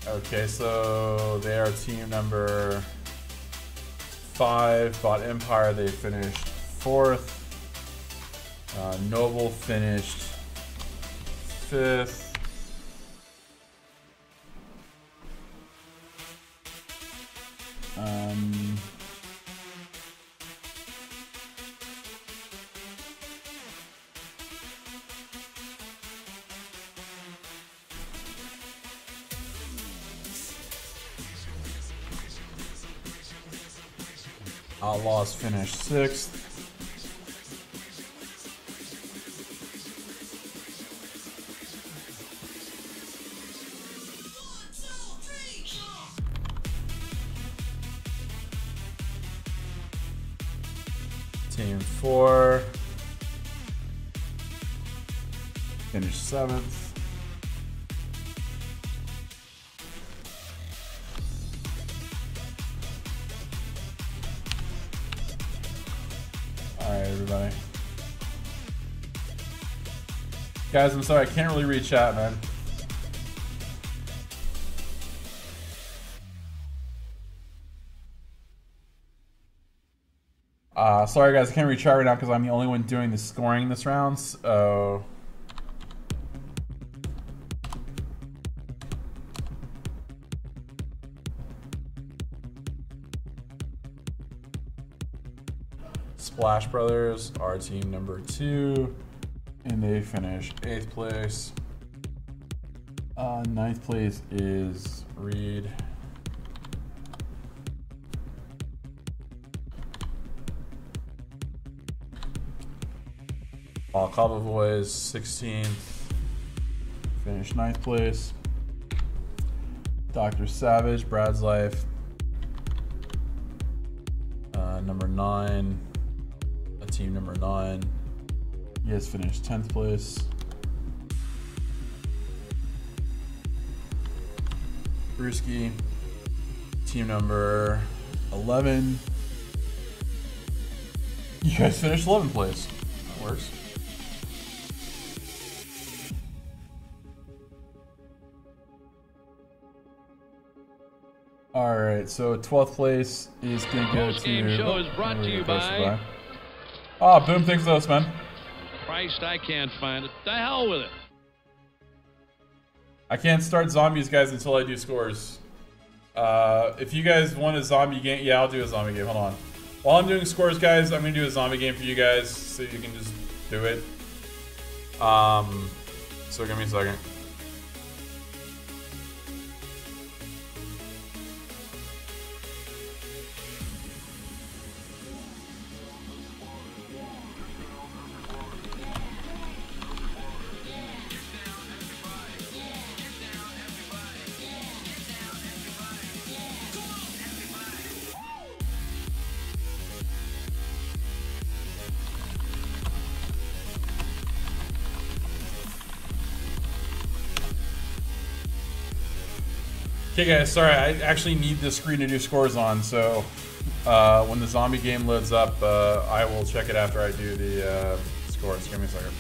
[SPEAKER 1] Okay, so they are team number 5, Bot Empire, they finished 4th. Noble finished 5th. Outlaws finished 6th. Team 4 finished 7th. Alright, everybody. Guys, I'm sorry, I can't really read chat, man. Sorry guys, I can't read chat right now because I'm the only one doing the scoring this round, so... Splash Brothers are team number 2, and they finished 8th place. 9th place is Reed. Cabo Boys 16th, finished 9th place. Dr. Savage, Brad's Life, number 9. Team number 9. He has finished 10th place. Brewski, team number 11. You guys finished 11th place. That works. Alright, so 12th place is going to go to...
[SPEAKER 3] Game show is brought to you by...
[SPEAKER 1] Ah, Boom, thanks to us, man.
[SPEAKER 3] Christ, I can't find it. The hell with it.
[SPEAKER 1] I can't start zombies, guys, until I do scores. If you guys want a zombie game, yeah, I'll do a zombie game. Hold on. While I'm doing scores, guys, I'm gonna do a zombie game for you guys, so you can just do it. So give me a second. Okay, guys, sorry, I actually need this screen to do scores on, so when the zombie game loads up, I will check it after I do the scores. Give me a second.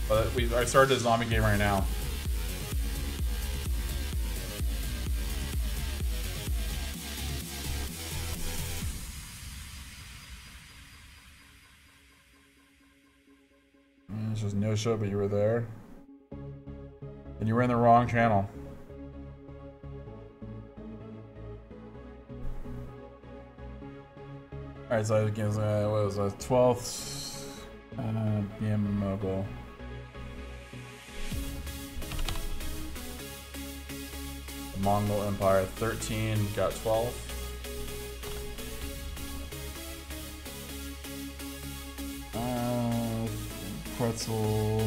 [SPEAKER 1] But I started the zombie game right now. It's just no show, but you were there. And you were in the wrong channel. Alright, so it gives, what was it, 12th PM mobile. The Mongol Empire, 13, got 12. Pretzel,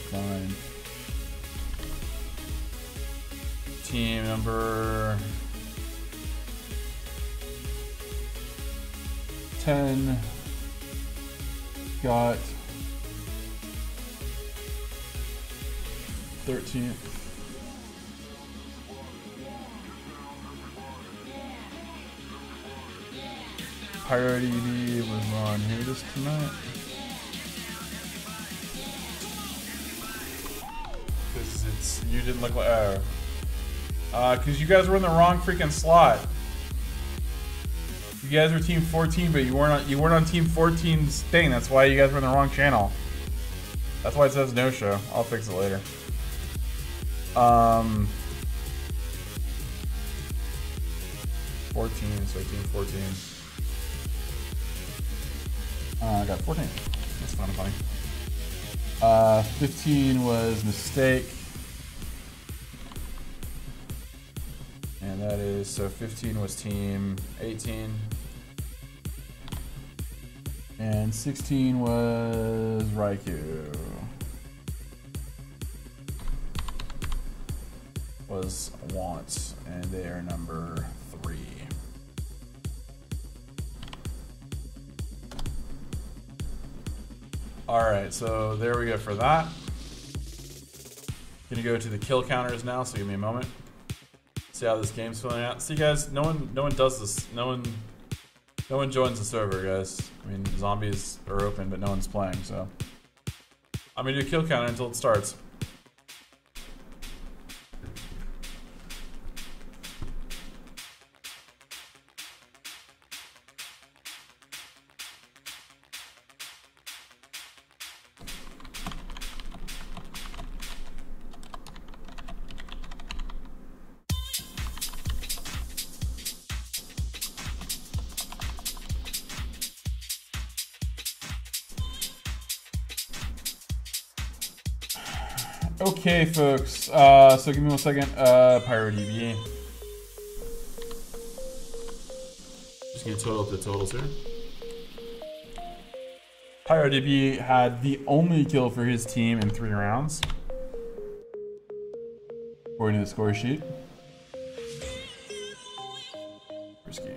[SPEAKER 1] fine. Team number 10 got 13th. Priority B was on here this tonight. Because it's, you didn't look like, because you guys were in the wrong freaking slot. You guys were team 14, but you weren't on team 14's thing. That's why you guys were in the wrong channel. That's why it says no show. I'll fix it later. 14, so team 14. I got 14. That's kind of funny. 15 was mistake. And that is, so 15 was team 18. And 16 was Raikou. Was Want, and they are number 3. Alright, so there we go for that. Gonna go to the kill counters now, so give me a moment. See how this game's filling out. See guys, no one does this. No one joins the server, guys. I mean, zombies are open, but no one's playing, so I'm gonna do a kill counter until it starts. Okay, folks, so give me 1 second. PyroDB. Just gonna total up the totals here. PyroDB had the only kill for his team in 3 rounds, according to the score sheet. Risky.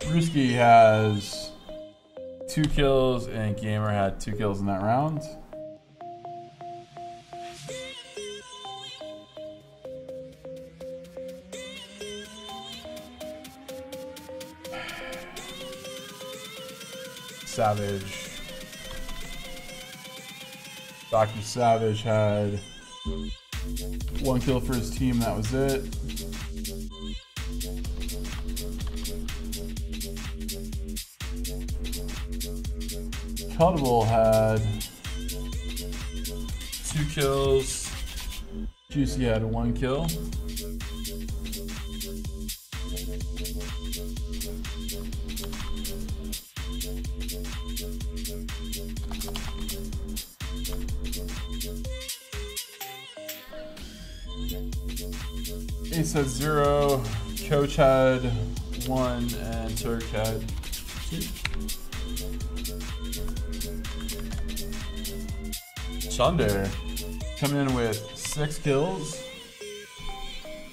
[SPEAKER 1] Risky has 2 kills, and Gamer had 2 kills in that round. Savage. Dr. Savage had 1 kill for his team, that was it. Cuttable had 2 kills. Juicy had 1 kill. Ace had 0. Coach had 1, and Turk had 2. Chunder coming in with 6 kills.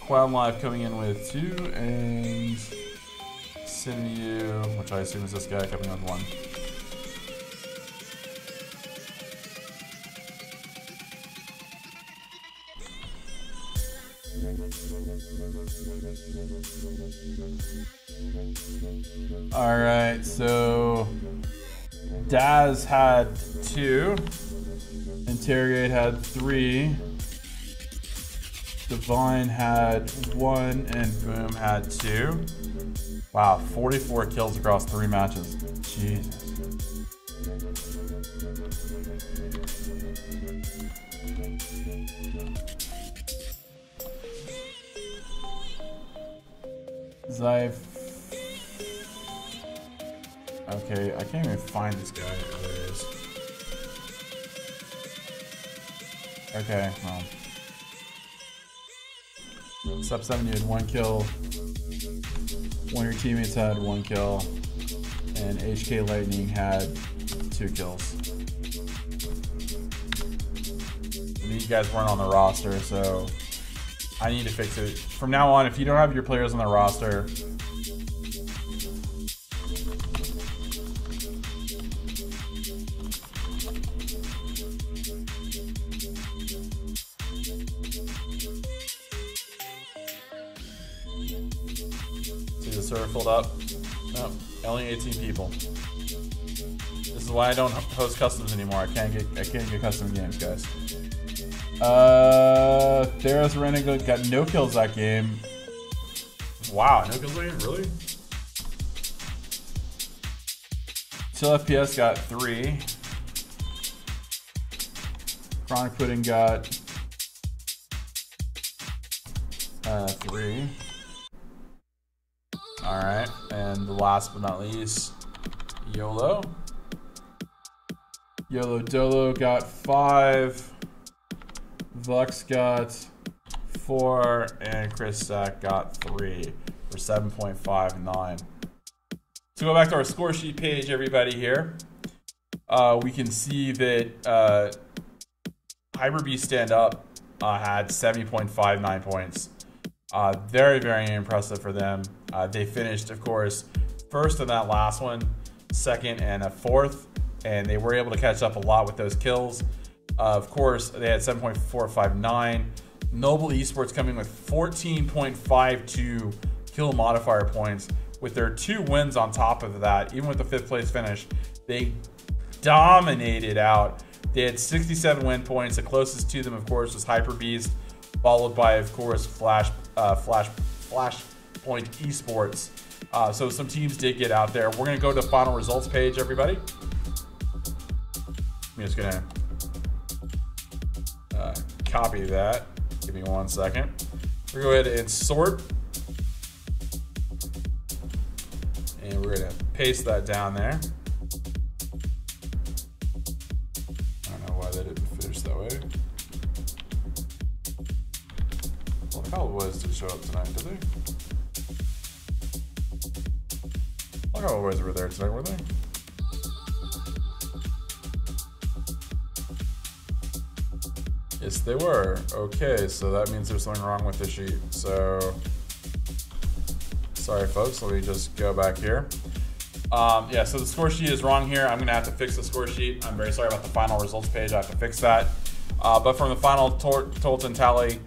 [SPEAKER 1] Quad Life coming in with 2, and Sinew, which I assume is this guy, coming in with 1. Alright, so Daz had 2. Interrogate had 3. Divine had 1, and Boom had 2. Wow, 44 kills across 3 matches. Jesus. Zyve. Okay, I can't even find this guy. Oh, there he is. Okay, well. Sub 70 had 1 kill. One of your teammates had 1 kill. And HK Lightning had 2 kills. These guys weren't on the roster, so I need to fix it. From now on, if you don't have your players on the roster, see the server filled up? No, only 18 people. This is why I don't host customs anymore. I can't get custom games, guys. Theros Renegade got no kills that game. Wow, no kills that game? Really? Chill FPS got 3. Chronic Pudding got 3. Alright, and the last but not least, YOLO. YOLO Dolo got 5. Vux got 4, and Chris Sack got 3 for 7.59. So go back to our score sheet page, everybody here. We can see that Hyper Beast Stand Up had 70.59 points. Very, very impressive for them. They finished, of course, first in that last one, second and a fourth, and they were able to catch up a lot with those kills. Of course, they had 7.459. Noble Esports coming with 14.52 kill modifier points with their 2 wins on top of that. Even with the 5th place finish, they dominated out. They had 67 win points. The closest to them, of course, was Hyper Beast, followed by, of course, Flashpoint Esports. So some teams did get out there. We're going to go to the final results page, everybody. I'm just going to copy that. Give me 1 second. We're going to go ahead and sort. And we're going to paste that down there. I don't know why they didn't finish that way. Well, the Cowboys did show up tonight, did they? The Cowboys were there tonight, were they? Yes, they were. Okay, so that means there's something wrong with the sheet. So, sorry folks, let me just go back here. Yeah, so the score sheet is wrong here. I'm gonna have to fix the score sheet. I'm very sorry about the final results page. I have to fix that. But from the final total and tally,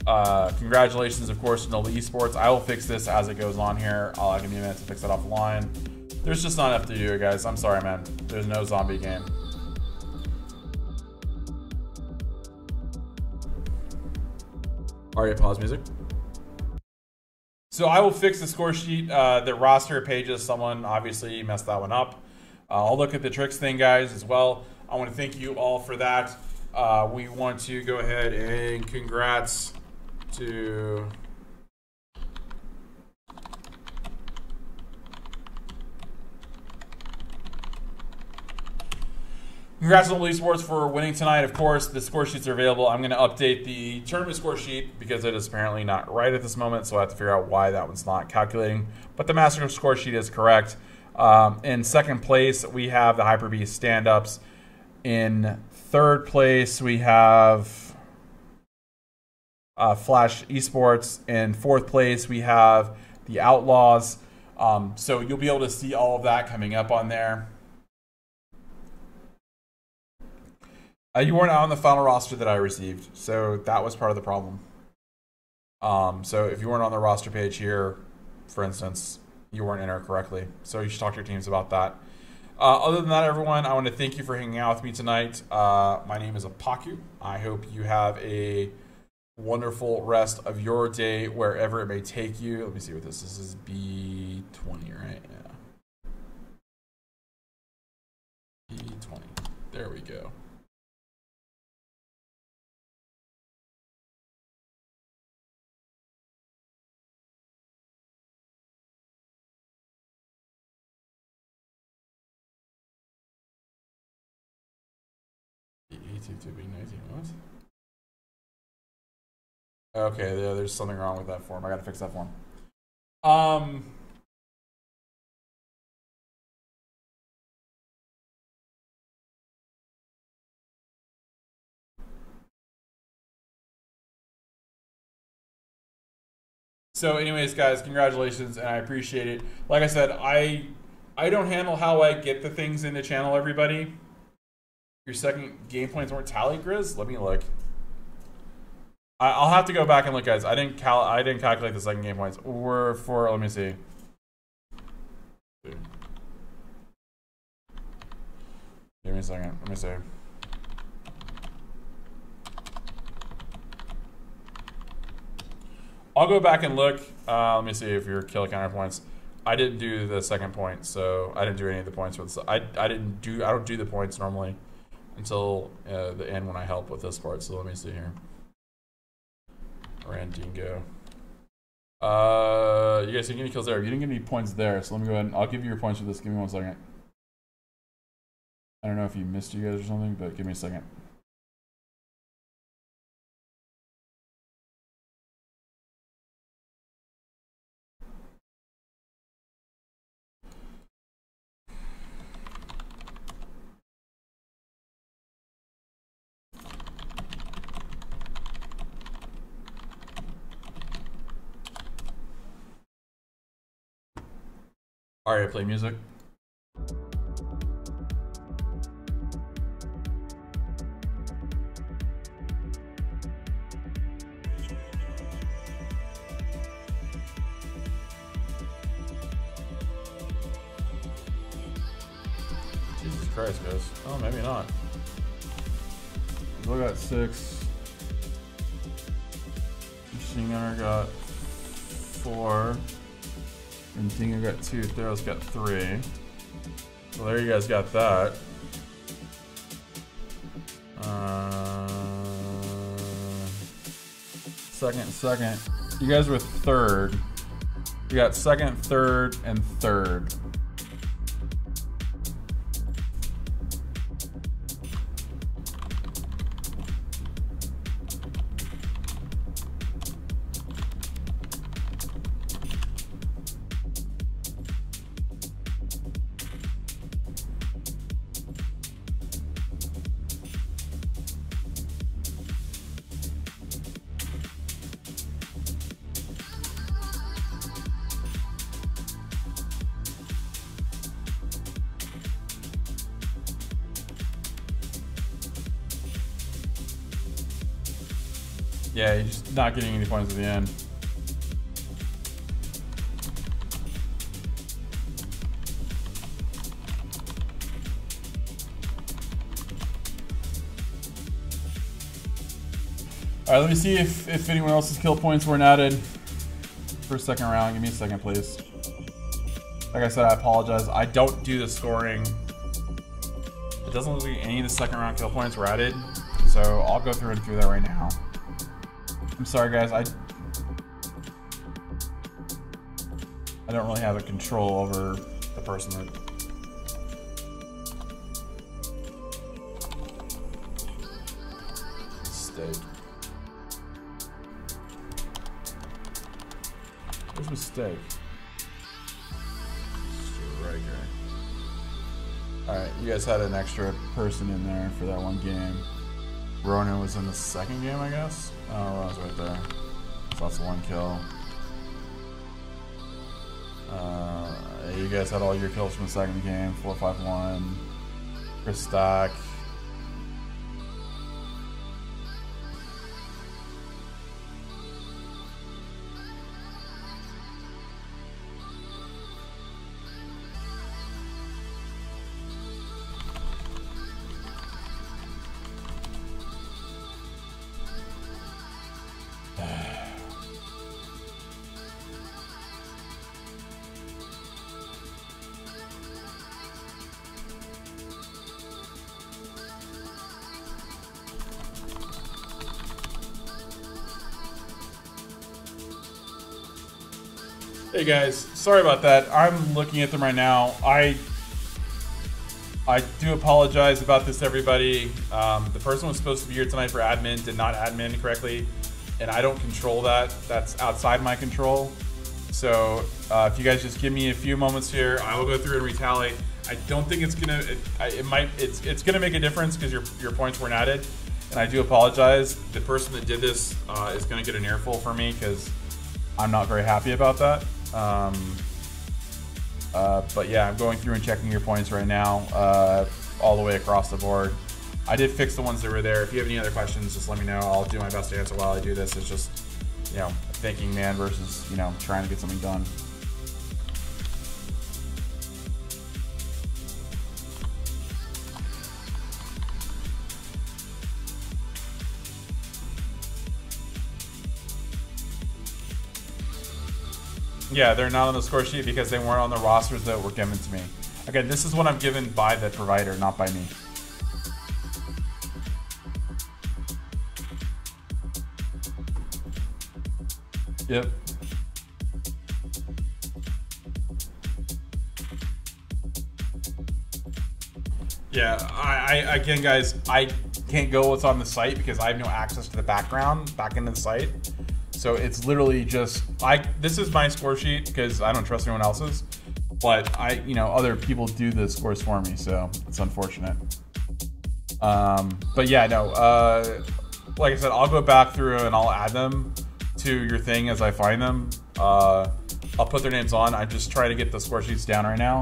[SPEAKER 1] congratulations, of course, to Noble Esports. I will fix this as it goes on here. I'll give me a minute to fix that offline. There's just not enough to do, guys. I'm sorry, man. There's no zombie game. Alright, pause music. So I will fix the score sheet. The roster pages, someone obviously messed that one up. I'll look at the tricks thing, guys, as well. I want to thank you all for that. We want to go ahead and congrats to Congrats to Noble Esports for winning tonight. Of course, the score sheets are available. I'm going to update the tournament score sheet because it is apparently not right at this moment, so I have to figure out why that one's not calculating. But the Master score sheet is correct. In second place, we have the Hyper Beast stand-ups. In third place, we have Flash Esports. In fourth place, we have the Outlaws. So you'll be able to see all of that coming up on there. You weren't on the final roster that I received, so that was part of the problem. So if you weren't on the roster page here, for instance, you weren't entered correctly. So you should talk to your teams about that. Other than that, everyone, I want to thank you for hanging out with me tonight. My name is Apaku. I hope you have a wonderful rest of your day wherever it may take you. Let me see what this is. This is B20, right? Yeah. B20. There we go. B18 to B19, what? Okay, there's something wrong with that form. I gotta fix that form. So anyways, guys, congratulations, and I appreciate it. Like I said, I don't handle how I get the things in the channel, everybody. Your second game points weren't tallied, Grizz? Let me look. I'll have to go back and look, guys. I didn't calculate the second game points. Or for, let me see. Give me a second. Let me see. I'll go back and look. Let me see if your kill counter points. I didn't do the second point, so I didn't do any of the points for this. I don't do the points normally until the end when I help with this part. So let me see here. Randingo. You guys didn't get any kills there. You didn't get any points there, so let me go ahead and I'll give you your points for this. Give me 1 second. I don't know if you missed you guys or something, but give me a second. Alright, play music. Jesus Christ, guys. Oh, maybe not. We got 6. Machine Gunner got 4. And Dingo got 2, Theros got 3. Well, there you guys got that. Second. You guys were 3rd. You got 2nd, 3rd, and 3rd. Yeah, you're just not getting any points at the end. Alright, let me see if anyone else's kill points weren't added for a second round. Give me a second, please. Like I said, I apologize. I don't do the scoring. It doesn't look like any of the second round kill points were added. So I'll go through and do that right now. I'm sorry, guys. I don't really have a control over the person that. Mistake. Where's mistake? Striker. Alright, you guys had an extra person in there for that one game. Ronan was in the second game, I guess. Oh, Ronan's right there. So that's 1 kill. You guys had all your kills from the second game. 4-5-1. Chris Stack. Hey guys, sorry about that. I'm looking at them right now. I do apologize about this, everybody. The person was supposed to be here tonight for admin did not admin correctly, and I don't control that. That's outside my control. So if you guys just give me a few moments here, I will go through and retaliate. I don't think it's gonna. It's gonna make a difference because your points weren't added, and I do apologize. The person that did this is gonna get an earful for me because I'm not very happy about that. But yeah, I'm going through and checking your points right now, all the way across the board. I did fix the ones that were there. If you have any other questions, just let me know. I'll do my best to answer while I do this. It's just, you know, thinking man versus, you know, trying to get something done. Yeah, they're not on the score sheet because they weren't on the rosters that were given to me. Again, this is what I'm given by the provider, not by me. Yep. Yeah, again, guys, I can't go what's on the site because I have no access to the background back into the site. So it's literally just, this is my score sheet because I don't trust anyone else's, but you know, other people do the scores for me, so it's unfortunate. But yeah, no, like I said, I'll go back through and I'll add them to your thing as I find them. I'll put their names on. I'm just trying to get the score sheets down right now,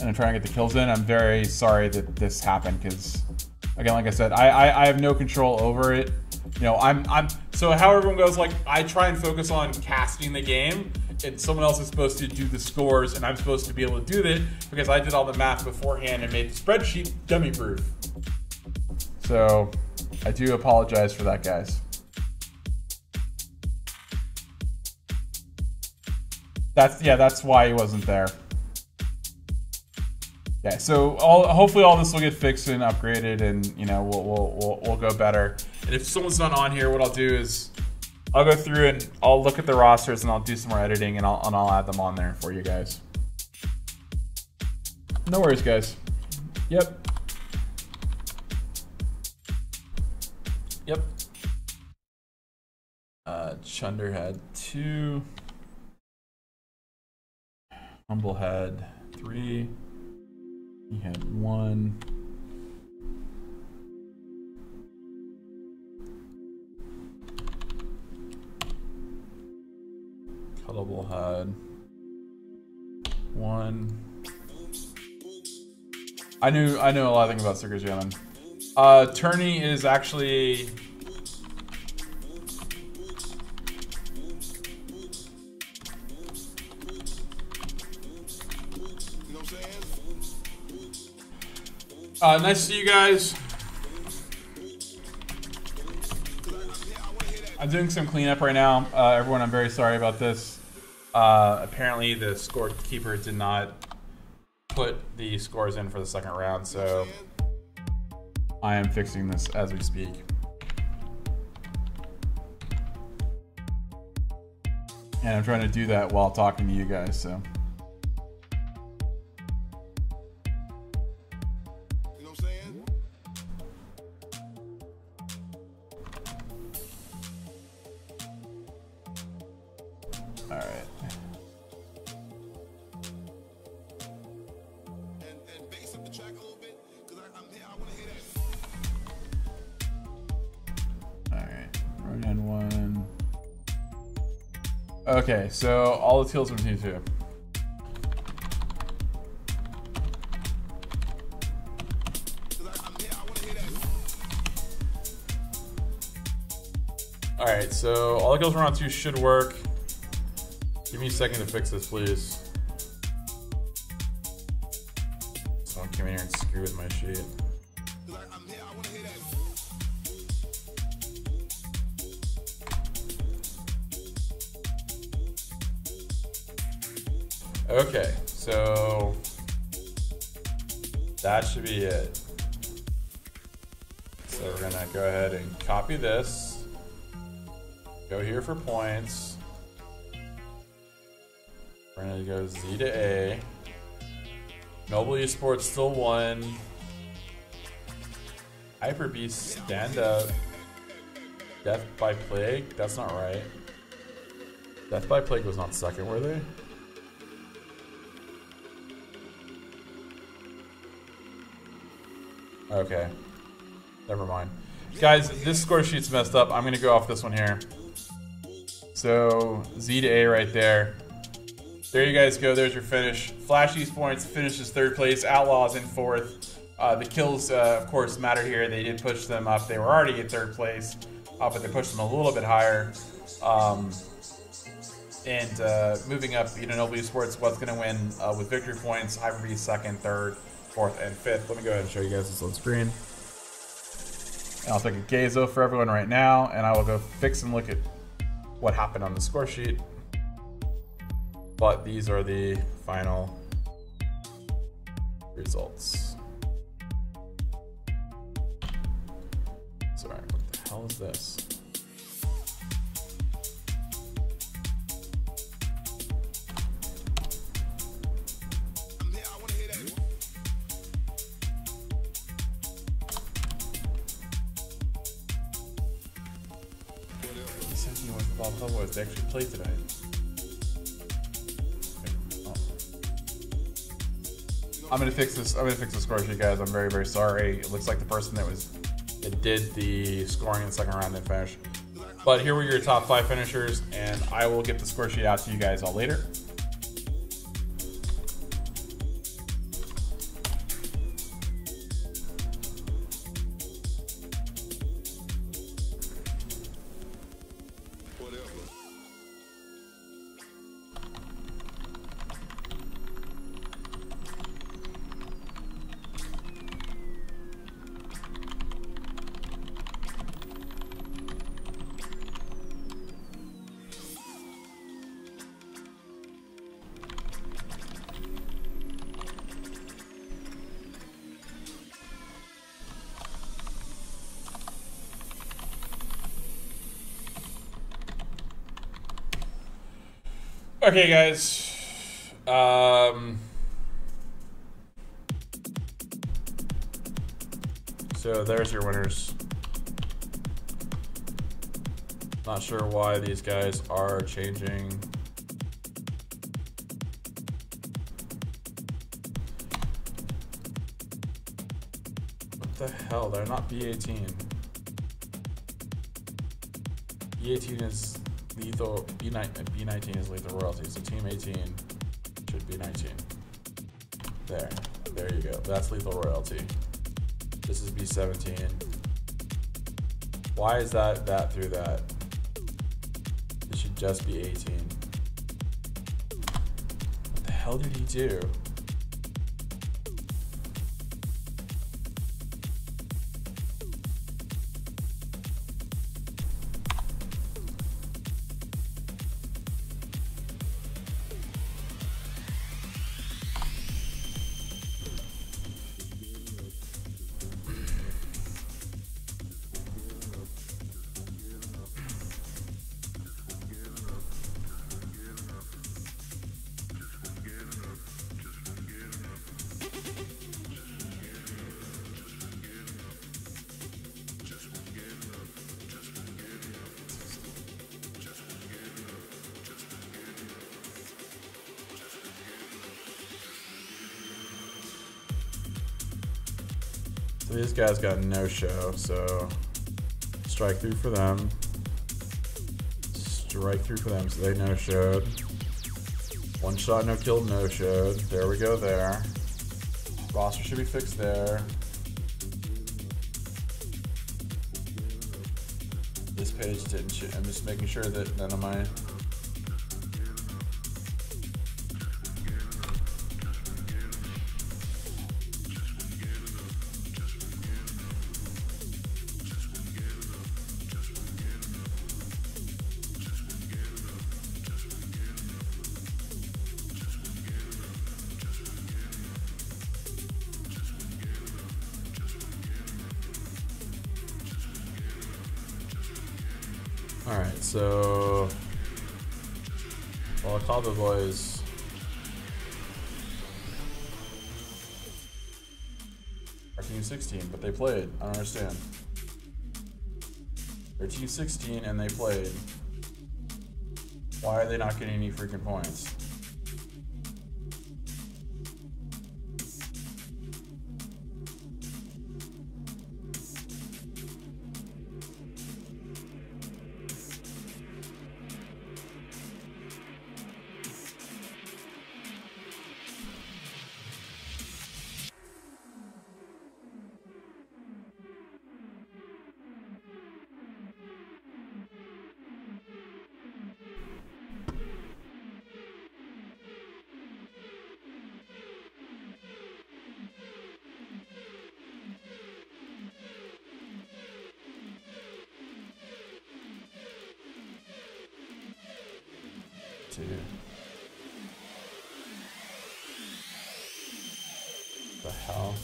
[SPEAKER 1] and I'm trying to get the kills in. I'm very sorry that this happened because, again, like I said, I have no control over it. You know, so how everyone goes, like, I try and focus on casting the game, and someone else is supposed to do the scores, and I'm supposed to be able to do that because I did all the math beforehand and made the spreadsheet dummy-proof. So I do apologize for that, guys. That's why he wasn't there. Yeah, so hopefully all this will get fixed and upgraded, and you know we'll go better. And if someone's not on here, what I'll do is I'll go through and I'll look at the rosters and I'll do some more editing and I'll add them on there for you guys. No worries, guys. Yep. Yep. Chunder had 2. Humble had 3. He had 1. Cuttable had 1. I knew a lot of things about Stickers Jamming. Turney is actually nice to see you guys. I'm doing some cleanup right now. Everyone, I'm very sorry about this. Apparently the scorekeeper did not put the scores in for the second round, so I am fixing this as we speak. And I'm trying to do that while talking to you guys, so. All right. All right, run in 1. Okay, so all the kills from T2. All right, so all the kills from round 2 should work. Give me a second to fix this, please. Someone came in here and screwed with my sheet. Okay, so that should be it. So we're gonna go ahead and copy this. Go here for points. We're gonna go Z to A. Noble Esports still won. Hyper Beast stand up. Death by Plague? That's not right. Death by Plague was not second, were they? Okay. Never mind. Guys, this score sheet's messed up. I'm going to go off this one here. So, Z to A right there. There you guys go. There's your finish. Flash Esports finishes third place. Outlaws in fourth. The kills, of course, mattered here. They did push them up. They were already in third place, but they pushed them a little bit higher. Moving up, Noble Esports was going to win with victory points. Hyper-B second, third, fourth, and fifth. Let me go ahead and show you guys this on screen. And I'll take a Gazo for everyone right now, and I will go fix and look at what happened on the score sheet. But these are the final results. Sorry, what the hell is this? They actually played today. Oh. I'm gonna fix this. I'm gonna fix the score sheet, guys. I'm very, very sorry. It looks like the person that did the scoring in the second round didn't finish. But here were your top 5 finishers, and I will get the score sheet out to you guys all later. Okay, guys. So there's your winners. Not sure why these guys are changing. What the hell? They're not B18. B18 is lethal. B19 is lethal royalty. So team 18 should be 19. There you go. That's lethal royalty. This is B17. Why is that through that? It should just be 18. What the hell did he do? So these guys got no show, so strike through for them. Strike through for them, so they no showed. One shot, no kill, no showed. There we go there. Roster should be fixed there. This page didn't I'm just making sure that none of my Alright, so well, I called the boys Our team 16, but they played. I don't understand. They're team 16 and they played. Why are they not getting any freaking points? The hell?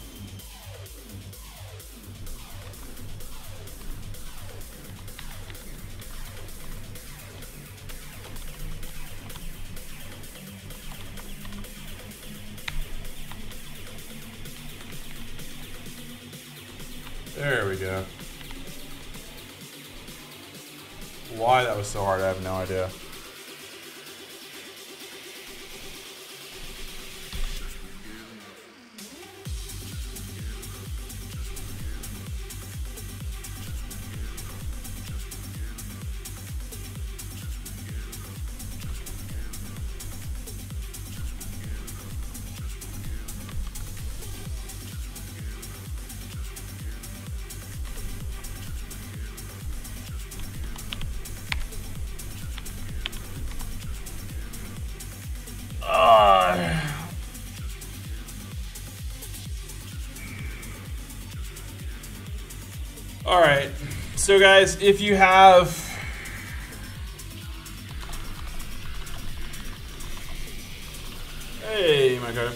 [SPEAKER 1] There we go. Why that was so hard, I have no idea. All right, so guys, if you have hey, my God.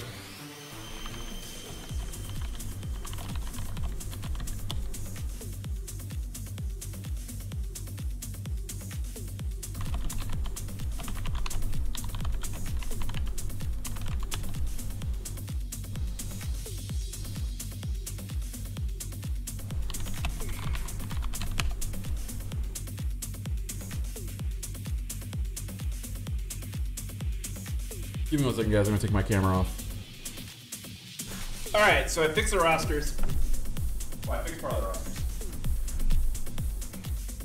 [SPEAKER 1] Give me 1 second, guys. I'm gonna take my camera off.
[SPEAKER 8] Alright, so I fixed the rosters.
[SPEAKER 1] Well, I fixed part of the rosters.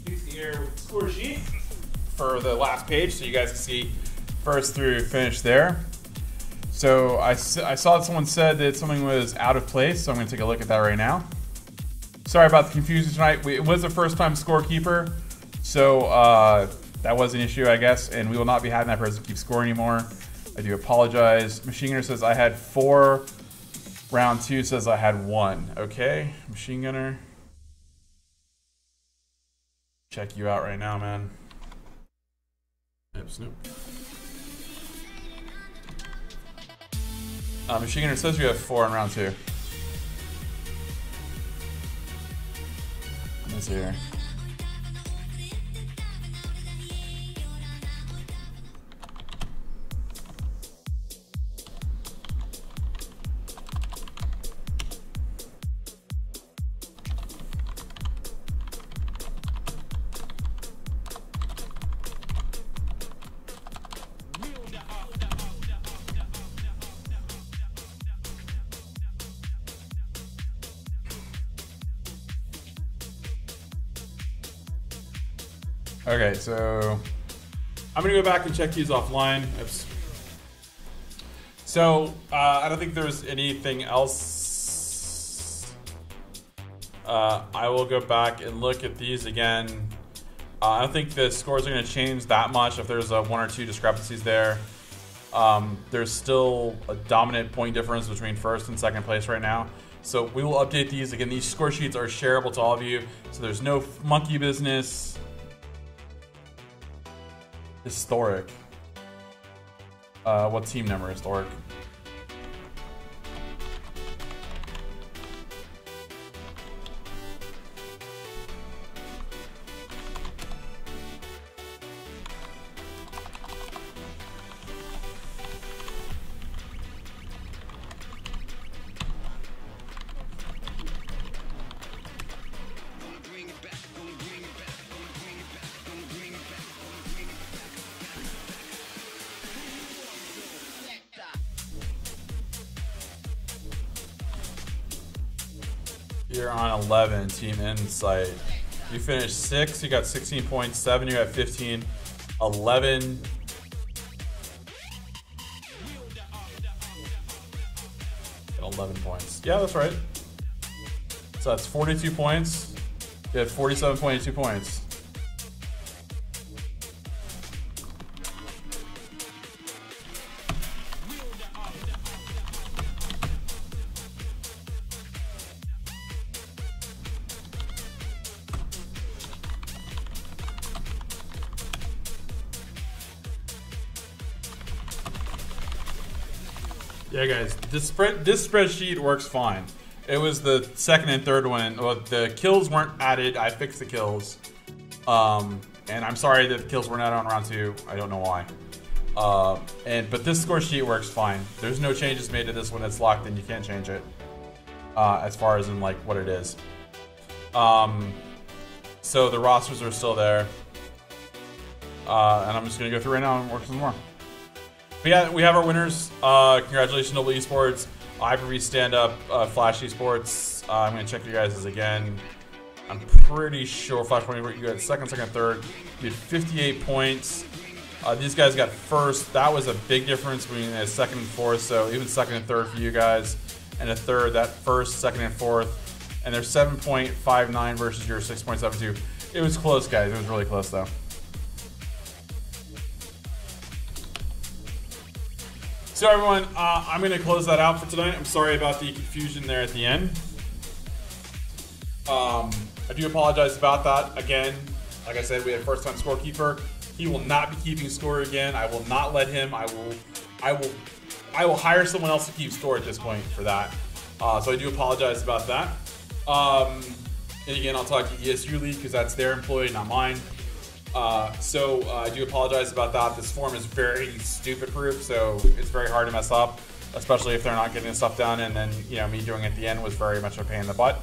[SPEAKER 8] Use the air with the score sheet for the last page so you guys can see
[SPEAKER 1] First through finish there. So I saw that someone said that something was out of place, so I'm gonna take a look at that right now. Sorry about the confusion tonight. It was a first-time scorekeeper, so that was an issue, I guess, and we will not be having that person keep score anymore. I do apologize. Machine Gunner says I had 4. Round 2 says I had 1. Okay, Machine Gunner. Check you out right now, man. Yep, Snoop. Machine Gunner says you have 4 in round 2. Let's see here. Okay, so I'm gonna go back and check these offline. Oops. So I don't think there's anything else. I will go back and look at these again. I don't think the scores are gonna change that much if there's 1 or 2 discrepancies there. There's still a dominant point difference between first and second place right now. So we will update these. Again, these score sheets are shareable to all of you. So there's no monkey business. Historic. What team number? Historic. You're on 11, Team Insight. You finished 6th, you got 16 points. 7, you got 15. 11. Got 11 points. Yeah, that's right. So that's 42 points. You had 47.82 points. Yeah, guys, this spreadsheet works fine. It was the second and third one. Well, the kills weren't added. I fixed the kills, and I'm sorry that the kills weren't added on round 2. I don't know why. But this score sheet works fine. There's no changes made to this one. It's locked in. You can't change it as far as in like what it is. So the rosters are still there, and I'm just gonna go through right now and work some more. But yeah, we have our winners. Congratulations, Noble Esports, Ivory Stand Up, Flash Esports. I'm gonna check you guys again. I'm pretty sure Flash Point, you got second, third. You had 58 points. These guys got first. That was a big difference between a second and fourth. So even second and third for you guys, and a third. That first, second, and fourth. And they're 7.59 versus your 6.72. It was close, guys. It was really close, though. So everyone, I'm going to close that out for tonight. I'm sorry about the confusion there at the end. I do apologize about that. Again, like I said, we had first-time scorekeeper. He will not be keeping score again. I will not let him. I will hire someone else to keep score at this point for that. So I do apologize about that. And again, I'll talk to ESU League because that's their employee, not mine. So I do apologize about that. This form is very stupid proof, so it's very hard to mess up, especially if they're not getting stuff done. And then, you know, me doing it at the end was very much a pain in the butt.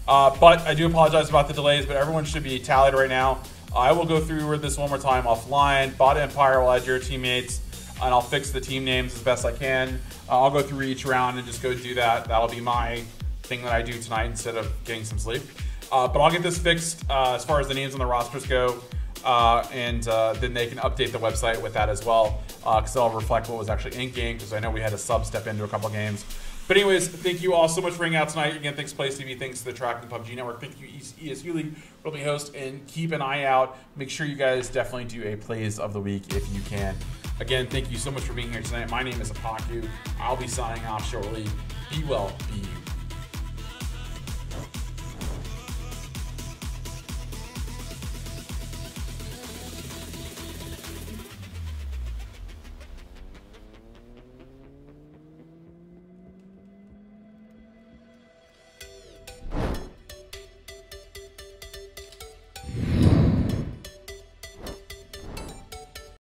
[SPEAKER 1] But I do apologize about the delays, but everyone should be tallied right now. I will go through this one more time offline. Bot Empire will add your teammates, and I'll fix the team names as best I can. I'll go through each round and just go do that. That'll be my thing that I do tonight instead of getting some sleep. But I'll get this fixed as far as the names on the rosters go. And then they can update the website with that as well, because it'll reflect what was actually in game, because I know we had a sub step into a couple games. But anyways, thank you all so much for hanging out tonight. Again, thanks Place TV, thanks to the Tracking PUBG Network, thank you ESU League for being host, and keep an eye out. Make sure you guys definitely do a Plays of the Week if you can. Again, thank you so much for being here tonight. My name is Apaku. I'll be signing off shortly. Be well, be you.